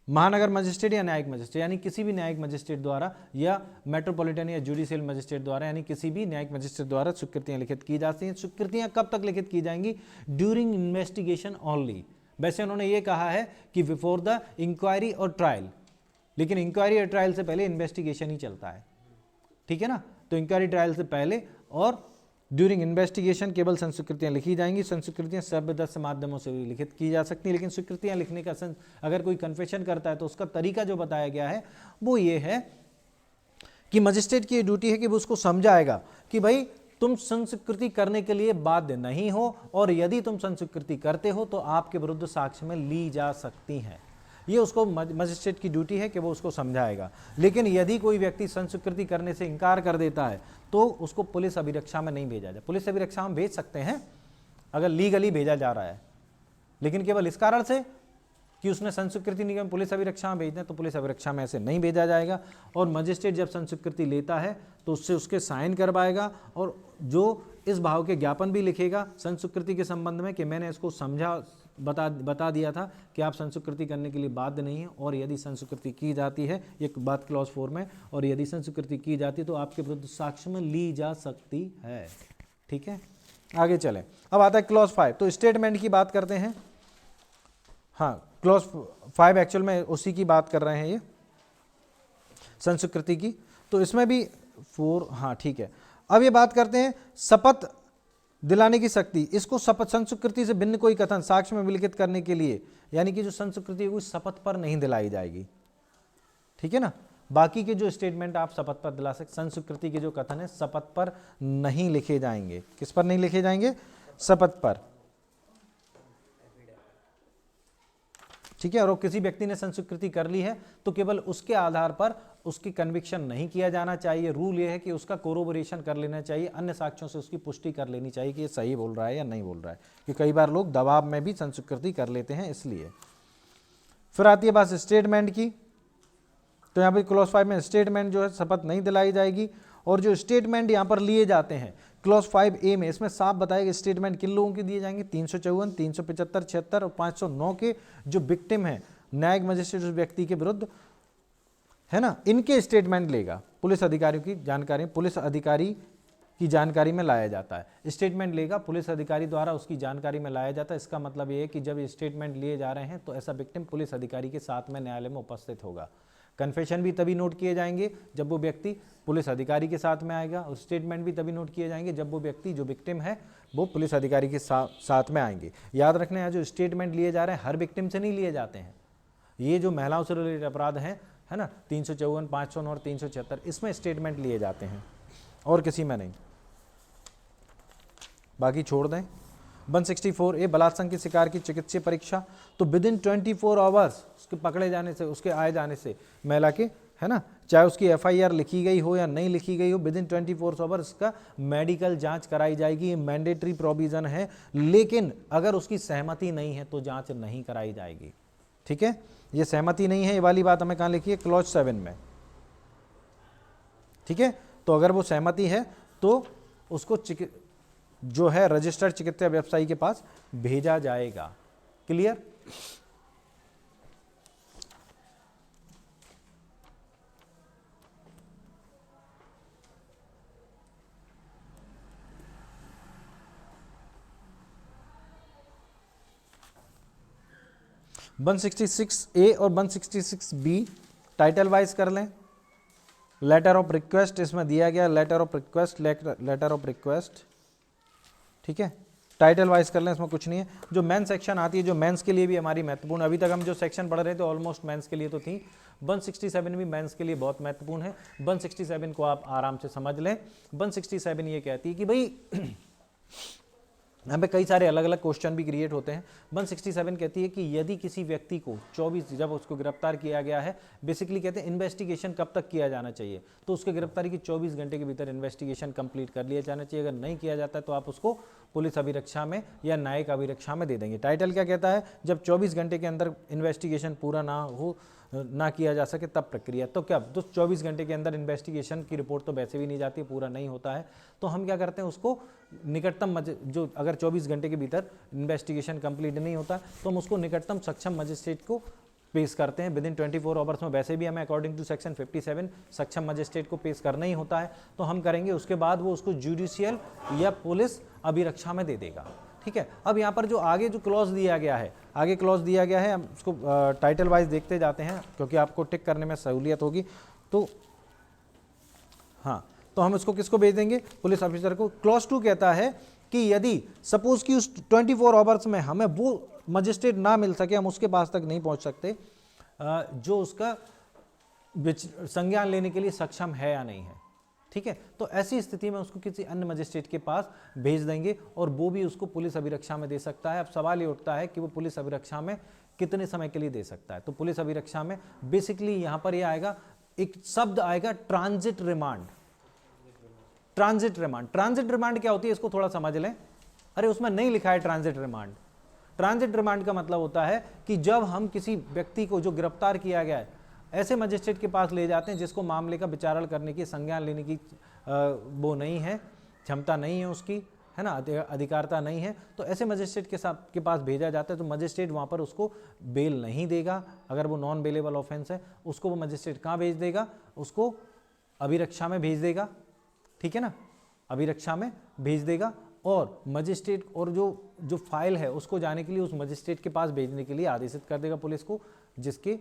महानगर मजिस्ट्रेट या न्यायिक मजिस्ट्रेट, यानी किसी भी न्यायिक मजिस्ट्रेट द्वारा या मेट्रोपॉलिटन या जुडिशियल मजिस्ट्रेट द्वारा, यानी किसी भी न्यायिक मजिस्ट्रेट द्वारा स्वीकृतियां लिखित की जाती हैं। स्वीकृतियां कब तक लिखित की जाएंगी? During investigation only. वैसे उन्होंने ये कहा है कि बिफोर द इंक्वायरी और ट्रायल, लेकिन इंक्वायरी और ट्रायल से पहले इन्वेस्टिगेशन ही चलता है, ठीक है ना। तो इंक्वायरी ट्रायल से पहले और ड्यूरिंग इन्वेस्टिगेशन केवल संस्वीकृतियां लिखी जाएंगी। संस्वीकृतियां शब्दस्थ माध्यमों से भी लिखित की जा सकती हैं, लेकिन स्वीकृतियां लिखने का अगर कोई कन्फेशन करता है तो उसका तरीका जो बताया गया है वो ये है कि मजिस्ट्रेट की ड्यूटी है कि वो उसको समझाएगा कि भाई तुम संस्वीकृति करने के लिए बाध्य नहीं हो, और यदि तुम संस्वीकृति करते हो तो आपके विरुद्ध साक्ष्य में ली जा सकती हैं। ये उसको मजिस्ट्रेट की ड्यूटी है कि वो उसको समझाएगा। लेकिन यदि कोई व्यक्ति संस्वीकृति करने से इनकार कर देता है तो उसको पुलिस अभिरक्षा में नहीं भेजा जाए। पुलिस अभिरक्षा हम भेज सकते हैं अगर लीगली भेजा जा रहा है, लेकिन केवल इस कारण से कि उसने संस्वीकृति नहीं की पुलिस अभिरक्षा में भेजना है, तो पुलिस अभिरक्षा में ऐसे नहीं भेजा जाएगा। और मजिस्ट्रेट जब संस्वीकृति लेता है तो उससे उसके साइन करवाएगा और जो इस भाव के ज्ञापन भी लिखेगा संस्वीकृति के संबंध में कि मैंने इसको समझा, बता दिया था कि आप संस्वीकृति करने के लिए बाध्य नहीं है, और यदि संस्वीकृति की जाती है, एक बात क्लॉज 4 में, और यदि संस्वीकृति की जाती है तो आपके विरुद्ध साक्ष्य में ली जा सकती है, ठीक है। आगे चलें, अब आता है क्लॉज 5। तो स्टेटमेंट की बात करते हैं। हाँ, क्लॉज 5 एक्चुअल में उसी की बात कर रहे हैं, ये संस्वीकृति की। तो इसमें भी 4, हाँ ठीक है। अब ये बात करते हैं शपथ दिलाने की शक्ति। इसको शपथ संस्वीकृति से भिन्न कोई कथन साक्ष्य में विलिखित करने के लिए, यानी कि जो संस्वीकृति है वो शपथ पर नहीं दिलाई जाएगी, ठीक है ना। बाकी के जो स्टेटमेंट आप शपथ पर दिला सकते, संस्वीकृति के जो कथन है शपथ पर नहीं लिखे जाएंगे। किस पर नहीं लिखे जाएंगे? शपथ पर, ठीक है। और किसी व्यक्ति ने संस्वीकृति कर ली है तो केवल उसके आधार पर उसकी कन्विक्शन नहीं किया जाना चाहिए। रूल ये है कि उसका कोरोबोरेशन कर लेना चाहिए, अन्य साक्ष्यों से उसकी पुष्टि कर लेनी चाहिए कि ये सही बोल रहा है या नहीं बोल रहा है, कि कई बार लोग दबाव में भी संस्वीकृति कर लेते हैं, इसलिए। फिर आती है बात स्टेटमेंट की। तो यहाँ पर क्लॉज 5 में स्टेटमेंट जो है शपथ नहीं दिलाई जाएगी। और जो स्टेटमेंट यहाँ पर लिए जाते हैं क्लॉज 5A में, इसमें साफ बताया कि स्टेटमेंट किन लोगों के दिए जाएंगे? 354, 375, 76 और 509 के जो विक्टिम है, न्यायिक मजिस्ट्रेट उस व्यक्ति के विरुद्ध, है ना, इनके स्टेटमेंट लेगा। पुलिस अधिकारियों की जानकारी पुलिस अधिकारी की जानकारी में लाया जाता है। स्टेटमेंट लेगा, पुलिस अधिकारी द्वारा उसकी जानकारी में लाया जाता है। इसका मतलब ये है कि जब स्टेटमेंट लिए जा रहे हैं तो ऐसा विक्टिम पुलिस अधिकारी के साथ में न्यायालय में उपस्थित होगा। कन्फेशन भी तभी नोट किए जाएंगे जब वो व्यक्ति पुलिस अधिकारी के साथ में आएगा, और स्टेटमेंट भी तभी नोट किए जाएंगे जब वो व्यक्ति जो विक्टिम है वो पुलिस अधिकारी के साथ में आएंगे। याद रखना है, जो स्टेटमेंट लिए जा रहे हैं हर विक्टिम से नहीं लिए जाते हैं। ये जो महिलाओं से रिलेटेड अपराध हैं, है ना, 354, 509 और 376, इसमें स्टेटमेंट लिए जाते हैं और किसी में नहीं, बाकी छोड़ दें। 164A बलात्संग की शिकार की चिकित्सीय परीक्षा। तो विद इन 24 आवर्स उसके पकड़े जाने से, उसके आए जाने से महिला के, है ना, चाहे उसकी FIR लिखी गई हो या नहीं लिखी गई हो, विद इन 24 आवर्स उसका मेडिकल जांच कराई जाएगी। ये मैंडेटरी प्रोविजन है, लेकिन अगर उसकी सहमति नहीं है तो जांच नहीं कराई जाएगी, ठीक है। ये सहमति नहीं है, ये वाली बात हमें कहाँ लिखी है? क्लॉज 7 में, ठीक है। तो अगर वो सहमति है तो उसको जो है रजिस्टर्ड चिकित्सा व्यवसायी के पास भेजा जाएगा। क्लियर? वन 166A और 166B टाइटल वाइज कर लें। लेटर ऑफ रिक्वेस्ट इसमें दिया गया, letter of request, letter of request, ठीक है। टाइटल वाइज कर लें, इसमें कुछ नहीं है। जो मेन सेक्शन आती है, जो मेंस के लिए भी हमारी महत्वपूर्ण, अभी तक हम जो सेक्शन पढ़ रहे थे ऑलमोस्ट मेंस के लिए तो थी। 167 भी मेंस के लिए बहुत महत्वपूर्ण है। 167 को आप आराम से समझ लें। 167 ये कहती है कि भाई यहाँ पे कई सारे अलग अलग क्वेश्चन भी क्रिएट होते हैं। 167 कहती है कि यदि किसी व्यक्ति को 24, जब उसको गिरफ्तार किया गया है, बेसिकली कहते हैं इन्वेस्टिगेशन कब तक किया जाना चाहिए, तो उसके गिरफ्तारी की 24 घंटे के भीतर इन्वेस्टिगेशन कंप्लीट कर लिया जाना चाहिए। अगर नहीं किया जाता है तो आप उसको पुलिस अभिरक्षा में या न्यायिक अभिरक्षा में दे देंगे। टाइटल क्या कहता है, जब 24 घंटे के अंदर इन्वेस्टिगेशन पूरा ना किया जा सके तब प्रक्रिया। तो क्या, तो 24 घंटे के अंदर इन्वेस्टिगेशन की रिपोर्ट तो वैसे भी नहीं जाती, पूरा नहीं होता है, तो हम क्या करते हैं उसको निकटतम जो अगर 24 घंटे के भीतर इन्वेस्टिगेशन कंप्लीट नहीं होता तो हम उसको निकटतम सक्षम मजिस्ट्रेट को पेश करते हैं विद इन 24 आवर्स में। वैसे भी हमें अकॉर्डिंग टू सेक्शन 57 सक्षम मजिस्ट्रेट को पेश करना ही होता है, तो हम करेंगे। उसके बाद वो उसको जुडिशियल या पुलिस अभिरक्षा में दे देगा। ठीक है, अब यहाँ पर जो आगे जो क्लॉज दिया गया है, आगे क्लॉज दिया गया है, हम उसको टाइटल वाइज देखते जाते हैं क्योंकि आपको टिक करने में सहूलियत होगी। तो हाँ, तो हम इसको किसको भेज देंगे, पुलिस ऑफिसर को। क्लॉज 2 कहता है कि यदि सपोज कि उस 24 आवर्स में हमें वो मजिस्ट्रेट ना मिल सके, हम उसके पास तक नहीं पहुंच सकते जो उसका संज्ञान लेने के लिए सक्षम है या नहीं है। ठीक है, तो ऐसी स्थिति में उसको किसी अन्य मजिस्ट्रेट के पास भेज देंगे और वो भी उसको पुलिस अभिरक्षा में दे सकता है। अब सवाल ये उठता है कि वो पुलिस अभिरक्षा में कितने समय के लिए दे सकता है। तो पुलिस अभिरक्षा में बेसिकली यहां पर यह आएगा, एक शब्द आएगा transit remand. Transit remand, transit remand क्या होती है इसको थोड़ा समझ लें। अरे उसमें नहीं लिखा है ट्रांजिट रिमांड। ट्रांजिट रिमांड का मतलब होता है कि जब हम किसी व्यक्ति को जो गिरफ्तार किया गया है ऐसे मजिस्ट्रेट के पास ले जाते हैं जिसको मामले का विचारण करने की, संज्ञान लेने की वो नहीं है, क्षमता नहीं है उसकी, है ना, अधिकारता नहीं है, तो ऐसे मजिस्ट्रेट के पास भेजा जाता है। तो मजिस्ट्रेट वहाँ पर उसको बेल नहीं देगा। अगर वो नॉन बेलेबल ऑफेंस है उसको वो मजिस्ट्रेट कहाँ भेज देगा, उसको अभिरक्षा में भेज देगा। ठीक है ना, अभिरक्षा में भेज देगा और मजिस्ट्रेट और जो फाइल है उसको जाने के लिए उस मजिस्ट्रेट के पास भेजने के लिए आदेशित कर देगा पुलिस को, जिसके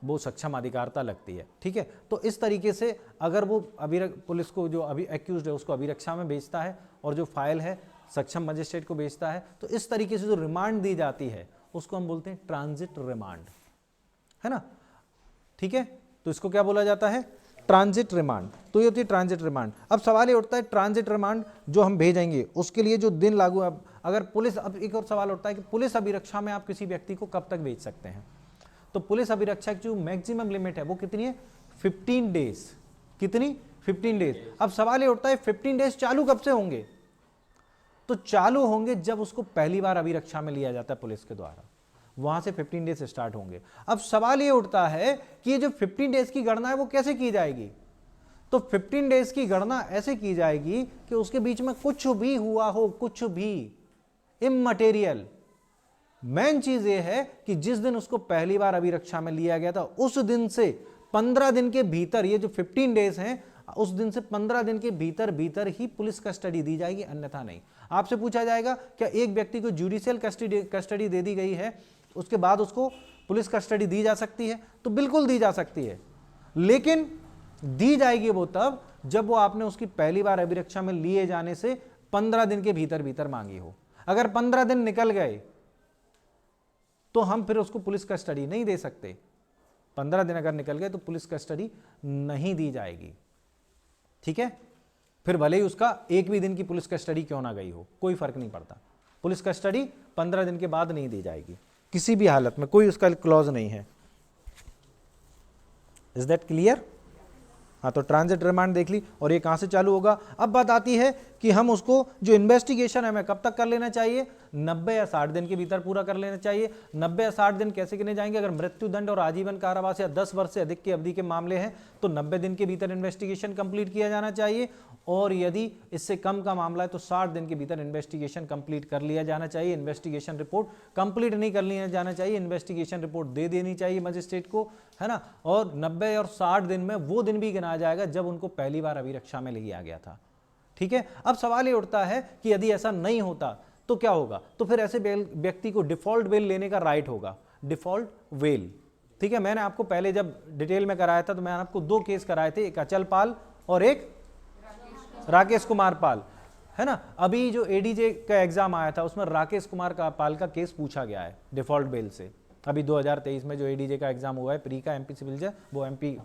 वो सक्षम अधिकारता लगती है। ठीक है, तो इस तरीके से अगर वो पुलिस को जो अभी एक्यूज्ड है उसको अभिरक्षा में भेजता है और जो फाइल है सक्षम मजिस्ट्रेट को भेजता है, तो इस तरीके से जो रिमांड दी जाती है उसको हम बोलते हैं ट्रांजिट रिमांड, है ना। ठीक है, तो इसको क्या बोला जाता है, ट्रांजिट रिमांड। तो ये होती है ट्रांजिट रिमांड। अब सवाल ये उठता है ट्रांजिट रिमांड जो हम भेजेंगे उसके लिए जो दिन लागू, अब अगर पुलिस, अब एक और सवाल उठता है कि पुलिस अभिरक्षा में आप किसी व्यक्ति को कब तक भेज सकते हैं। तो पुलिस अभिरक्षा की जो मैक्सिमम लिमिट है वो कितनी है, 15 डेज। कितनी, 15 डेज। अब सवाल ये उठता है 15 डेज चालू कब से होंगे, तो चालू होंगे जब उसको पहली बार अभिरक्षा में लिया जाता है पुलिस के द्वारा, वहां से 15 डेज स्टार्ट होंगे। अब सवाल ये उठता है कि ये जो 15 डेज की गणना है वो कैसे की जाएगी। तो 15 डेज की गणना ऐसे की जाएगी कि उसके बीच में कुछ भी हुआ हो, कुछ भी इममटेरियल। मेन चीज ये है कि जिस दिन उसको पहली बार अभिरक्षा में लिया गया था उस दिन से 15 दिन के भीतर, ये जो 15 डेज हैं, उस दिन से 15 दिन के भीतर भीतर ही पुलिस कस्टडी दी जाएगी, अन्यथा नहीं। आपसे पूछा जाएगा क्या एक व्यक्ति को जुडिशियल कस्टडी दे दी गई है उसके बाद उसको पुलिस कस्टडी दी जा सकती है, तो बिल्कुल दी जा सकती है, लेकिन दी जाएगी वो तब जब वो आपने उसकी पहली बार अभिरक्षा में लिए जाने से 15 दिन के भीतर भीतर मांगी हो। अगर 15 दिन निकल गए तो हम फिर उसको पुलिस कस्टडी नहीं दे सकते। 15 दिन अगर निकल गए तो पुलिस कस्टडी नहीं दी जाएगी। ठीक है, फिर भले ही उसका एक भी दिन की पुलिस कस्टडी क्यों ना गई हो, कोई फर्क नहीं पड़ता, पुलिस कस्टडी 15 दिन के बाद नहीं दी जाएगी किसी भी हालत में, कोई उसका क्लॉज नहीं है। Is that clear. हाँ, तो ट्रांजिट रिमांड देख ली और ये कहां से चालू होगा। अब बात आती है कि हम उसको जो इन्वेस्टिगेशन है हमें कब तक कर लेना चाहिए, 90 या 60 दिन के भीतर पूरा कर लेना चाहिए। 90 या 60 दिन कैसे गिने जाएंगे, अगर मृत्युदंड और आजीवन कारावास या 10 वर्ष से अधिक की अवधि के मामले हैं तो 90 दिन के भीतर इन्वेस्टिगेशन कंप्लीट किया जाना चाहिए, और यदि इससे कम का मामला है तो 60 दिन के भीतर इन्वेस्टिगेशन कंप्लीट कर लिया जाना चाहिए। इन्वेस्टिगेशन रिपोर्ट कंप्लीट नहीं कर लिया जाना चाहिए, इन्वेस्टिगेशन रिपोर्ट दे देनी चाहिए मजिस्ट्रेट को, है ना। और 90 और 60 दिन में वो दिन भी गिना जाएगा जब उनको पहली बार अभिरक्षा में लिया गया था। ठीक है, अब सवाल ये उठता है कि यदि ऐसा नहीं होता तो क्या होगा। तो फिर ऐसे व्यक्ति को डिफॉल्ट बेल लेने का राइट होगा, डिफॉल्ट बेल। ठीक है, मैंने आपको पहले जब डिटेल में कराया था तो मैंने आपको 2 केस कराए थे, एक अचल पाल और एक राकेश कुमार पाल, है ना। अभी जो एडीजे का एग्जाम आया था उसमें राकेश कुमार पाल का केस पूछा गया है डिफॉल्ट बेल से। अभी 2023 में जो एडीजे का एग्जाम हुआ है, प्री का एमपी सिविल जज, वो एमपी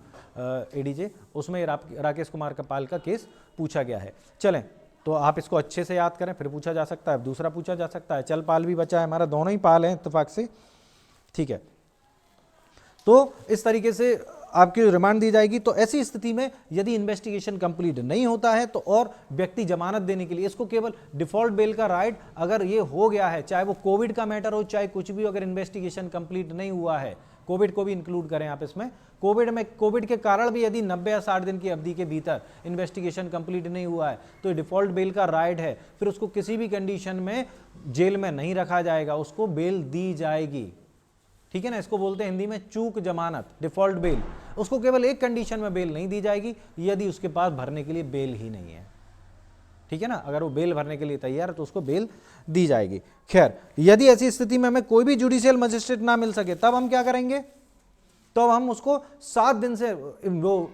एडीजे, उसमें राकेश कुमार पाल का केस पूछा गया है। चलें, तो आप इसको अच्छे से याद करें, फिर पूछा जा सकता है, दूसरा पूछा जा सकता है। चल पाल भी बचा है हमारा, दोनों ही पाल हैं इत्तेफाक से, ठीक है। तो इस तरीके से आपकी रिमांड दी जाएगी। तो ऐसी स्थिति में यदि इन्वेस्टिगेशन कंप्लीट नहीं होता है तो और व्यक्ति जमानत देने के लिए इसको केवल डिफॉल्ट बेल का राइट अगर ये हो गया है, चाहे वो कोविड का मैटर हो चाहे कुछ भी, अगर इन्वेस्टिगेशन कंप्लीट नहीं हुआ है, कोविड को भी इंक्लूड करें आप इसमें, कोविड के कारण भी यदि 90 या 60 दिन की अवधि के भीतर इन्वेस्टिगेशन कंप्लीट नहीं हुआ है तो डिफॉल्ट बेल का राइट है, फिर उसको किसी भी कंडीशन में जेल में नहीं रखा जाएगा, उसको बेल दी जाएगी, ठीक है ना। इसको बोलते हैं हिंदी में चूक जमानत, डिफॉल्ट बेल। उसको केवल एक कंडीशन में बेल नहीं दी जाएगी, यदि उसके पास भरने के लिए बेल ही नहीं है, ठीक है ना। अगर वो बेल भरने के लिए तैयार है तो उसको बेल दी जाएगी। खैर, यदि ऐसी स्थिति में हमें कोई भी जुडिशियल मजिस्ट्रेट ना मिल सके तब हम क्या करेंगे, तो हम उसको 7 दिन से वो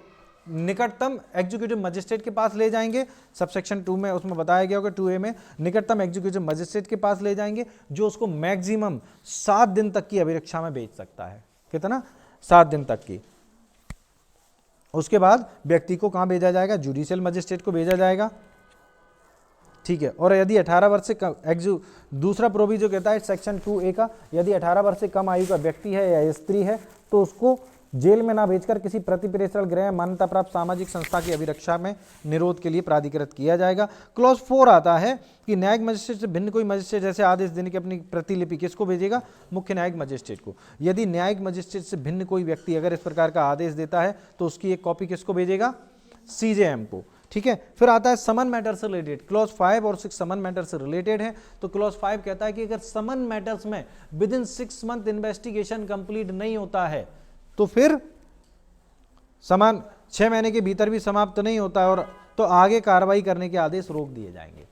निकटतम एग्जीक्यूटिव मजिस्ट्रेट के पास ले जाएंगे। सबसेक्शन 2 में उसमें बताया गया होगा 2A में, निकटतम एग्जीक्यूटिव मजिस्ट्रेट के पास ले जाएंगे जो उसको मैक्सिमम 7 दिन तक की अभिरक्षा में भेज सकता है। कितना? 7 दिन तक की। उसके बाद व्यक्ति को कहां भेजा जाएगा? जुडिशियल मजिस्ट्रेट को भेजा जाएगा, ठीक है। और यदि 18 वर्ष से कम, दूसरा प्रोविजो कहता है सेक्शन 2A का, यदि 18 वर्ष से कम आयु का व्यक्ति है या स्त्री है तो उसको जेल में ना भेजकर किसी प्रतिप्रेषण गृह मान्यता प्राप्त सामाजिक संस्था की अभिरक्षा में निरोध के लिए प्राधिकृत किया जाएगा। क्लॉज 4 आता है कि न्यायिक मजिस्ट्रेट से भिन्न कोई मजिस्ट्रेट जैसे आदेश देने की अपनी प्रतिलिपि किसको भेजेगा? मुख्य न्यायिक मजिस्ट्रेट को। यदि न्यायिक मजिस्ट्रेट से भिन्न कोई व्यक्ति अगर इस प्रकार का आदेश देता है तो उसकी एक कॉपी किसको भेजेगा? CJM को, ठीक है। फिर आता है समन मैटर से रिलेटेड। क्लॉज 5 और 6 समन मैटर से रिलेटेड है। तो क्लॉज 5 कहता है कि अगर समन मैटर्स में with in 6 month investigation complete नहीं होता है तो फिर समान 6 महीने के भीतर भी समाप्त नहीं होता है और तो आगे कार्रवाई करने के आदेश रोक दिए जाएंगे।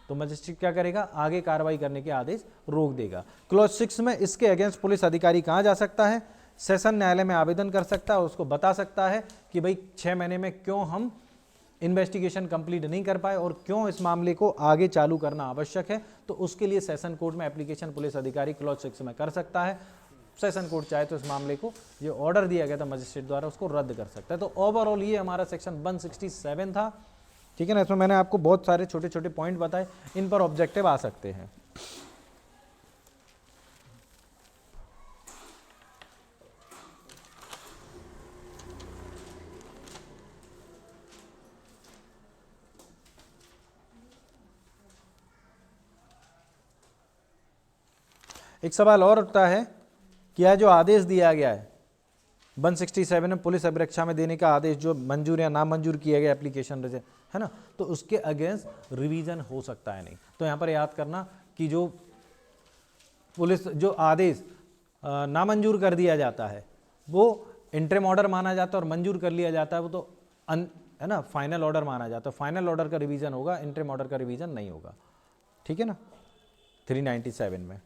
तो मजिस्ट्रेट क्या करेगा? आगे कार्रवाई करने के आदेश रोक देगा। क्लॉज 6 में इसके अगेंस्ट पुलिस अधिकारी कहां जा सकता है? सेशन न्यायालय में आवेदन कर सकता है, उसको बता सकता है कि भाई 6 महीने में क्यों हम इन्वेस्टिगेशन कंप्लीट नहीं कर पाए और क्यों इस मामले को आगे चालू करना आवश्यक है। तो उसके लिए सेशन कोर्ट में एप्लीकेशन पुलिस अधिकारी क्लॉज 6 में कर सकता है। सेशन कोर्ट चाहे तो इस मामले को, जो ऑर्डर दिया गया था मजिस्ट्रेट द्वारा, उसको रद्द कर सकता है। तो ओवरऑल ये हमारा सेक्शन 167 था, ठीक है ना। इसमें मैंने आपको बहुत सारे छोटे छोटे पॉइंट बताए, इन पर ऑब्जेक्टिव आ सकते हैं। एक सवाल और उठता है कि यह जो आदेश दिया गया है 167 में पुलिस अभिरक्षा में देने का आदेश जो मंजूर या नामंजूर किया गया एप्लीकेशन है ना, तो उसके अगेंस्ट रिवीजन हो सकता है नहीं। तो यहाँ पर याद करना कि जो पुलिस जो आदेश नामंजूर कर दिया जाता है वो इंटरिम ऑर्डर माना जाता है और मंजूर कर लिया जाता है वो तो है ना फाइनल ऑर्डर माना जाता है। फाइनल ऑर्डर का रिवीजन होगा, इंटरिम ऑर्डर का रिवीजन नहीं होगा, ठीक है ना। 397 में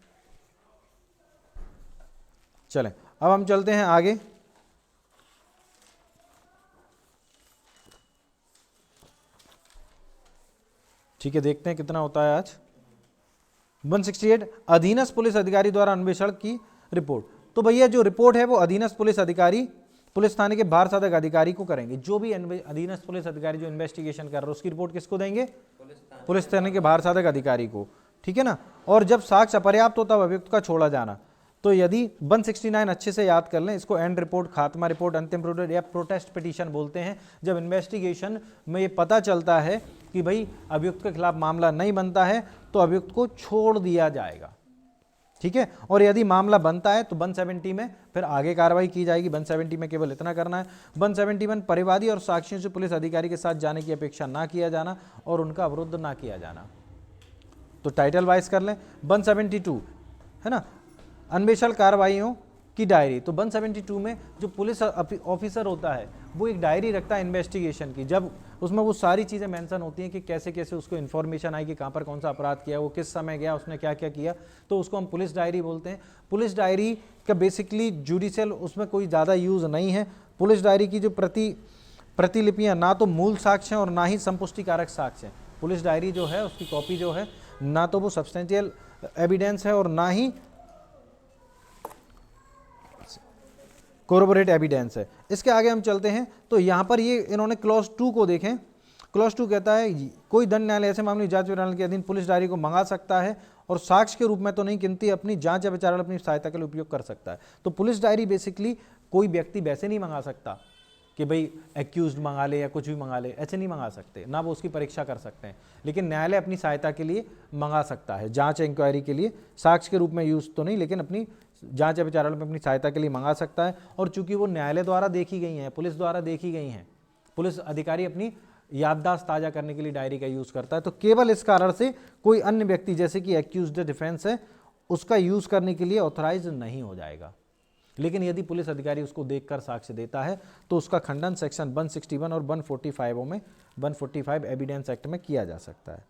चलें, अब हम चलते हैं आगे। ठीक है, देखते हैं कितना होता है आज। 168 अधीनस्थ पुलिस अधिकारी द्वारा अन्वेषण की रिपोर्ट। तो भैया जो रिपोर्ट है वो अधीनस्थ पुलिस अधिकारी पुलिस थाने के भार साधक अधिकारी को करेंगे। जो भी अधीनस्थ पुलिस अधिकारी जो इन्वेस्टिगेशन कर रहा है उसकी रिपोर्ट किसको देंगे? पुलिस थाने के भार साधक अधिकारी को, ठीक है ना। और जब साक्ष्य अपर्याप्त हो तब अभियुक्त का छोड़ा जाना। तो यदि 169 अच्छे से याद कर लें, इसको एंड रिपोर्ट, खात्मा रिपोर्ट, अंतिम रिपोर्ट या प्रोटेस्ट पिटीशन बोलते हैं। जब इन्वेस्टिगेशन में ये पता चलता है कि भाई अभियुक्त के खिलाफ मामला नहीं बनता है तो अभियुक्त को छोड़ दिया जाएगा, ठीक है। और यदि मामला बनता है तो 170 में फिर आगे कार्रवाई की जाएगी। 170 में केवल इतना करना है। 171 परिवादी और साक्षियों से पुलिस अधिकारी के साथ जाने की अपेक्षा ना किया जाना और उनका अवरुद्ध ना किया जाना। तो टाइटल वाइज कर लें। 172 है ना, अन्वेषण कार्रवाइयों की डायरी। तो 172 में जो पुलिस ऑफिसर होता है वो एक डायरी रखता है इन्वेस्टिगेशन की। जब उसमें वो सारी चीज़ें मेंशन होती हैं कि कैसे कैसे उसको इन्फॉर्मेशन आई कि कहाँ पर कौन सा अपराध किया, वो किस समय गया, उसने क्या क्या किया, तो उसको हम पुलिस डायरी बोलते हैं। पुलिस डायरी का बेसिकली जुडिशियल उसमें कोई ज़्यादा यूज़ नहीं है। पुलिस डायरी की जो प्रतिलिपियाँ ना तो मूल साक्ष्य हैं और ना ही संपुष्टिकारक साक्ष्य हैं। पुलिस डायरी जो है उसकी कॉपी जो है ना तो वो सब्सटेंशियल एविडेंस है और ना ही कोरोबोरेट एविडेंस है। इसके आगे हम चलते हैं तो यहाँ पर ये इन्होंने क्लॉज 2 को देखें क्लॉज 2 कहता है कोई दंड न्यायालय ऐसे मामले जांच प्रणाली के अधीन पुलिस डायरी को मंगा सकता है और साक्ष्य के रूप में तो नहीं किंतु अपनी जांच या विचार अपनी सहायता के लिए उपयोग कर सकता है। तो पुलिस डायरी बेसिकली कोई व्यक्ति वैसे नहीं मंगा सकता कि भाई एक्यूज्ड मंगा ले या कुछ भी मंगा ले, ऐसे नहीं मंगा सकते, ना वो उसकी परीक्षा कर सकते हैं, लेकिन न्यायालय अपनी सहायता के लिए मंगा सकता है, जांच इंक्वायरी के लिए, साक्ष्य के रूप में यूज तो नहीं, लेकिन अपनी जांच या विचार में अपनी सहायता के लिए मंगा सकता है। और चूंकि वो न्यायालय द्वारा देखी गई हैं, पुलिस द्वारा देखी गई हैं, पुलिस अधिकारी अपनी याददाश्त ताजा करने के लिए डायरी का यूज करता है, तो केवल इस कारण से कोई अन्य व्यक्ति जैसे कि एक्यूज्ड डिफेंस है उसका यूज करने के लिए ऑथराइज नहीं हो जाएगा। लेकिन यदि पुलिस अधिकारी उसको देखकर साक्ष्य देता है तो उसका खंडन सेक्शन 161 और 145 में 145 एविडेंस एक्ट में किया जा सकता है।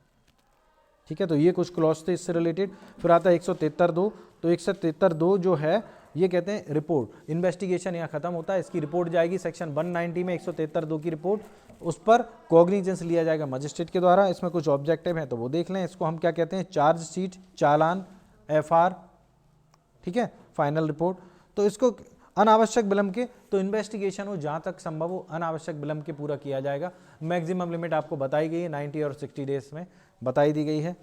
ठीक है, तो ये कुछ क्लॉज थे इससे रिलेटेड। फिर आता है 173(2). तो 173(2) जो है ये कहते हैं रिपोर्ट, इन्वेस्टिगेशन यहाँ खत्म होता है, इसकी रिपोर्ट जाएगी सेक्शन 190 में 173(2) की रिपोर्ट, उस पर कॉग्निजेंस लिया जाएगा मजिस्ट्रेट के द्वारा। इसमें कुछ ऑब्जेक्टिव हैं तो वो देख लें। इसको हम क्या कहते हैं, चार्जशीट, चालान, FR, ठीक है, फाइनल रिपोर्ट। तो इसको अनावश्यक विलंब के, तो इन्वेस्टिगेशन हो जहाँ तक संभव हो अनावश्यक विलंब के पूरा किया जाएगा। मैक्सिमम लिमिट आपको बताई गई है 90 और 60 डेज में बताई दी गई है।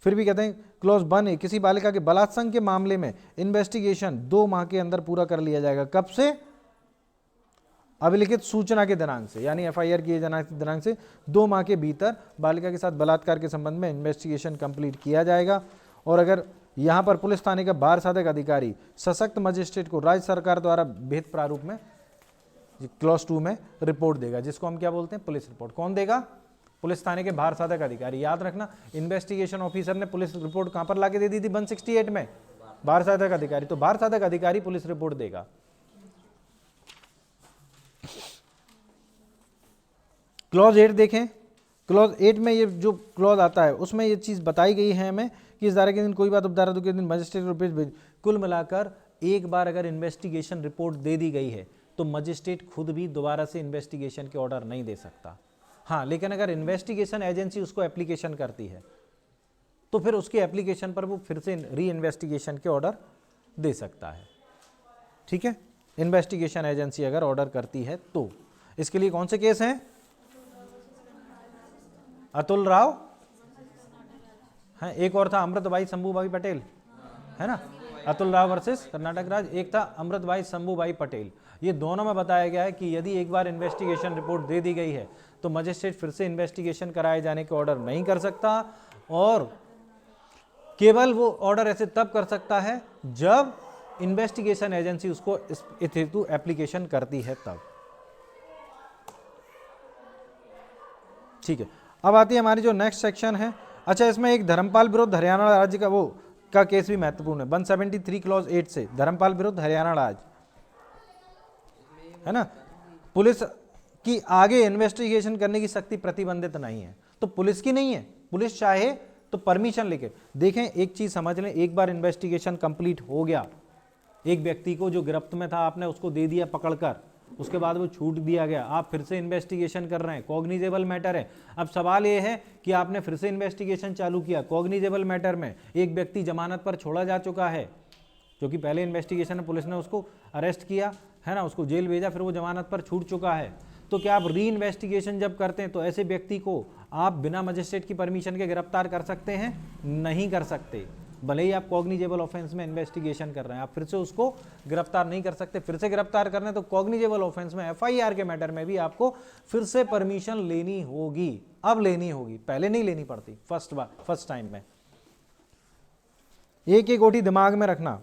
फिर भी कहते हैं क्लॉज 1 किसी बालिका के बलात्संग के मामले में इन्वेस्टिगेशन 2 माह के अंदर पूरा कर लिया जाएगा। कब से? अभिलिखित सूचना के दिनांक से, यानी FIR किए दिनांक से 2 माह के भीतर बालिका के साथ बलात्कार के संबंध में इन्वेस्टिगेशन कंप्लीट किया जाएगा। और अगर यहाँ पर पुलिस थाने का भार साधक अधिकारी सशक्त मजिस्ट्रेट को राज्य सरकार द्वारा विहित प्रारूप में क्लॉज 2 में रिपोर्ट देगा, जिसको हम क्या बोलते हैं, पुलिस रिपोर्ट। कौन देगा? पुलिस थाने के भार साधक अधिकारी। याद रखना, इन्वेस्टिगेशन ऑफिसर ने पुलिस रिपोर्ट कहां पर लाके दे दी थी? 168 में, भार साधक अधिकारी। तो भार साधक अधिकारी पुलिस रिपोर्ट देगा। क्लॉज 8 देखें। क्लॉज 8 में ये जो क्लॉज आता है उसमें ये चीज बताई गई है हमें कि इस धारा के दिन कोई बात उपधारा 2 के दिन मजिस्ट्रेट रुपये, कुल मिलाकर एक बार अगर इन्वेस्टिगेशन रिपोर्ट दे दी गई है तो मजिस्ट्रेट खुद भी दोबारा से इन्वेस्टिगेशन के ऑर्डर नहीं दे सकता। हाँ, लेकिन अगर इन्वेस्टिगेशन एजेंसी उसको एप्लीकेशन करती है तो फिर उसके एप्लीकेशन पर वो फिर से री इन्वेस्टिगेशन के ऑर्डर दे सकता है। ठीक है, इन्वेस्टिगेशन एजेंसी अगर ऑर्डर करती है तो। इसके लिए कौन से केस हैं? अतुल राव, है, एक और था अमृतबाई शंभूबाई पटेल, है ना, अतुल राव वर्सेस कर्नाटक राज्य। एक था अमृतबाई शंभूबाई पटेल। ये दोनों में बताया गया है कि यदि एक बार इन्वेस्टिगेशन रिपोर्ट दे दी गई है तो मजिस्ट्रेट फिर से इन्वेस्टिगेशन कराए जाने के ऑर्डर नहीं कर सकता, और केवल वो ऑर्डर ऐसे तब कर सकता है जब इन्वेस्टिगेशन एजेंसी उसको इस हेतु एप्लीकेशन करती है तब। ठीक है, अब आती है हमारी जो नेक्स्ट सेक्शन है। अच्छा, इसमें एक धर्मपाल विरुद्ध हरियाणा राज्य का वो का केस भी महत्वपूर्ण है। 173 क्लॉज 8 से धर्मपाल विरुद्ध हरियाणा राज्य, है ना, पुलिस की आगे इन्वेस्टिगेशन करने की शक्ति प्रतिबंधित नहीं है, तो पुलिस की नहीं है, पुलिस चाहे तो परमिशन लेके। देखें, एक चीज समझ लें, एक बार इन्वेस्टिगेशन कंप्लीट हो गया, एक व्यक्ति को जो गिरफ्त में था आपने उसको दे दिया पकड़कर, उसके बाद वो छूट दिया गया, आप फिर से इन्वेस्टिगेशन कर रहे हैं, कॉग्निजेबल मैटर है। अब सवाल ये है कि आपने फिर से इन्वेस्टिगेशन चालू किया कॉग्निजेबल मैटर में, एक व्यक्ति जमानत पर छोड़ा जा चुका है, क्योंकि पहले इन्वेस्टिगेशन में पुलिस ने उसको अरेस्ट किया, है ना, उसको जेल भेजा, फिर वो जमानत पर छूट चुका है। तो क्या आप री इन्वेस्टिगेशन जब करते हैं तो ऐसे व्यक्ति को आप बिना मजिस्ट्रेट की परमिशन के गिरफ्तार कर सकते हैं? नहीं कर सकते। भले ही आप कॉग्निजेबल ऑफेंस में इन्वेस्टिगेशन कर रहे हैं, आप फिर से उसको गिरफ्तार नहीं कर सकते। फिर से गिरफ्तार करना है तो कॉग्निजेबल ऑफेंस में FIR के मैटर में भी आपको फिर से परमिशन लेनी होगी। अब लेनी होगी, पहले नहीं लेनी पड़ती फर्स्ट टाइम में। एक एक ओटी दिमाग में रखना।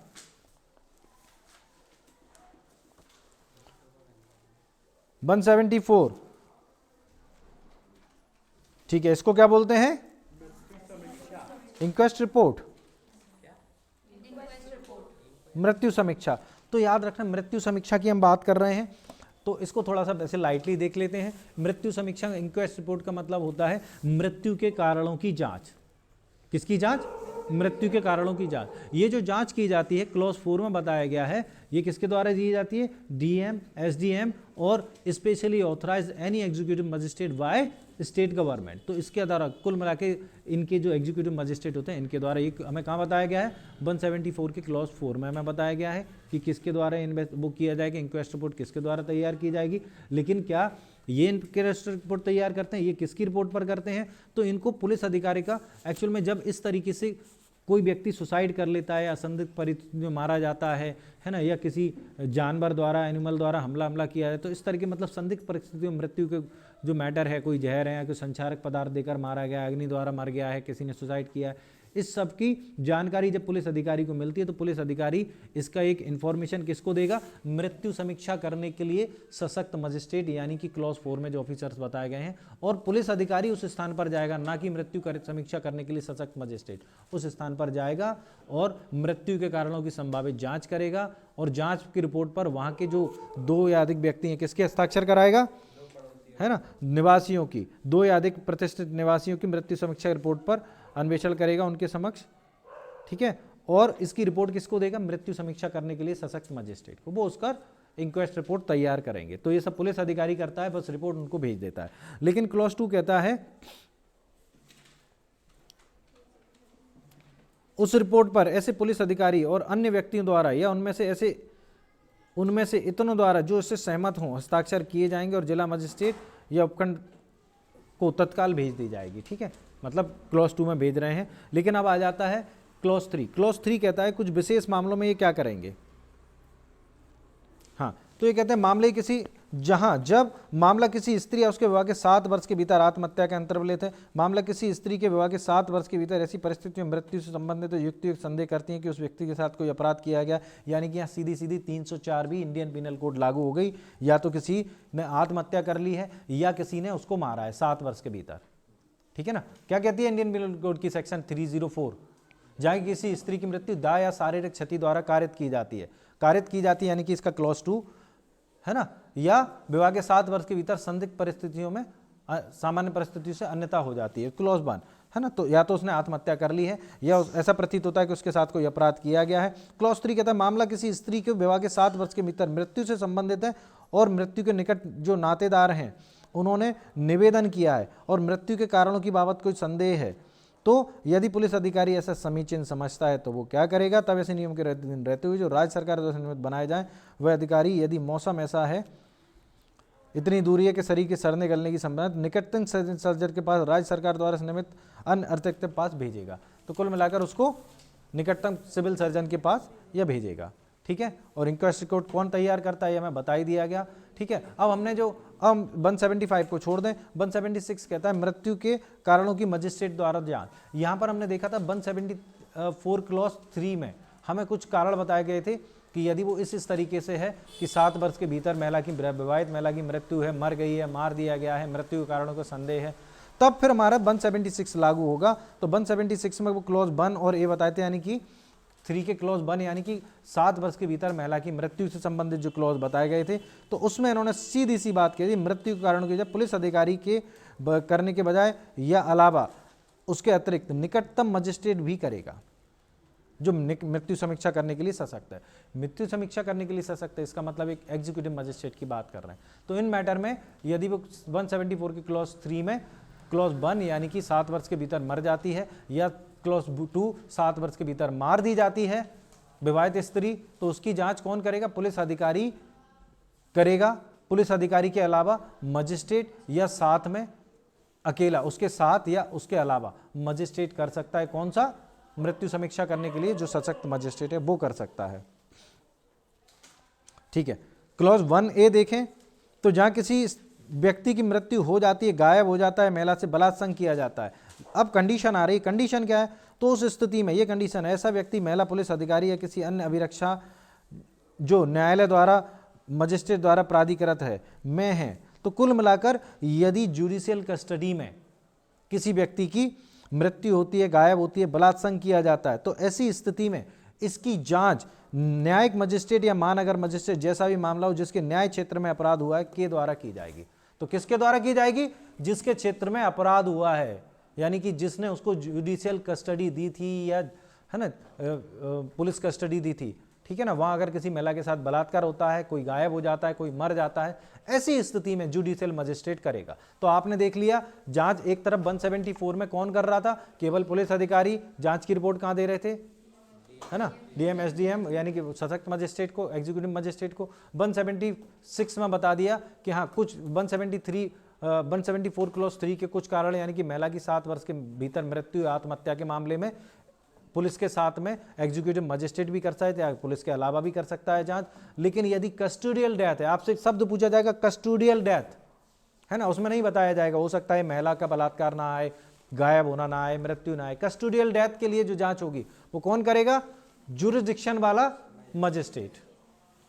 वन 174, ठीक है, इसको क्या बोलते हैं? इंक्वेस्ट रिपोर्ट, मृत्यु समीक्षा। तो याद रखना, मृत्यु समीक्षा की हम बात कर रहे हैं तो इसको थोड़ा सा वैसे लाइटली देख लेते हैं। मृत्यु समीक्षा, इंक्वेस्ट रिपोर्ट का मतलब होता है मृत्यु के कारणों की जांच। किसकी जांच? मृत्यु के कारणों की जांच। ये जो जांच की जाती है क्लॉज 4 में बताया गया है, ये किसके द्वारा दी जाती है? DM, SDM और specially authorised any executive magistrate by state government. तो इसके द्वारा कुल मिला के इनके जो एग्जीक्यूटिव मजिस्ट्रेट होते हैं इनके द्वारा ये हमें कहाँ बताया गया है? 174 के क्लॉज 4 में हमें बताया गया है कि किसके द्वारा वो किया जाएगा, इंक्वेस्ट रिपोर्ट किसके द्वारा तैयार की जाएगी। लेकिन क्या ये इंक्वेस्ट रिपोर्ट तैयार करते हैं, ये किसकी रिपोर्ट पर करते हैं? तो इनको पुलिस अधिकारी का एक्चुअल में जब इस तरीके से कोई व्यक्ति सुसाइड कर लेता है या संदिग्ध परिस्थिति में मारा जाता है ना, या किसी जानवर द्वारा, एनिमल द्वारा हमला किया है, तो इस तरह के मतलब संदिग्ध परिस्थितियों में मृत्यु के जो मैटर है, कोई जहर है या कोई संचारक पदार्थ देकर मारा गया, अग्नि द्वारा मर गया है, किसी ने सुसाइड किया है, इस सब की जानकारी जब पुलिस अधिकारी को मिलती है तो पुलिस अधिकारी इसका एक इंफॉर्मेशन किसको देगा? मृत्यु समीक्षा करने के लिए सशक्त मजिस्ट्रेट यानी कि क्लॉज 4 में जो ऑफिसर्स बताए गए हैं, और पुलिस अधिकारी उस स्थान पर जाएगा, ना कि मृत्यु समीक्षा करने के लिए सशक्त मजिस्ट्रेट उस स्थान पर जाएगा और मृत्यु के कारणों की संभावित जांच करेगा, और जांच की रिपोर्ट पर वहां के जो 2 या अधिक व्यक्ति हैं किसके हस्ताक्षर कराएगा, है ना, निवासियों की, 2 या अधिक प्रतिष्ठित निवासियों की मृत्यु समीक्षा रिपोर्ट पर अन्वेषण करेगा उनके समक्ष, ठीक है। और इसकी रिपोर्ट किसको देगा? मृत्यु समीक्षा करने के लिए सशक्त मजिस्ट्रेट को, वो उसका इंक्वेस्ट रिपोर्ट तैयार करेंगे। तो ये सब पुलिस अधिकारी करता है, बस रिपोर्ट उनको भेज देता है। लेकिन क्लॉज 2 कहता है उस रिपोर्ट पर ऐसे पुलिस अधिकारी और अन्य व्यक्तियों द्वारा या उनमें से इतनों द्वारा जो इससे सहमत हों हस्ताक्षर किए जाएंगे और जिला मजिस्ट्रेट या उपखंड को तत्काल भेज दी जाएगी, ठीक है। मतलब क्लॉज 2 में भेज रहे हैं। लेकिन अब आ जाता है क्लॉज 3। क्लॉज 3 कहता है कुछ विशेष मामलों में ये क्या करेंगे? हाँ, तो ये कहते हैं मामले किसी जब मामला किसी स्त्री या उसके विवाह के 7 वर्ष के भीतर आत्महत्या के अंतर्वलित है, मामला किसी स्त्री के विवाह के 7 वर्ष के भीतर ऐसी परिस्थिति में मृत्यु से संबंधित तो युक्ति संदेह करती है कि उस व्यक्ति के साथ कोई अपराध किया गया, यानी कि यहाँ सीधी 304 भी इंडियन पिनल कोड लागू हो गई, या तो किसी ने आत्महत्या कर ली है या किसी ने उसको मारा है 7 वर्ष के भीतर, ठीक है ना। क्या कहती है इंडियन पिनल कोड की सेक्शन 304? जहाँ किसी स्त्री की मृत्यु दाह या शारीरिक क्षति द्वारा कारित की जाती है यानी कि इसका क्लॉज 2 है ना, या विवाह के 7 वर्ष के भीतर संदिग्ध परिस्थितियों में सामान्य परिस्थितियों से अन्यथा हो जाती है, क्लॉज 1 है ना। तो या तो उसने आत्महत्या कर ली है या ऐसा प्रतीत होता है कि उसके साथ कोई अपराध किया गया है। क्लॉज 3 कहता है मामला किसी स्त्री के विवाह के 7 वर्ष के भीतर मृत्यु से संबंधित है और मृत्यु के निकट जो नातेदार हैं उन्होंने निवेदन किया है और मृत्यु के कारणों की बाबत कोई संदेह है, तो यदि पुलिस अधिकारी ऐसा समीचीन समझता है तो वो क्या करेगा? तब ऐसे नियम के रहते हुए जो राज्य सरकार द्वारा नियमित बनाए जाए वह अधिकारी, यदि मौसम ऐसा है, इतनी दूरी है कि शरीर के सड़ने गलने की संभावना, निकटतम सर्जन के पास राज्य सरकार द्वारा नियमित अन्य अतिरिक्त के पास भेजेगा। तो कुल मिलाकर उसको निकटतम सिविल सर्जन के पास यह भेजेगा, ठीक है। और इंक्वेस्ट रिपोर्ट कौन तैयार करता है, यह मैं बता ही दिया गया, ठीक है। अब हमने जो 175 को छोड़ दें, 176 कहता है मृत्यु के कारणों की मजिस्ट्रेट द्वारा जांच। यहाँ पर हमने देखा था 174 क्लॉज 3 में हमें कुछ कारण बताए गए थे कि यदि वो इस तरीके से है कि 7 वर्ष के भीतर विवाहित महिला की मृत्यु है, मर गई है, मार दिया गया है, मृत्यु के कारणों का संदेह है, तब फिर हमारा 176 लागू होगा। तो 176 में वो क्लॉज 1 और ए बताए थे, यानी कि 3 के क्लॉज 1 यानी कि 7 वर्ष के भीतर महिला की मृत्यु से संबंधित जो क्लॉज बताए गए थे, तो उसमें इन्होंने सीधी सी बात कही थी मृत्यु के कारणों की वजह पुलिस अधिकारी के करने के बजाय या अलावा उसके अतिरिक्त निकटतम मजिस्ट्रेट भी करेगा, जो मृत्यु समीक्षा करने के लिए सशक्त है। मृत्यु समीक्षा करने के लिए सशक्त है, इसका मतलब एक एग्जीक्यूटिव मजिस्ट्रेट की बात कर रहे हैं। तो इन मैटर में यदि वो 174 के क्लॉज 3 में क्लॉज 1 यानी कि 7 वर्ष के भीतर मर जाती है या क्लॉज 2 7 वर्ष के भीतर मार दी जाती है विवाहित स्त्री, तो उसकी जांच कौन करेगा? पुलिस अधिकारी करेगा। पुलिस अधिकारी के अलावा मजिस्ट्रेट या साथ में अकेला, उसके साथ या उसके अलावा मजिस्ट्रेट कर सकता है। कौन सा? मृत्यु समीक्षा करने के लिए जो सशक्त मजिस्ट्रेट है वो कर सकता है, ठीक है। क्लॉज 1A देखें तो जहां किसी व्यक्ति की मृत्यु हो जाती है, गायब हो जाता है, महिला से बलात्संग किया जाता है। अब कंडीशन आ रही, कंडीशन क्या है? तो उस स्थिति में ये कंडीशन, ऐसा व्यक्ति महिला पुलिस अधिकारी या किसी अन्य अभिरक्षा जो न्यायालय द्वारा मजिस्ट्रेट द्वारा प्राधिकृत है में है। तो कुल मिलाकर यदि जुडिशियल कस्टडी में किसी व्यक्ति की मृत्यु होती है, गायब होती है, बलात्संग किया जाता है, तो ऐसी स्थिति में इसकी जांच न्यायिक मजिस्ट्रेट या महानगर मजिस्ट्रेट जैसा भी मामला हो जिसके न्याय क्षेत्र में अपराध हुआ है के द्वारा की जाएगी। तो किसके द्वारा की जाएगी? जिसके क्षेत्र में अपराध हुआ है, यानी कि जिसने उसको जुडिशियल कस्टडी दी थी या है ना पुलिस कस्टडी दी थी, ठीक है ना। वहां अगर किसी महिला के साथ बलात्कार होता है, कोई गायब हो जाता है, कोई मर जाता है, ऐसी स्थिति में जुडिशियल मजिस्ट्रेट करेगा। तो आपने देख लिया जांच एक तरफ 174 में कौन कर रहा था? केवल पुलिस अधिकारी। जांच की रिपोर्ट कहां दे रहे थे? है ना, डीएम एसडीएम यानी कि सशक्त मजिस्ट्रेट को, एग्जीक्यूटिव मजिस्ट्रेट को 176 में बता दिया कि हाँ कुछ 174 क्लॉज 3 के कुछ कारण यानी कि महिला की 7 वर्ष के भीतर मृत्यु या आत्महत्या के मामले में पुलिस के साथ में एग्जीक्यूटिव मजिस्ट्रेट भी कर सकता है या पुलिस के अलावा भी कर सकता है जांच। लेकिन यदि कस्टोडियल डेथ है, आपसे एक शब्द पूछा जाएगा कस्टोडियल डेथ, है ना, उसमें नहीं बताया जाएगा, हो सकता है महिला का बलात्कार ना आए, गायब होना ना आए, मृत्यु ना आए। कस्टोडियल डेथ के लिए जो जांच होगी वो कौन करेगा? जुरिस्डिक्शन वाला मजिस्ट्रेट,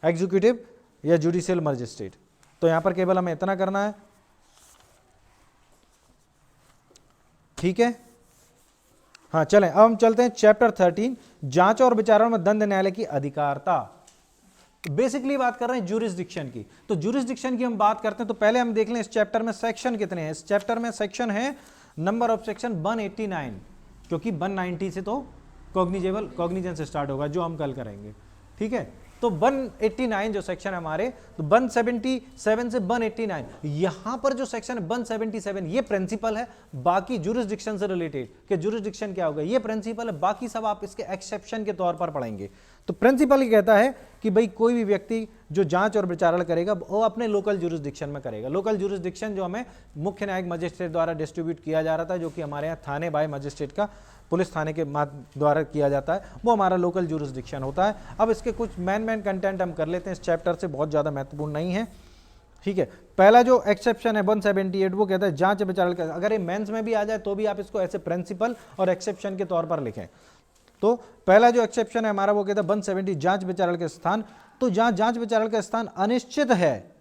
एग्जीक्यूटिव या जुडिशियल मजिस्ट्रेट। तो यहां पर केवल हमें इतना करना है, ठीक है। हाँ चलें, अब हम चलते हैं चैप्टर 13, जांच और विचारण में दंड न्यायालय की अधिकारता। बेसिकली बात कर रहे हैं जुरिस्डिक्शन की। तो जुरिस्डिक्शन की हम बात करते हैं तो पहले हम देख लें इस चैप्टर में सेक्शन कितने हैं। इस चैप्टर में सेक्शन है, नंबर ऑफ सेक्शन 189, क्योंकि 190 से तो कॉग्निजेंस स्टार्ट होगा जो हम कल करेंगे, ठीक है। तो 189 जो सेक्शन है हमारे, तो 177 से 189, यहां पर जो सेक्शन है 177 ये प्रिंसिपल है, बाकी जुरिस्डिक्शन से रिलेटेड कि जुरिस्डिक्शन क्या होगा ये प्रिंसिपल है, बाकी सब आप इसके एक्सेप्शन के तौर पर पढ़ेंगे। तो प्रिंसिपल ये कहता है कि भाई कोई भी व्यक्ति जो जांच और विचारण करेगा वो अपने लोकल जुरिस्डिक्शन में करेगा। लोकल जुरिस्डिक्शन जो हमें मुख्य न्यायिक मजिस्ट्रेट द्वारा डिस्ट्रीब्यूट किया जा रहा था, जो कि हमारे यहाँ थाने बाय मजिस्ट्रेट का पुलिस थाने के द्वारा किया जाता है, वो हमारा लोकल जुरिस्डिक्शन होता है। अब इसके कुछ मेन कंटेंट हम कर लेते हैं, इस चैप्टर से बहुत ज़्यादा महत्वपूर्ण नहीं है, ठीक है। पहला जो एक्सेप्शन है 178 वो कहता है जांच विचारण का, अगर ये मेंस में भी आ जाए तो भी आप इसको ऐसे प्रिंसिपल और एक्सेप्शन के तौर पर लिखें। तो पहला जो एक्सेप्शन है हमारा वो कहता है 170 जांच विचारण के स्थान। तो जहां जांच विचारण का स्थान अनिश्चित है,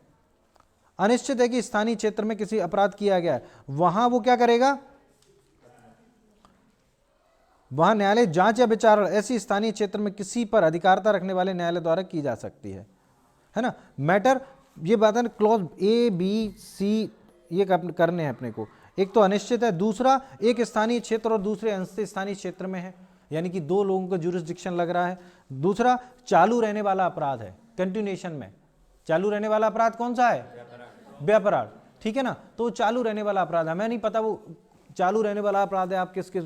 अनिश्चित है कि स्थानीय क्षेत्र में किसी अपराध किया गया है, वहां वो क्या करेगा? वहां न्यायालय जांच या विचारण ऐसी स्थानीय क्षेत्र में किसी पर अधिकारता रखने वाले न्यायालय द्वारा की जा सकती है ना। मैटर ये बात है, क्लॉज ए बी सी ये करने हैं अपने को। एक तो अनिश्चित है, दूसरा एक स्थानीय क्षेत्र और दूसरे अंश से स्थानीय क्षेत्र में है, यानी कि दो लोगों का जुरिस्डिक्शन लग रहा है। दूसरा चालू रहने वाला अपराध है, कंटिन्यूएशन में चालू रहने वाला अपराध कौन सा है? व्यापराध, ठीक है ना। तो चालू रहने वाला अपराध, हमें नहीं पता वो चालू रहने वाला अपराध है, आप किस किस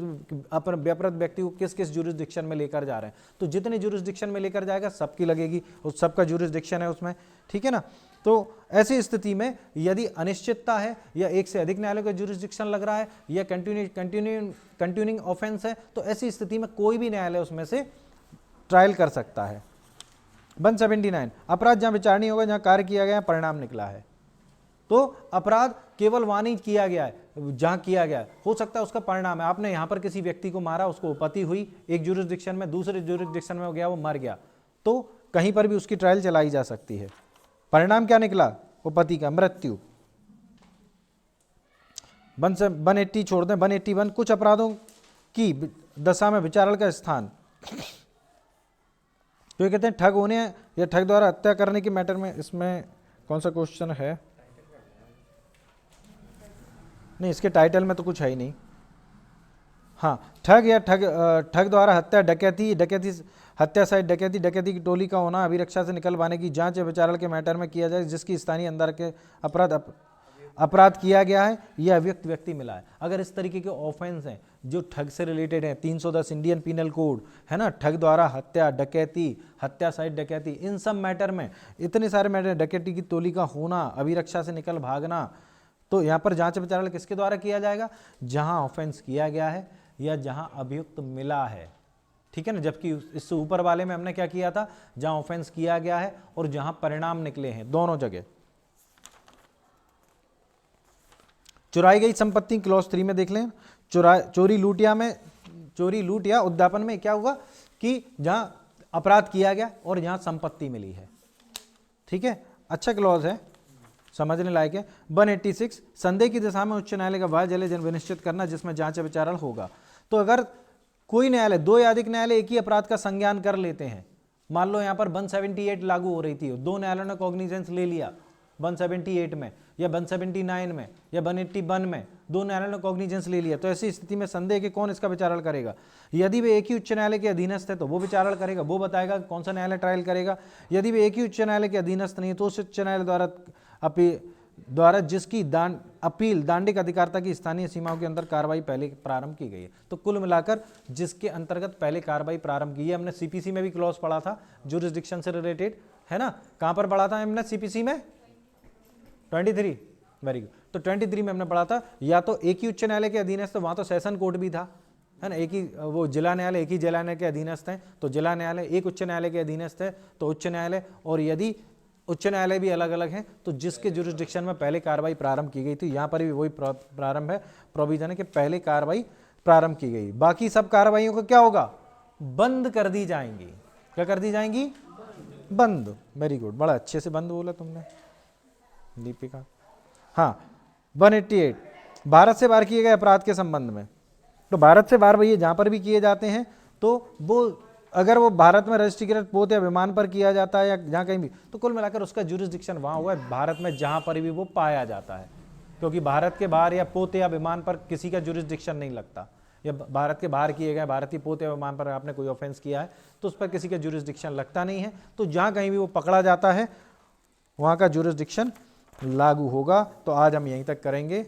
अपने व्यापृत व्यक्ति को किस किस जुरिस्डिक्शन में लेकर जा रहे हैं। तो जितने जुरिस्डिक्शन में लेकर जाएगा सबकी लगेगी, उस सबका जुरिस्डिक्शन है उसमें, ठीक है ना। तो ऐसी स्थिति में यदि अनिश्चितता है या एक से अधिक न्यायालय का जुरिस्डिक्शन लग रहा है या कंटिन्यूइंग ऑफेंस है, तो ऐसी स्थिति में कोई भी न्यायालय उसमें से ट्रायल कर सकता है। 179 अपराध जहां विचारणीय होगा, जहां कार्य किया गया परिणाम निकला है। तो अपराध केवल वहां नहीं किया गया है जहां किया गया है, हो सकता है उसका परिणाम है। आपने यहां पर किसी व्यक्ति को मारा, उसको उपति हुई एक जुरिस्डिक्शन में, दूसरे जुरिस्डिक्शन में हो गया, वो मर गया, तो कहीं पर भी उसकी ट्रायल चलाई जा सकती है। परिणाम क्या निकला? उपति का, मृत्यु। 180 छोड़ दें, 181 कुछ अपराधों की दशा में विचारण का स्थान। तो ये कहते हैं ठग होने या ठग द्वारा हत्या करने के मैटर में, इसमें कौन सा क्वेश्चन है? नहीं, इसके टाइटल में तो कुछ है ही नहीं। हाँ, ठग या ठग द्वारा हत्या, डकैती हत्या सहित डकैती की टोली का होना, अभिरक्षा से निकलवाने की जांच या विचारण के मैटर में किया जाए जिसकी स्थानीय अंदर के अपराध किया गया है या अभियुक्त व्यक्ति मिला है। अगर इस तरीके के ऑफेंस हैं जो ठग से रिलेटेड हैं, 310 इंडियन पीनल कोड है ना, ठग द्वारा हत्या, डकैती, हत्या सहित डकैती, इन सब मैटर में इतने सारे मैटर, डकैती की टोली का होना, अभिरक्षा से निकल भागना, तो यहाँ पर जांच विचारण किसके द्वारा किया जाएगा? जहां ऑफेंस किया गया है या जहां अभियुक्त मिला है, ठीक है ना। जबकि इससे ऊपर वाले में हमने क्या किया था? जहां ऑफेंस किया गया है और जहां परिणाम निकले हैं, दोनों जगह। चुराई गई संपत्ति क्लॉज 3 में देख लें, चोरी लूट या उद्यापन में क्या हुआ कि जहां अपराध किया गया और जहां संपत्ति मिली है, ठीक है, अच्छा क्लॉज है, समझने लायक है। 186 संदेह की दिशा में उच्च न्यायालय का वह जल विनिश्चित करना जिसमें जांच विचारण होगा। तो अगर कोई न्यायालय, दो या अधिक न्यायालय एक ही अपराध का संज्ञान कर लेते हैं, मान लो यहां पर 178 लागू हो रही थी, दो न्यायालयों ने कॉग्निजेंस ले लिया 178 में या 179 में या 181 में, दो न्यायालयों ने कॉग्निजेंस ले लिया, तो ऐसी स्थिति में संदेह के कौन इसका विचारण करेगा? यदि वे एक ही उच्च न्यायालय के अधीनस्थ है तो वो विचारण करेगा, वो बताएगा कौन सा न्यायालय ट्रायल करेगा। यदि वे एक ही उच्च न्यायालय के अधीनस्थ नहीं तो उस उच्च न्यायालय द्वारा जिसकी अपील दांडिक अधिकारिता की स्थानीय सीमाओं के अंदर कार्रवाई पहले प्रारंभ की गई है। तो कुल मिलाकर जिसके अंतर्गत पहले कार्रवाई प्रारंभ की है, हमने सीपीसी में भी क्लॉज पढ़ा था जुरिस्डिक्शन से रिलेटेड, है ना। कहां पर पढ़ा था हमने सीपीसी में? 23, वेरी गुड। तो 23 में हमने पढ़ा था, या तो एक ही उच्च न्यायालय के अधीनस्थ, वहां तो सेशन कोर्ट भी था, है ना, एक ही वो जिला न्यायालय, एक ही जिला न्यायालय के अधीनस्थ है तो जिला न्यायालय, एक उच्च न्यायालय के अधीनस्थ है तो उच्च न्यायालय, और यदि उच्च न्यायालय भी अलग अलग हैं तो जिसके जुरिस्डिक्शन में पहले कार्रवाई प्रारंभ की गई थी, यहाँ पर भी वही प्रारंभ है, प्रोविजन है कि पहले कार्रवाई प्रारंभ की गई, बाकी सब कार्रवाइयों को क्या होगा? बंद कर दी जाएंगी। क्या कर दी जाएंगी? बंद। वेरी गुड, बड़ा अच्छे से बंद बोला तुमने दीपिका। हाँ, 188 भारत से बाहर किए गए अपराध के संबंध में। तो भारत से बाहर भैया जहां पर भी किए जाते हैं तो वो अगर वो भारत में रजिस्ट्रीकृत पोत या विमान पर किया जाता है या जहाँ कहीं भी, तो कुल मिलाकर उसका जुरिस्डिक्शन वहाँ हुआ है भारत में जहाँ पर भी वो पाया जाता है, क्योंकि भारत के बाहर या पोत या विमान पर किसी का जुरिस्डिक्शन नहीं लगता। या भारत के बाहर किए गए भारतीय पोत या विमान पर आपने कोई ऑफेंस किया है तो उस पर किसी का जुरिस्डिक्शन लगता नहीं है। तो जहाँ कहीं भी वो पकड़ा जाता है वहाँ का जुरिस्डिक्शन लागू होगा। तो आज हम यहीं तक करेंगे।